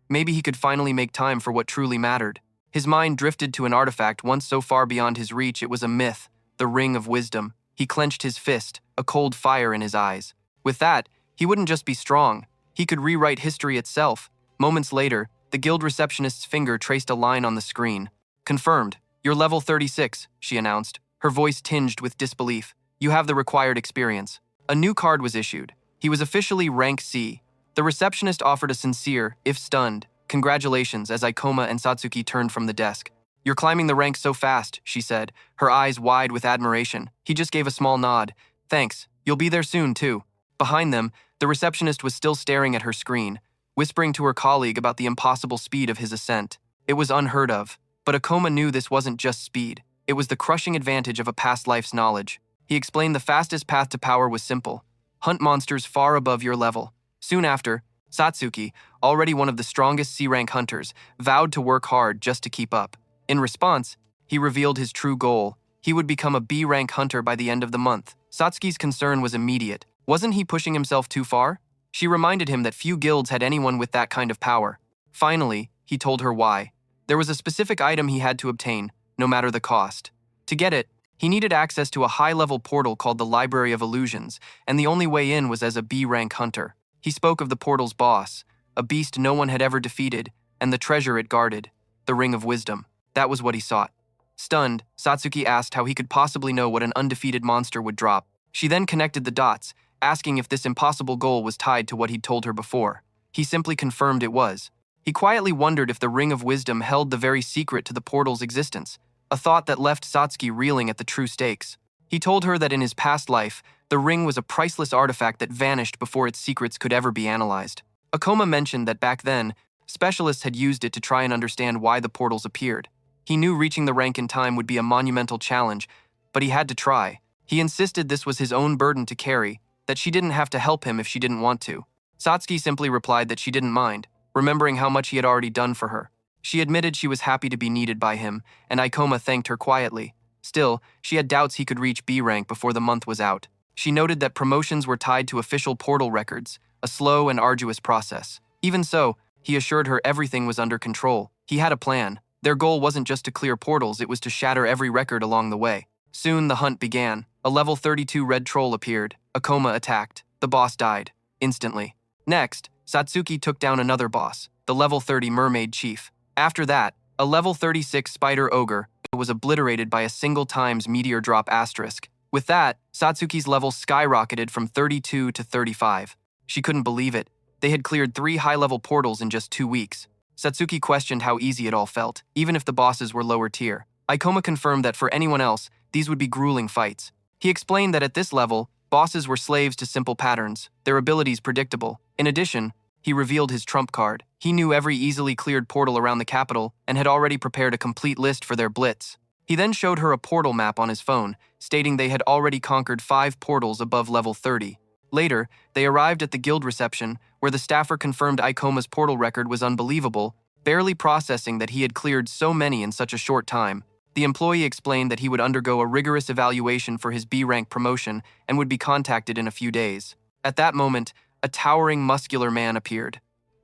he could finally make time for what truly mattered. His mind drifted to an artifact once so far beyond his reach it was a myth, the Ring of Wisdom. He clenched his fist, a cold fire in his eyes. With that, he wouldn't just be strong. He could rewrite history itself. Moments later, the guild receptionist's finger traced a line on the screen. "Confirmed. You're level 36, she announced, her voice tinged with disbelief. "You have the required experience." A new card was issued. He was officially rank C. The receptionist offered a sincere, if stunned, congratulations as Akoma and Satsuki turned from the desk. "You're climbing the ranks so fast," she said, her eyes wide with admiration. He just gave a small nod. "Thanks. You'll be there soon, too." Behind them, the receptionist was still staring at her screen, whispering to her colleague about the impossible speed of his ascent. It was unheard of. But Akoma knew this wasn't just speed. It was the crushing advantage of a past life's knowledge. He explained the fastest path to power was simple. Hunt monsters far above your level. Soon after, Satsuki, already one of the strongest C-rank hunters, vowed to work hard just to keep up. In response, he revealed his true goal. He would become a B-rank hunter by the end of the month. Satsuki's concern was immediate. Wasn't he pushing himself too far? She reminded him that few guilds had anyone with that kind of power. Finally, he told her why. There was a specific item he had to obtain, no matter the cost. To get it, he needed access to a high-level portal called the Library of Illusions, and the only way in was as a B-rank hunter. He spoke of the portal's boss, a beast no one had ever defeated, and the treasure it guarded, the Ring of Wisdom. That was what he sought. Stunned, Satsuki asked how he could possibly know what an undefeated monster would drop. She then connected the dots, asking if this impossible goal was tied to what he'd told her before. He simply confirmed it was. He quietly wondered if the Ring of Wisdom held the very secret to the portal's existence, a thought that left Satsuki reeling at the true stakes. He told her that in his past life, the ring was a priceless artifact that vanished before its secrets could ever be analyzed. Akoma mentioned that back then, specialists had used it to try and understand why the portals appeared. He knew reaching the rank in time would be a monumental challenge, but he had to try. He insisted this was his own burden to carry, that she didn't have to help him if she didn't want to. Satsuki simply replied that she didn't mind, remembering how much he had already done for her. She admitted she was happy to be needed by him, and Akoma thanked her quietly. Still, she had doubts he could reach B rank before the month was out. She noted that promotions were tied to official portal records, a slow and arduous process. Even so, he assured her everything was under control. He had a plan. Their goal wasn't just to clear portals, it was to shatter every record along the way. Soon the hunt began. A level 32 red troll appeared. Akoma attacked. The boss died. Instantly. Next, Satsuki took down another boss, the level 30 mermaid chief. After that, a level 36 spider ogre was obliterated by a single times meteor drop asterisk. With that, Satsuki's level skyrocketed from 32 to 35. She couldn't believe it. They had cleared 3 high-level portals in just 2 weeks. Satsuki questioned how easy it all felt, even if the bosses were lower tier. Ikoma confirmed that for anyone else, these would be grueling fights. He explained that at this level, bosses were slaves to simple patterns, their abilities predictable. In addition, he revealed his trump card. He knew every easily cleared portal around the capital and had already prepared a complete list for their blitz. He then showed her a portal map on his phone, stating they had already conquered 5 portals above level 30. Later, they arrived at the guild reception, where the staffer confirmed Ikoma's portal record was unbelievable, barely processing that he had cleared so many in such a short time. The employee explained that he would undergo a rigorous evaluation for his B-rank promotion and would be contacted in a few days. At that moment, a towering, muscular man appeared.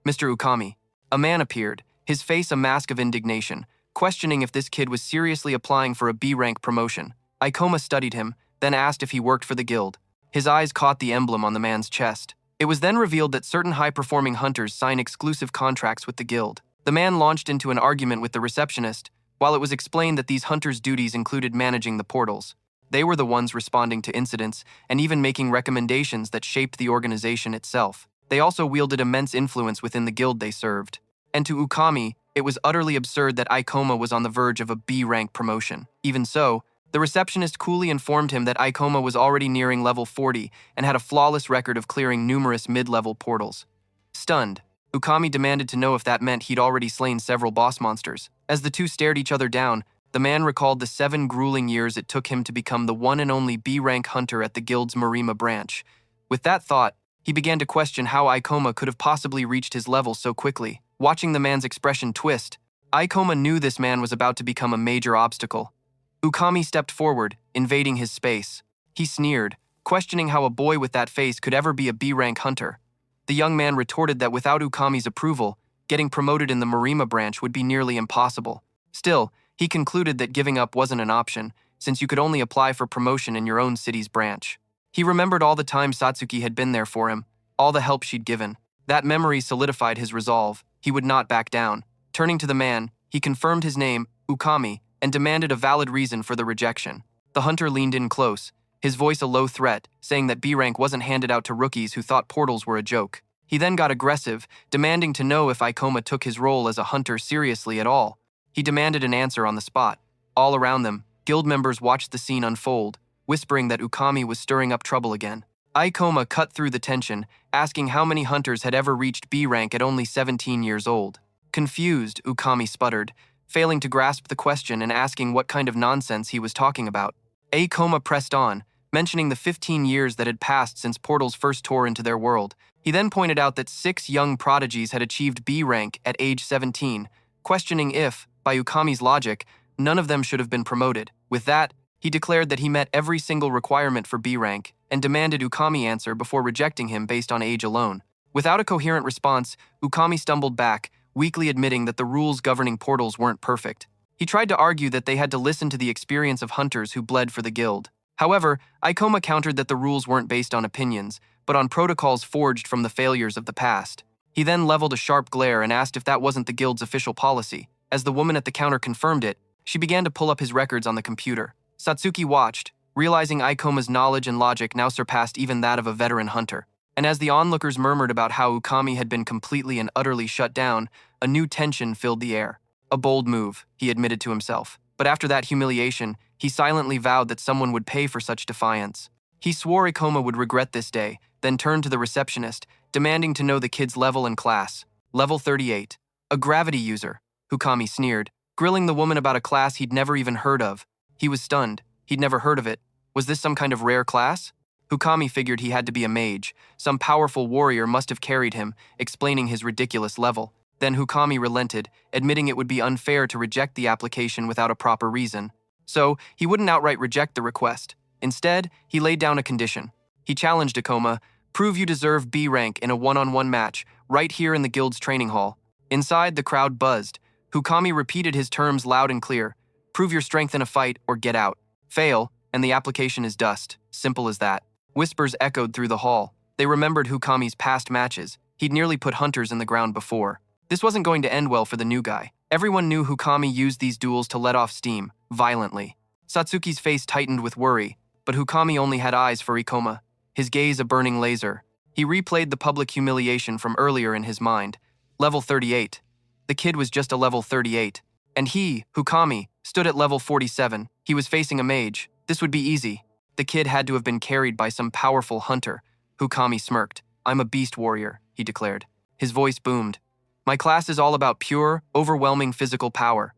Mr. Ukami. A man appeared, his face a mask of indignation, questioning if this kid was seriously applying for a B-rank promotion. Ikoma studied him, then asked if he worked for the guild. His eyes caught the emblem on the man's chest. It was then revealed that certain high-performing hunters sign exclusive contracts with the guild. The man launched into an argument with the receptionist, while it was explained that these hunters' duties included managing the portals. They were the ones responding to incidents and even making recommendations that shaped the organization itself. They also wielded immense influence within the guild they served. And to Ukami, it was utterly absurd that Ikoma was on the verge of a B-rank promotion. Even so, the receptionist coolly informed him that Ikoma was already nearing level 40 and had a flawless record of clearing numerous mid-level portals. Stunned, Ukami demanded to know if that meant he'd already slain several boss monsters. As the two stared each other down, the man recalled the 7 grueling years it took him to become the one and only B-rank hunter at the guild's Marima branch. With that thought, he began to question how Ikoma could have possibly reached his level so quickly. Watching the man's expression twist, Ikoma knew this man was about to become a major obstacle. Ukami stepped forward, invading his space. He sneered, questioning how a boy with that face could ever be a B-rank hunter. The young man retorted that without Ukami's approval, getting promoted in the Marima branch would be nearly impossible. Still, he concluded that giving up wasn't an option, since you could only apply for promotion in your own city's branch. He remembered all the time Satsuki had been there for him, all the help she'd given. That memory solidified his resolve. He would not back down. Turning to the man, he confirmed his name, Ukami, and demanded a valid reason for the rejection. The hunter leaned in close, his voice a low threat, saying that B-rank wasn't handed out to rookies who thought portals were a joke. He then got aggressive, demanding to know if Ikoma took his role as a hunter seriously at all. He demanded an answer on the spot. All around them, guild members watched the scene unfold, whispering that Ukami was stirring up trouble again. Ikoma cut through the tension, asking how many hunters had ever reached B-rank at only 17 years old. Confused, Ukami sputtered, failing to grasp the question and asking what kind of nonsense he was talking about. Ikoma pressed on, mentioning the 15 years that had passed since portals first tore into their world. He then pointed out that 6 young prodigies had achieved B-rank at age 17, questioning if, by Ukami's logic, none of them should have been promoted. With that, he declared that he met every single requirement for B-rank and demanded Ukami answer before rejecting him based on age alone. Without a coherent response, Ukami stumbled back, weakly admitting that the rules governing portals weren't perfect. He tried to argue that they had to listen to the experience of hunters who bled for the guild. However, Ikoma countered that the rules weren't based on opinions, but on protocols forged from the failures of the past. He then leveled a sharp glare and asked if that wasn't the guild's official policy. As the woman at the counter confirmed it, she began to pull up his records on the computer. Satsuki watched, realizing Ikoma's knowledge and logic now surpassed even that of a veteran hunter. And as the onlookers murmured about how Ukami had been completely and utterly shut down, a new tension filled the air. A bold move, he admitted to himself. But after that humiliation, he silently vowed that someone would pay for such defiance. He swore Ikoma would regret this day, then turned to the receptionist, demanding to know the kid's level and class. Level 38. A gravity user, Ukami sneered, grilling the woman about a class he'd never even heard of. He was stunned. He'd never heard of it. Was this some kind of rare class? Ukami figured he had to be a mage. Some powerful warrior must have carried him, explaining his ridiculous level. Then Ukami relented, admitting it would be unfair to reject the application without a proper reason. So, he wouldn't outright reject the request. Instead, he laid down a condition. He challenged Akoma, "Prove you deserve B rank in a one-on-one match, right here in the guild's training hall." Inside, the crowd buzzed. Hukami repeated his terms loud and clear. Prove your strength in a fight or get out. Fail, and the application is dust. Simple as that. Whispers echoed through the hall. They remembered Hukami's past matches. He'd nearly put hunters in the ground before. This wasn't going to end well for the new guy. Everyone knew Hukami used these duels to let off steam, violently. Satsuki's face tightened with worry, but Hukami only had eyes for Akoma, his gaze a burning laser. He replayed the public humiliation from earlier in his mind. Level 38. The kid was just a level 38. And he, Hukami, stood at level 47. He was facing a mage. This would be easy. The kid had to have been carried by some powerful hunter. Hukami smirked. I'm a beast warrior, he declared. His voice boomed. My class is all about pure, overwhelming physical power.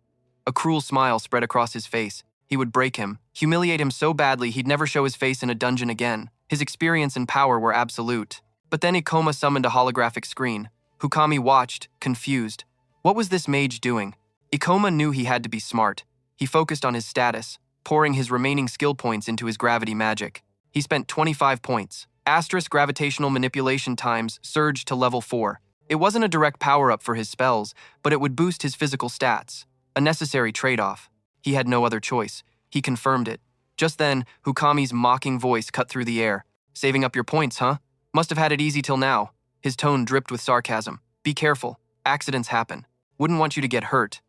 A cruel smile spread across his face. He would break him, humiliate him so badly he'd never show his face in a dungeon again. His experience and power were absolute. But then Akoma summoned a holographic screen. Hukami watched, confused. What was this mage doing? Akoma knew he had to be smart. He focused on his status, pouring his remaining skill points into his gravity magic. He spent 25 points. Asterisk gravitational manipulation times surged to level 4. It wasn't a direct power-up for his spells, but it would boost his physical stats. A necessary trade-off. He had no other choice. He confirmed it. Just then, Hukami's mocking voice cut through the air. Saving up your points, huh? Must have had it easy till now. His tone dripped with sarcasm. Be careful. Accidents happen. Wouldn't want you to get hurt.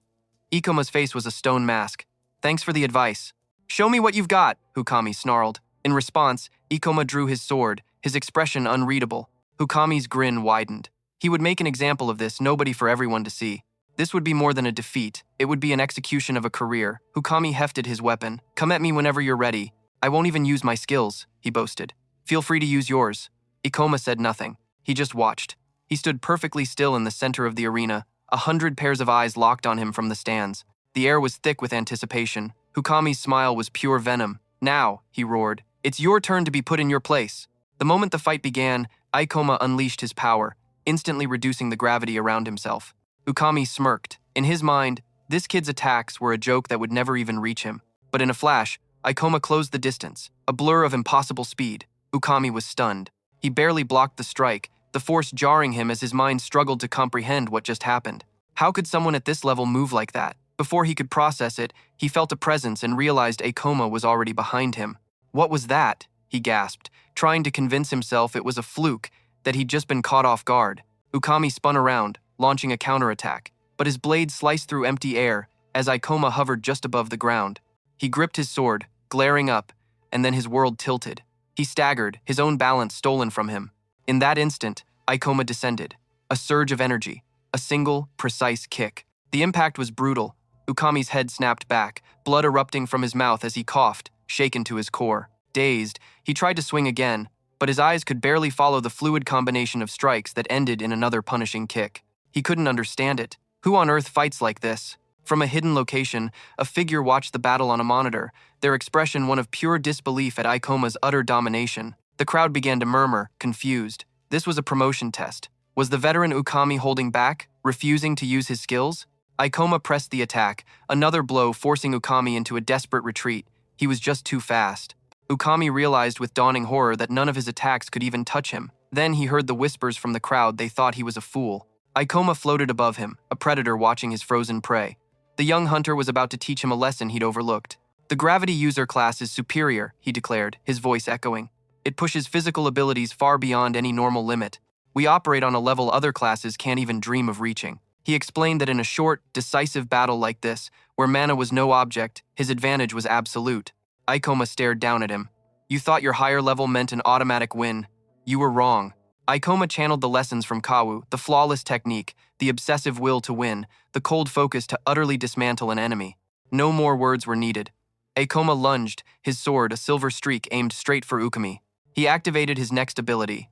Ikoma's face was a stone mask. Thanks for the advice. Show me what you've got, Hukami snarled. In response, Akoma drew his sword, his expression unreadable. Hukami's grin widened. He would make an example of this, nobody for everyone to see. This would be more than a defeat. It would be an execution of a career. Hukami hefted his weapon. Come at me whenever you're ready. I won't even use my skills, he boasted. Feel free to use yours. Akoma said nothing. He just watched. He stood perfectly still in the center of the arena, 100 pairs of eyes locked on him from the stands. The air was thick with anticipation. Hukami's smile was pure venom. Now, he roared, it's your turn to be put in your place. The moment the fight began, Akoma unleashed his power, instantly reducing the gravity around himself. Hukami smirked. In his mind, this kid's attacks were a joke that would never even reach him. But in a flash, Akoma closed the distance, a blur of impossible speed. Hukami was stunned. He barely blocked the strike, the force jarring him as his mind struggled to comprehend what just happened. How could someone at this level move like that? Before he could process it, he felt a presence and realized Akoma was already behind him. What was that? He gasped, trying to convince himself it was a fluke, that he'd just been caught off guard. Hukami spun around, launching a counterattack, but his blade sliced through empty air as Akoma hovered just above the ground. He gripped his sword, glaring up, and then his world tilted. He staggered, his own balance stolen from him. In that instant, Akoma descended. A surge of energy, a single, precise kick. The impact was brutal. Hukami's head snapped back, blood erupting from his mouth as he coughed, shaken to his core. Dazed, he tried to swing again, but his eyes could barely follow the fluid combination of strikes that ended in another punishing kick. He couldn't understand it. Who on earth fights like this? From a hidden location, a figure watched the battle on a monitor, their expression one of pure disbelief at Aikoma's utter domination. The crowd began to murmur, confused. This was a promotion test. Was the veteran Hukami holding back, refusing to use his skills? Akoma pressed the attack, another blow forcing Hukami into a desperate retreat. He was just too fast. Hukami realized with dawning horror that none of his attacks could even touch him. Then he heard the whispers from the crowd they thought he was a fool. Akoma floated above him, a predator watching his frozen prey. The young hunter was about to teach him a lesson he'd overlooked. The gravity user class is superior, he declared, his voice echoing. It pushes physical abilities far beyond any normal limit. We operate on a level other classes can't even dream of reaching. He explained that in a short, decisive battle like this, where mana was no object, his advantage was absolute. Akoma stared down at him. You thought your higher level meant an automatic win. You were wrong. Akoma channeled the lessons from Kawu, the flawless technique, the obsessive will to win, the cold focus to utterly dismantle an enemy. No more words were needed. Akoma lunged, his sword, a silver streak aimed straight for Hukami. He activated his next ability,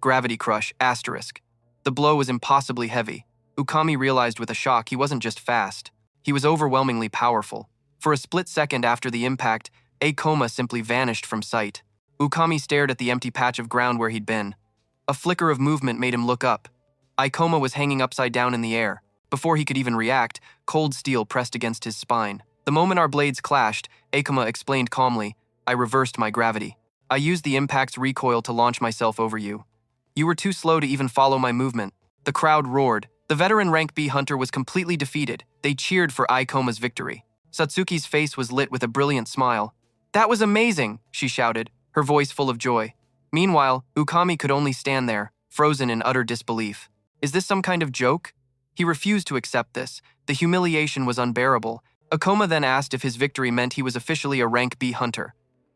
Gravity Crush, The blow was impossibly heavy. Hukami realized with a shock he wasn't just fast. He was overwhelmingly powerful. For a split second after the impact, Akoma simply vanished from sight. Hukami stared at the empty patch of ground where he'd been. A flicker of movement made him look up. Akoma was hanging upside down in the air. Before he could even react, cold steel pressed against his spine. The moment our blades clashed, Akoma explained calmly, I reversed my gravity. I used the impact's recoil to launch myself over you. You were too slow to even follow my movement. The crowd roared. The veteran rank B hunter was completely defeated. They cheered for Aikoma's victory. Satsuki's face was lit with a brilliant smile. "That was amazing," she shouted, her voice full of joy. Meanwhile, Ukami could only stand there, frozen in utter disbelief. Is this some kind of joke? He refused to accept this. The humiliation was unbearable. Akoma then asked if his victory meant he was officially a rank B hunter.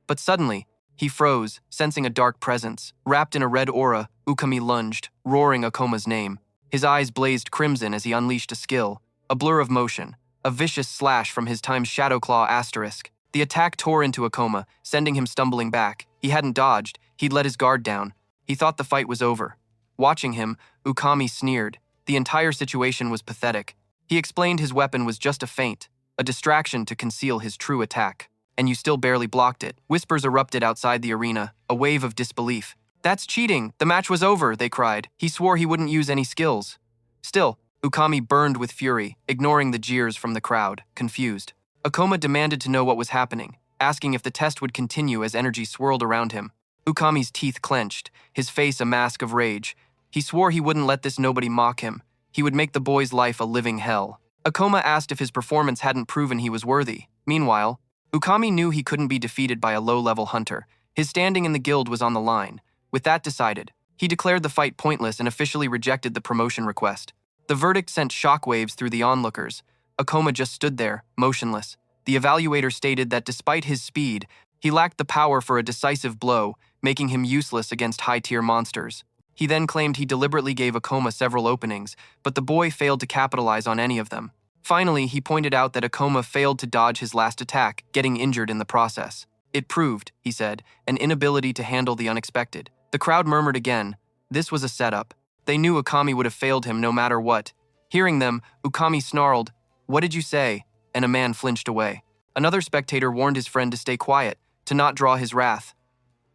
But suddenly, he froze, sensing a dark presence. Wrapped in a red aura, Ukami lunged, roaring Akoma's name. His eyes blazed crimson as he unleashed a skill, a blur of motion, a vicious slash from his time's Shadow Claw asterisk. The attack tore into Akoma, sending him stumbling back. He hadn't dodged, he'd let his guard down. He thought the fight was over. Watching him, Ukami sneered. The entire situation was pathetic. He explained his weapon was just a feint, a distraction to conceal his true attack. And you still barely blocked it. Whispers erupted outside the arena, a wave of disbelief. "That's cheating! The match was over," they cried. "He swore he wouldn't use any skills." Still, Ukami burned with fury, ignoring the jeers from the crowd, confused. Akoma demanded to know what was happening, asking if the test would continue as energy swirled around him. Ukami's teeth clenched, his face a mask of rage. He swore he wouldn't let this nobody mock him. He would make the boy's life a living hell. Akoma asked if his performance hadn't proven he was worthy. Meanwhile, Ukami knew he couldn't be defeated by a low-level hunter. His standing in the guild was on the line. With that decided, he declared the fight pointless and officially rejected the promotion request. The verdict sent shockwaves through the onlookers. Akoma just stood there, motionless. The evaluator stated that despite his speed, he lacked the power for a decisive blow, making him useless against high-tier monsters. He then claimed he deliberately gave Akoma several openings, but the boy failed to capitalize on any of them. Finally, he pointed out that Akoma failed to dodge his last attack, getting injured in the process. It proved, he said, an inability to handle the unexpected. The crowd murmured again. This was a setup. They knew Ukami would have failed him no matter what. Hearing them, Ukami snarled, "What did you say?" And a man flinched away. Another spectator warned his friend to stay quiet, to not draw his wrath.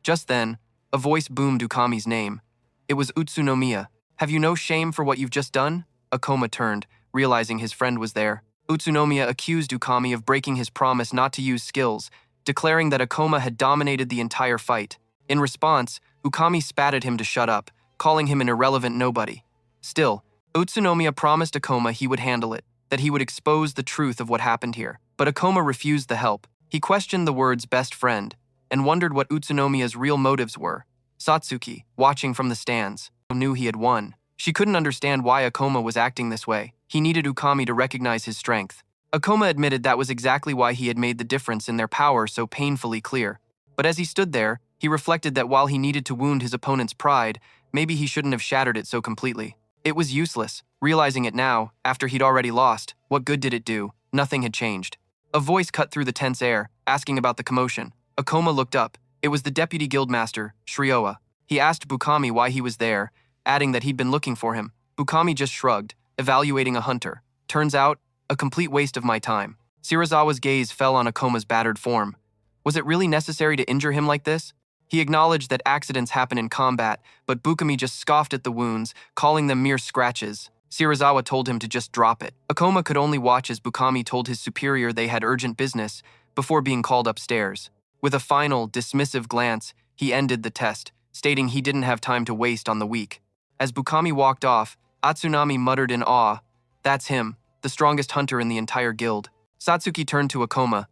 Just then, a voice boomed Ukami's name. It was Utsunomiya. "Have you no shame for what you've just done?" Akoma turned, realizing his friend was there. Utsunomiya accused Ukami of breaking his promise not to use skills, declaring that Akoma had dominated the entire fight. In response, Ukami spat at him to shut up, calling him an irrelevant nobody. Still, Utsunomiya promised Akoma he would handle it, that he would expose the truth of what happened here. But Akoma refused the help. He questioned the words "best friend" and wondered what Utsunomiya's real motives were. Satsuki, watching from the stands, knew he had won. She couldn't understand why Akoma was acting this way. He needed Ukami to recognize his strength. Akoma admitted that was exactly why he had made the difference in their power so painfully clear. But as he stood there, he reflected that while he needed to wound his opponent's pride, maybe he shouldn't have shattered it so completely. It was useless. Realizing it now, after he'd already lost, what good did it do? Nothing had changed. A voice cut through the tense air, asking about the commotion. Akoma looked up. It was the deputy guildmaster, Shrioa. He asked Bukami why he was there, adding that he'd been looking for him. Bukami just shrugged, evaluating a hunter. Turns out, a complete waste of my time. Shirazawa's gaze fell on Akoma's battered form. Was it really necessary to injure him like this? He acknowledged that accidents happen in combat, but Bukami just scoffed at the wounds, calling them mere scratches. Shirazawa told him to just drop it. Akoma could only watch as Bukami told his superior they had urgent business before being called upstairs. With a final, dismissive glance, he ended the test, stating he didn't have time to waste on the weak. As Bukami walked off, Atsunami muttered in awe, "That's him, the strongest hunter in the entire guild." Satsuki turned to Akoma.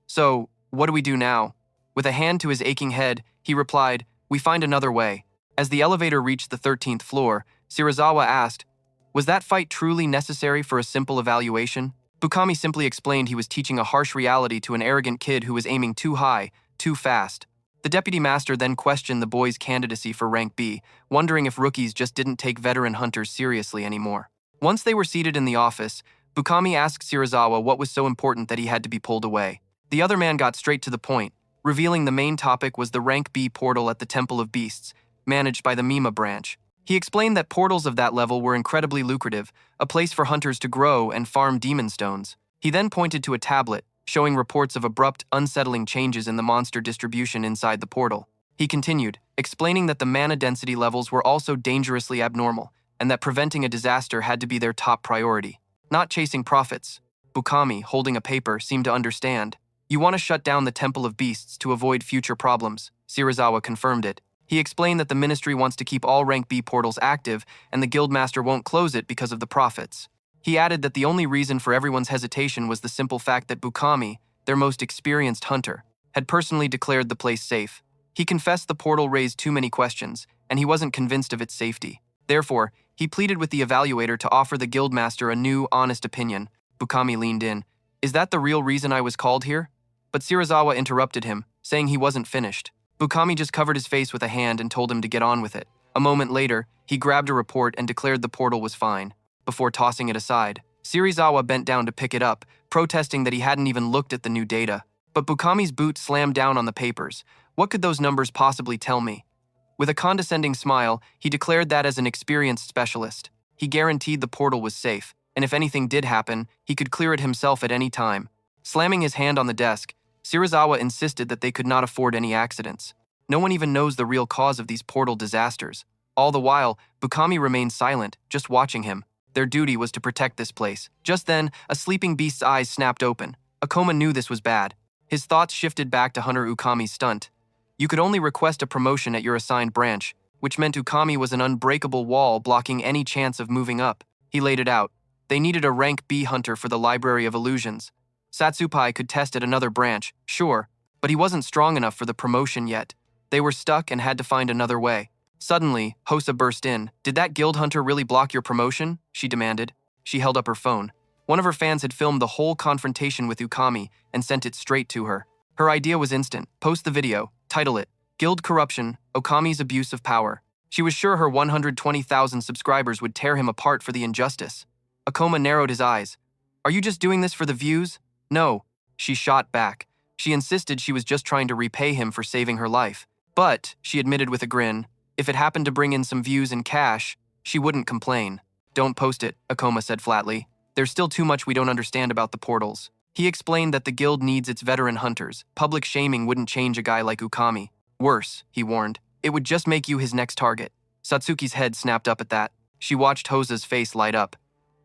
"So, what do we do now?" With a hand to his aching head, he replied, "We find another way." As the elevator reached the 13th floor, Shirazawa asked, "Was that fight truly necessary for a simple evaluation?" Bukami simply explained he was teaching a harsh reality to an arrogant kid who was aiming too high, too fast. The deputy master then questioned the boy's candidacy for rank B, wondering if rookies just didn't take veteran hunters seriously anymore. Once they were seated in the office, Bukami asked Shirazawa what was so important that he had to be pulled away. The other man got straight to the point, revealing the main topic was the rank B portal at the Temple of Beasts, managed by the Mima branch. He explained that portals of that level were incredibly lucrative, a place for hunters to grow and farm demon stones. He then pointed to a tablet, showing reports of abrupt, unsettling changes in the monster distribution inside the portal. He continued, explaining that the mana density levels were also dangerously abnormal, and that preventing a disaster had to be their top priority. Not chasing profits. Bukami, holding a paper, seemed to understand. "You want to shut down the Temple of Beasts to avoid future problems," Shirazawa confirmed it. He explained that the ministry wants to keep all rank B portals active and the guildmaster won't close it because of the profits. He added that the only reason for everyone's hesitation was the simple fact that Bukami, their most experienced hunter, had personally declared the place safe. He confessed the portal raised too many questions, and he wasn't convinced of its safety. Therefore, he pleaded with the evaluator to offer the guildmaster a new, honest opinion. Bukami leaned in. "Is that the real reason I was called here?" But Shirazawa interrupted him, saying he wasn't finished. Bukami just covered his face with a hand and told him to get on with it. A moment later, he grabbed a report and declared the portal was fine. Before tossing it aside, Shirazawa bent down to pick it up, protesting that he hadn't even looked at the new data. But Bukami's boot slammed down on the papers. What could those numbers possibly tell me? With a condescending smile, he declared that as an experienced specialist, he guaranteed the portal was safe, and if anything did happen, he could clear it himself at any time. Slamming his hand on the desk, Shirazawa insisted that they could not afford any accidents. No one even knows the real cause of these portal disasters. All the while, Bukami remained silent, just watching him. Their duty was to protect this place. Just then, a sleeping beast's eyes snapped open. Akoma knew this was bad. His thoughts shifted back to Hunter Ukami's stunt. You could only request a promotion at your assigned branch, which meant Ukami was an unbreakable wall blocking any chance of moving up. He laid it out. They needed a rank B hunter for the Library of Illusions. Satsupai could test at another branch, sure, but he wasn't strong enough for the promotion yet. They were stuck and had to find another way. Suddenly, Hosa burst in. "Did that guild hunter really block your promotion?" she demanded. She held up her phone. One of her fans had filmed the whole confrontation with Ukami and sent it straight to her. Her idea was instant. Post the video, title it, "Guild Corruption, Okami's Abuse of Power." She was sure her 120,000 subscribers would tear him apart for the injustice. Akoma narrowed his eyes. "Are you just doing this for the views?" "No," she shot back. She insisted she was just trying to repay him for saving her life. But, she admitted with a grin, if it happened to bring in some views and cash, she wouldn't complain. "Don't post it," Akoma said flatly. "There's still too much we don't understand about the portals." He explained that the guild needs its veteran hunters. Public shaming wouldn't change a guy like Ukami. Worse, he warned, it would just make you his next target. Satsuki's head snapped up at that. She watched Hosa's face light up.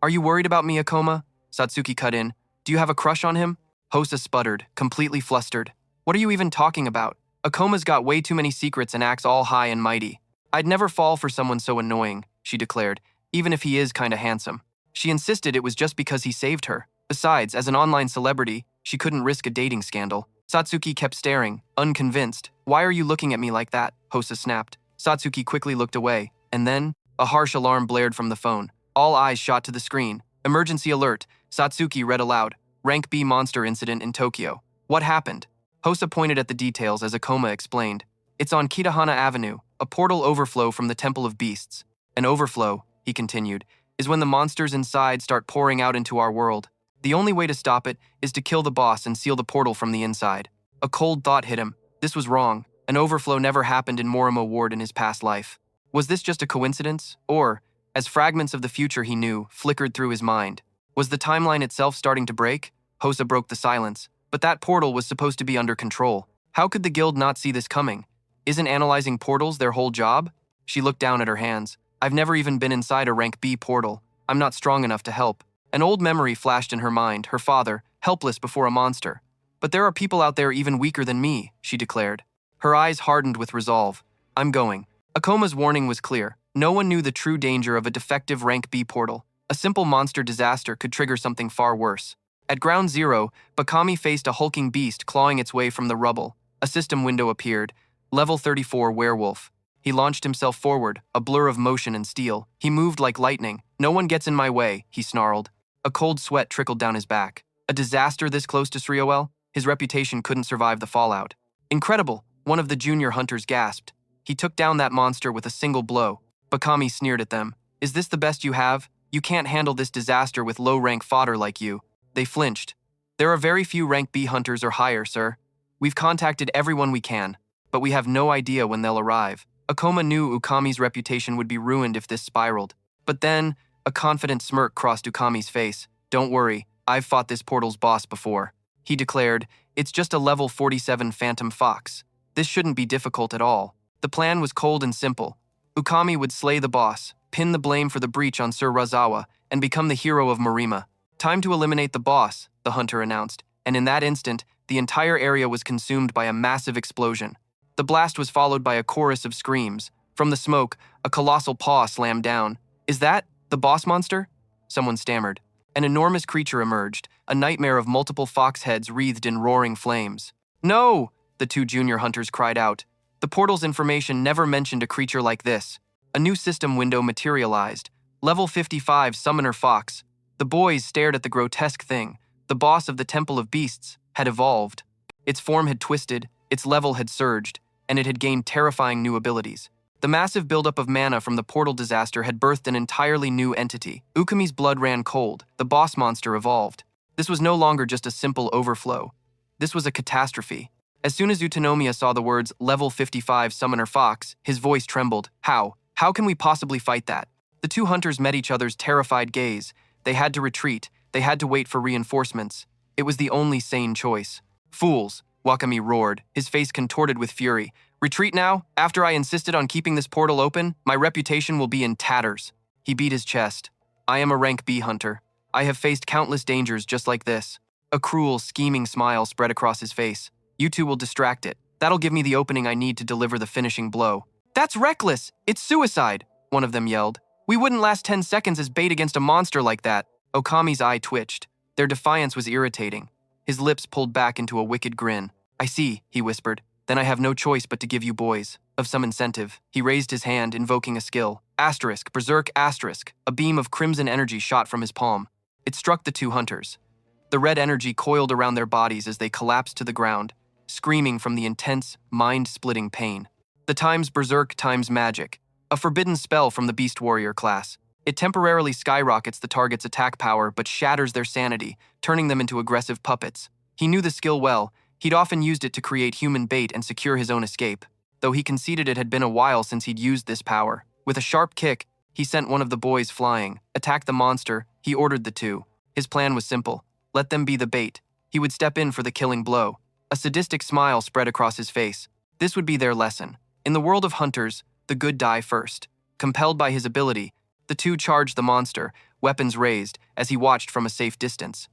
"Are you worried about me, Akoma?" Satsuki cut in. "Do you have a crush on him?" Hosa sputtered, completely flustered. "What are you even talking about? Akoma's got way too many secrets and acts all high and mighty. I'd never fall for someone so annoying," she declared, "even if he is kinda handsome." She insisted it was just because he saved her. Besides, as an online celebrity, she couldn't risk a dating scandal. Satsuki kept staring, unconvinced. "Why are you looking at me like that?" Hosa snapped. Satsuki quickly looked away, and then, a harsh alarm blared from the phone. All eyes shot to the screen. "Emergency alert," Satsuki read aloud. "Rank B monster incident in Tokyo." "What happened?" Hosa pointed at the details as Akoma explained. "It's on Kitahana Avenue, a portal overflow from the Temple of Beasts. An overflow," he continued, "is when the monsters inside start pouring out into our world. The only way to stop it is to kill the boss and seal the portal from the inside." A cold thought hit him. This was wrong. An overflow never happened in Morimo Ward in his past life. Was this just a coincidence? Or, as fragments of the future he knew flickered through his mind, was the timeline itself starting to break? Hosa broke the silence. But that portal was supposed to be under control. How could the guild not see this coming? Isn't analyzing portals their whole job? She looked down at her hands. "I've never even been inside a rank B portal. I'm not strong enough to help." An old memory flashed in her mind, her father, helpless before a monster. "But there are people out there even weaker than me," she declared. Her eyes hardened with resolve. "I'm going." Akoma's warning was clear. No one knew the true danger of a defective rank B portal. A simple monster disaster could trigger something far worse. At ground zero, Bukami faced a hulking beast clawing its way from the rubble. A system window appeared. Level 34 werewolf. He launched himself forward, a blur of motion and steel. He moved like lightning. "No one gets in my way," he snarled. A cold sweat trickled down his back. A disaster this close to Srioel? His reputation couldn't survive the fallout. "Incredible," one of the junior hunters gasped. "He took down that monster with a single blow." Bukami sneered at them. "Is this the best you have? You can't handle this disaster with low-rank fodder like you." They flinched. "There are very few rank B hunters or higher, sir. We've contacted everyone we can, but we have no idea when they'll arrive." Akoma knew Ukami's reputation would be ruined if this spiraled. But then, a confident smirk crossed Ukami's face. "Don't worry, I've fought this portal's boss before," he declared. "It's just a level 47 Phantom Fox. This shouldn't be difficult at all." The plan was cold and simple. Ukami would slay the boss, pin the blame for the breach on Sir Razawa, and become the hero of Marima. "Time to eliminate the boss," the hunter announced, and in that instant, the entire area was consumed by a massive explosion. The blast was followed by a chorus of screams. From the smoke, a colossal paw slammed down. "Is that the boss monster?" someone stammered. An enormous creature emerged, a nightmare of multiple fox heads wreathed in roaring flames. "No!" the two junior hunters cried out. The portal's information never mentioned a creature like this. A new system window materialized. Level 55 Summoner Fox. The boys stared at the grotesque thing. The boss of the Temple of Beasts had evolved. Its form had twisted, its level had surged, and it had gained terrifying new abilities. The massive buildup of mana from the portal disaster had birthed an entirely new entity. Ukami's blood ran cold. The boss monster evolved. This was no longer just a simple overflow. This was a catastrophe. As soon as Utsunomiya saw the words Level 55 Summoner Fox, his voice trembled. How? How can we possibly fight that? The two hunters met each other's terrified gaze. They had to retreat. They had to wait for reinforcements. It was the only sane choice. "Fools!" Wakami roared, his face contorted with fury. "Retreat now? After I insisted on keeping this portal open, my reputation will be in tatters." He beat his chest. "I am a rank B hunter. I have faced countless dangers just like this." A cruel, scheming smile spread across his face. "You two will distract it. That'll give me the opening I need to deliver the finishing blow." "That's reckless! It's suicide!" one of them yelled. "We wouldn't last 10 seconds as bait against a monster like that." Okami's eye twitched. Their defiance was irritating. His lips pulled back into a wicked grin. "I see," he whispered. "Then I have no choice but to give you boys of some incentive." He raised his hand, invoking a skill. Asterisk, berserk, asterisk. A beam of crimson energy shot from his palm. It struck the two hunters. The red energy coiled around their bodies as they collapsed to the ground, screaming from the intense, mind-splitting pain. The times berserk times magic. A forbidden spell from the Beast Warrior class. It temporarily skyrockets the target's attack power but shatters their sanity, turning them into aggressive puppets. He knew the skill well. He'd often used it to create human bait and secure his own escape, though he conceded it had been a while since he'd used this power. With a sharp kick, he sent one of the boys flying. Attack the monster, he ordered the two. His plan was simple. Let them be the bait. He would step in for the killing blow. A sadistic smile spread across his face. This would be their lesson. In the world of hunters, the good die first. Compelled by his ability, the two charged the monster, weapons raised, as he watched from a safe distance.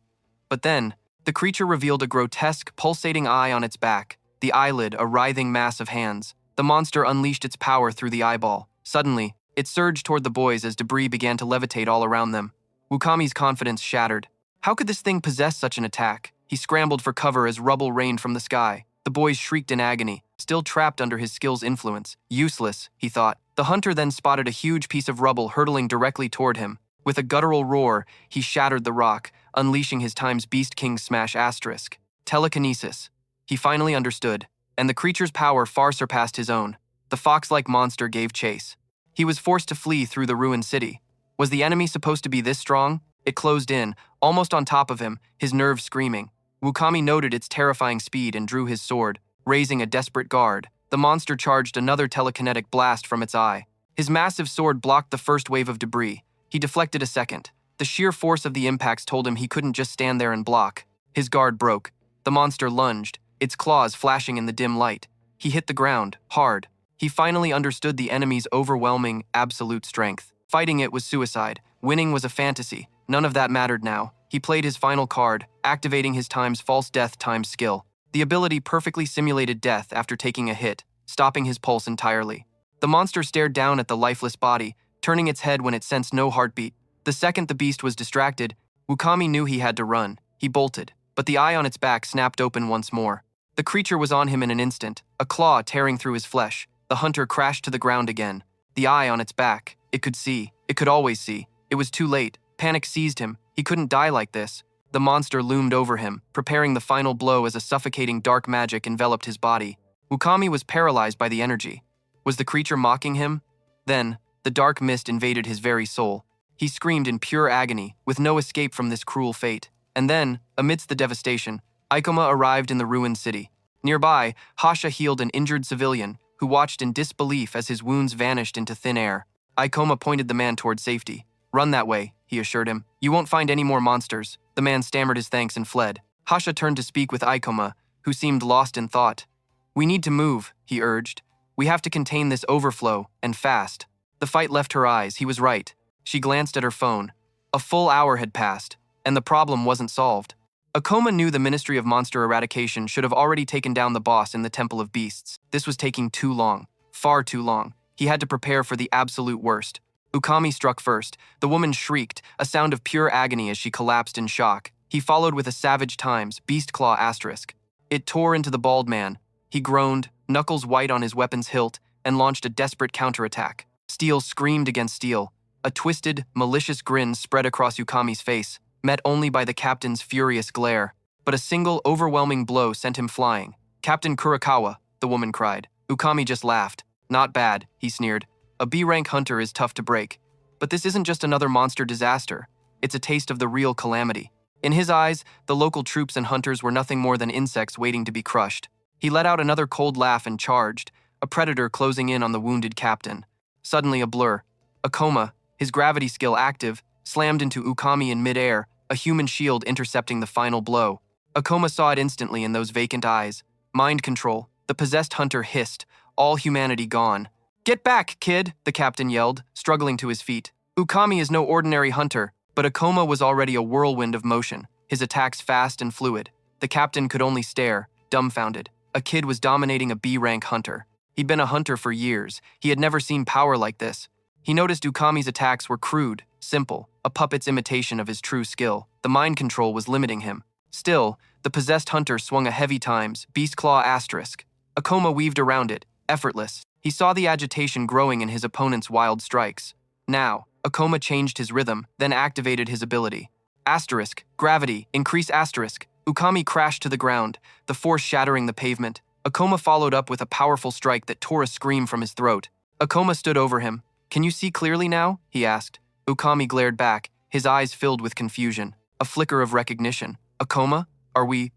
But then, the creature revealed a grotesque, pulsating eye on its back, the eyelid a writhing mass of hands. The monster unleashed its power through the eyeball. Suddenly, it surged toward the boys as debris began to levitate all around them. Wukami's confidence shattered. How could this thing possess such an attack? He scrambled for cover as rubble rained from the sky. The boys shrieked in agony, still trapped under his skill's influence. Useless, he thought. The hunter then spotted a huge piece of rubble hurtling directly toward him. With a guttural roar, he shattered the rock, unleashing his time's Beast King smash asterisk. Telekinesis. He finally understood, and the creature's power far surpassed his own. The fox-like monster gave chase. He was forced to flee through the ruined city. Was the enemy supposed to be this strong? It closed in, almost on top of him, his nerves screaming. Wukami noted its terrifying speed and drew his sword, raising a desperate guard. The monster charged another telekinetic blast from its eye. His massive sword blocked the first wave of debris. He deflected a second. The sheer force of the impacts told him he couldn't just stand there and block. His guard broke. The monster lunged, its claws flashing in the dim light. He hit the ground, hard. He finally understood the enemy's overwhelming, absolute strength. Fighting it was suicide. Winning was a fantasy. None of that mattered now. He played his final card, activating his time's false death times skill. The ability perfectly simulated death after taking a hit, stopping his pulse entirely. The monster stared down at the lifeless body, turning its head when it sensed no heartbeat. The second the beast was distracted, Wukami knew he had to run. He bolted, but the eye on its back snapped open once more. The creature was on him in an instant, a claw tearing through his flesh. The hunter crashed to the ground again. The eye on its back. It could see. It could always see. It was too late. Panic seized him. He couldn't die like this. The monster loomed over him, preparing the final blow as a suffocating dark magic enveloped his body. Wukami was paralyzed by the energy. Was the creature mocking him? Then, the dark mist invaded his very soul. He screamed in pure agony, with no escape from this cruel fate. And then, amidst the devastation, Ikoma arrived in the ruined city. Nearby, Hasha healed an injured civilian, who watched in disbelief as his wounds vanished into thin air. Ikoma pointed the man toward safety. "Run that way," he assured him. "You won't find any more monsters." The man stammered his thanks and fled. Hasha turned to speak with Ikoma, who seemed lost in thought. "We need to move," he urged. "We have to contain this overflow, and fast." The fight left her eyes. He was right. She glanced at her phone. A full hour had passed, and the problem wasn't solved. Akoma knew the Ministry of Monster Eradication should have already taken down the boss in the Temple of Beasts. This was taking too long. Far too long. He had to prepare for the absolute worst. Ukami struck first. The woman shrieked, a sound of pure agony as she collapsed in shock. He followed with a savage times, beast claw asterisk. It tore into the bald man. He groaned, knuckles white on his weapon's hilt, and launched a desperate counterattack. Steel screamed against steel. A twisted, malicious grin spread across Ukami's face, met only by the captain's furious glare. But a single, overwhelming blow sent him flying. "Captain Kurakawa," the woman cried. Ukami just laughed. "Not bad," he sneered. "A B-rank hunter is tough to break. But this isn't just another monster disaster. It's a taste of the real calamity." In his eyes, the local troops and hunters were nothing more than insects waiting to be crushed. He let out another cold laugh and charged, a predator closing in on the wounded captain. Suddenly a blur. Akoma, his gravity skill active, slammed into Ukami in midair, a human shield intercepting the final blow. Akoma saw it instantly in those vacant eyes. Mind control. The possessed hunter hissed, all humanity gone. "Get back, kid," the captain yelled, struggling to his feet. Ukami is no ordinary hunter, but Akoma was already a whirlwind of motion, his attacks fast and fluid. The captain could only stare, dumbfounded. A kid was dominating a B-rank hunter. He'd been a hunter for years. He had never seen power like this. He noticed Ukami's attacks were crude, simple, a puppet's imitation of his true skill. The mind control was limiting him. Still, the possessed hunter swung a heavy times, beast claw asterisk. Akoma weaved around it, effortless. He saw the agitation growing in his opponent's wild strikes. Now, Akoma changed his rhythm, then activated his ability. Asterisk, gravity, increase asterisk. Ukami crashed to the ground, the force shattering the pavement. Akoma followed up with a powerful strike that tore a scream from his throat. Akoma stood over him. "Can you see clearly now?" he asked. Ukami glared back, his eyes filled with confusion. A flicker of recognition. "Akoma, are we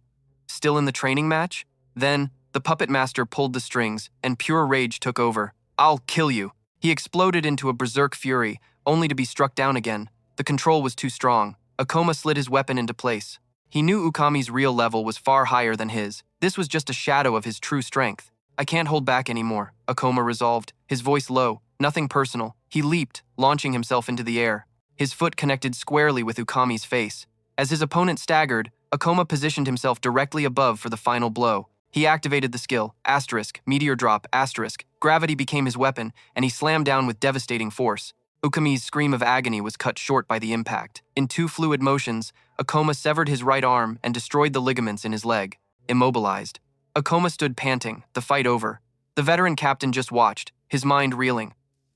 still in the training match?" Then, the puppet master pulled the strings, and pure rage took over. "I'll kill you." He exploded into a berserk fury, only to be struck down again. The control was too strong. Akoma slid his weapon into place. He knew Ukami's real level was far higher than his. This was just a shadow of his true strength. "I can't hold back anymore," Akoma resolved, his voice low, nothing personal. He leaped, launching himself into the air. His foot connected squarely with Ukami's face. As his opponent staggered, Akoma positioned himself directly above for the final blow. He activated the skill, asterisk, meteor drop, asterisk. Gravity became his weapon, and he slammed down with devastating force. Ukami's scream of agony was cut short by the impact. In two fluid motions, Akoma severed his right arm and destroyed the ligaments in his leg. Immobilized. Akoma stood panting, the fight over. The veteran captain just watched, his mind reeling.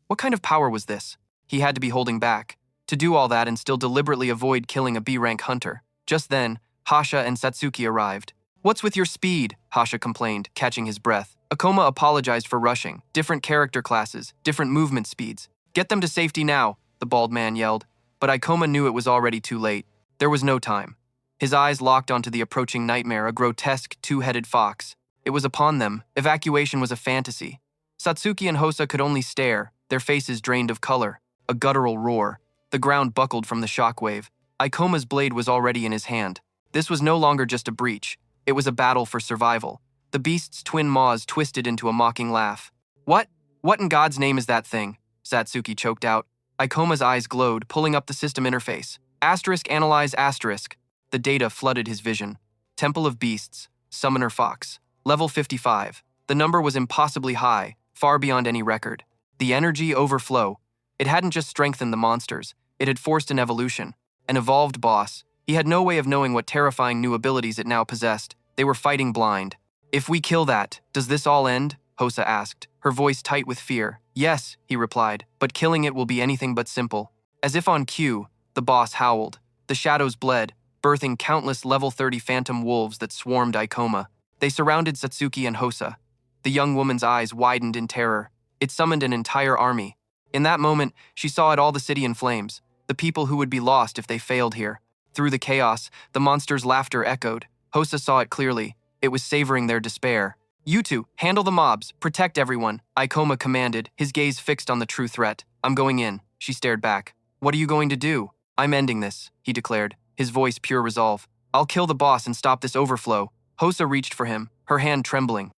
What kind of power was this? He had to be holding back. To do all that and still deliberately avoid killing a B-rank hunter. Just then, Hasha and Satsuki arrived. "What's with your speed?" Hasha complained, catching his breath. Akoma apologized for rushing. Different character classes, different movement speeds. "Get them to safety now," the bald man yelled. But Akoma knew it was already too late. There was no time. His eyes locked onto the approaching nightmare, a grotesque, two-headed fox. It was upon them. Evacuation was a fantasy. Satsuki and Hosa could only stare, their faces drained of color. A guttural roar. The ground buckled from the shockwave. Akoma's blade was already in his hand. This was no longer just a breach. It was a battle for survival. The beast's twin maws twisted into a mocking laugh. What in God's name is that thing?" Satsuki choked out. Akoma's eyes glowed, pulling up the system interface. Asterisk analyze asterisk. The data flooded his vision. Temple of Beasts, Summoner Fox. Level 55. The number was impossibly high, far beyond any record. The energy overflow. It hadn't just strengthened the monsters, it had forced an evolution. An evolved boss. He had no way of knowing what terrifying new abilities it now possessed. They were fighting blind. "If we kill that, does this all end?" Hosa asked, her voice tight with fear. "Yes," he replied, "but killing it will be anything but simple." As if on cue, the boss howled. The shadows bled, birthing countless level 30 phantom wolves that swarmed Akoma. They surrounded Satsuki and Hosa. The young woman's eyes widened in terror. It summoned an entire army. In that moment, she saw it all, the city in flames, the people who would be lost if they failed here. Through the chaos, the monster's laughter echoed. Hosa saw it clearly. It was savoring their despair. "You two, handle the mobs, protect everyone," Akoma commanded, his gaze fixed on the true threat. "I'm going in." She stared back. "What are you going to do?" "I'm ending this," he declared, his voice pure resolve. "I'll kill the boss and stop this overflow." Hosa reached for him, her hand trembling.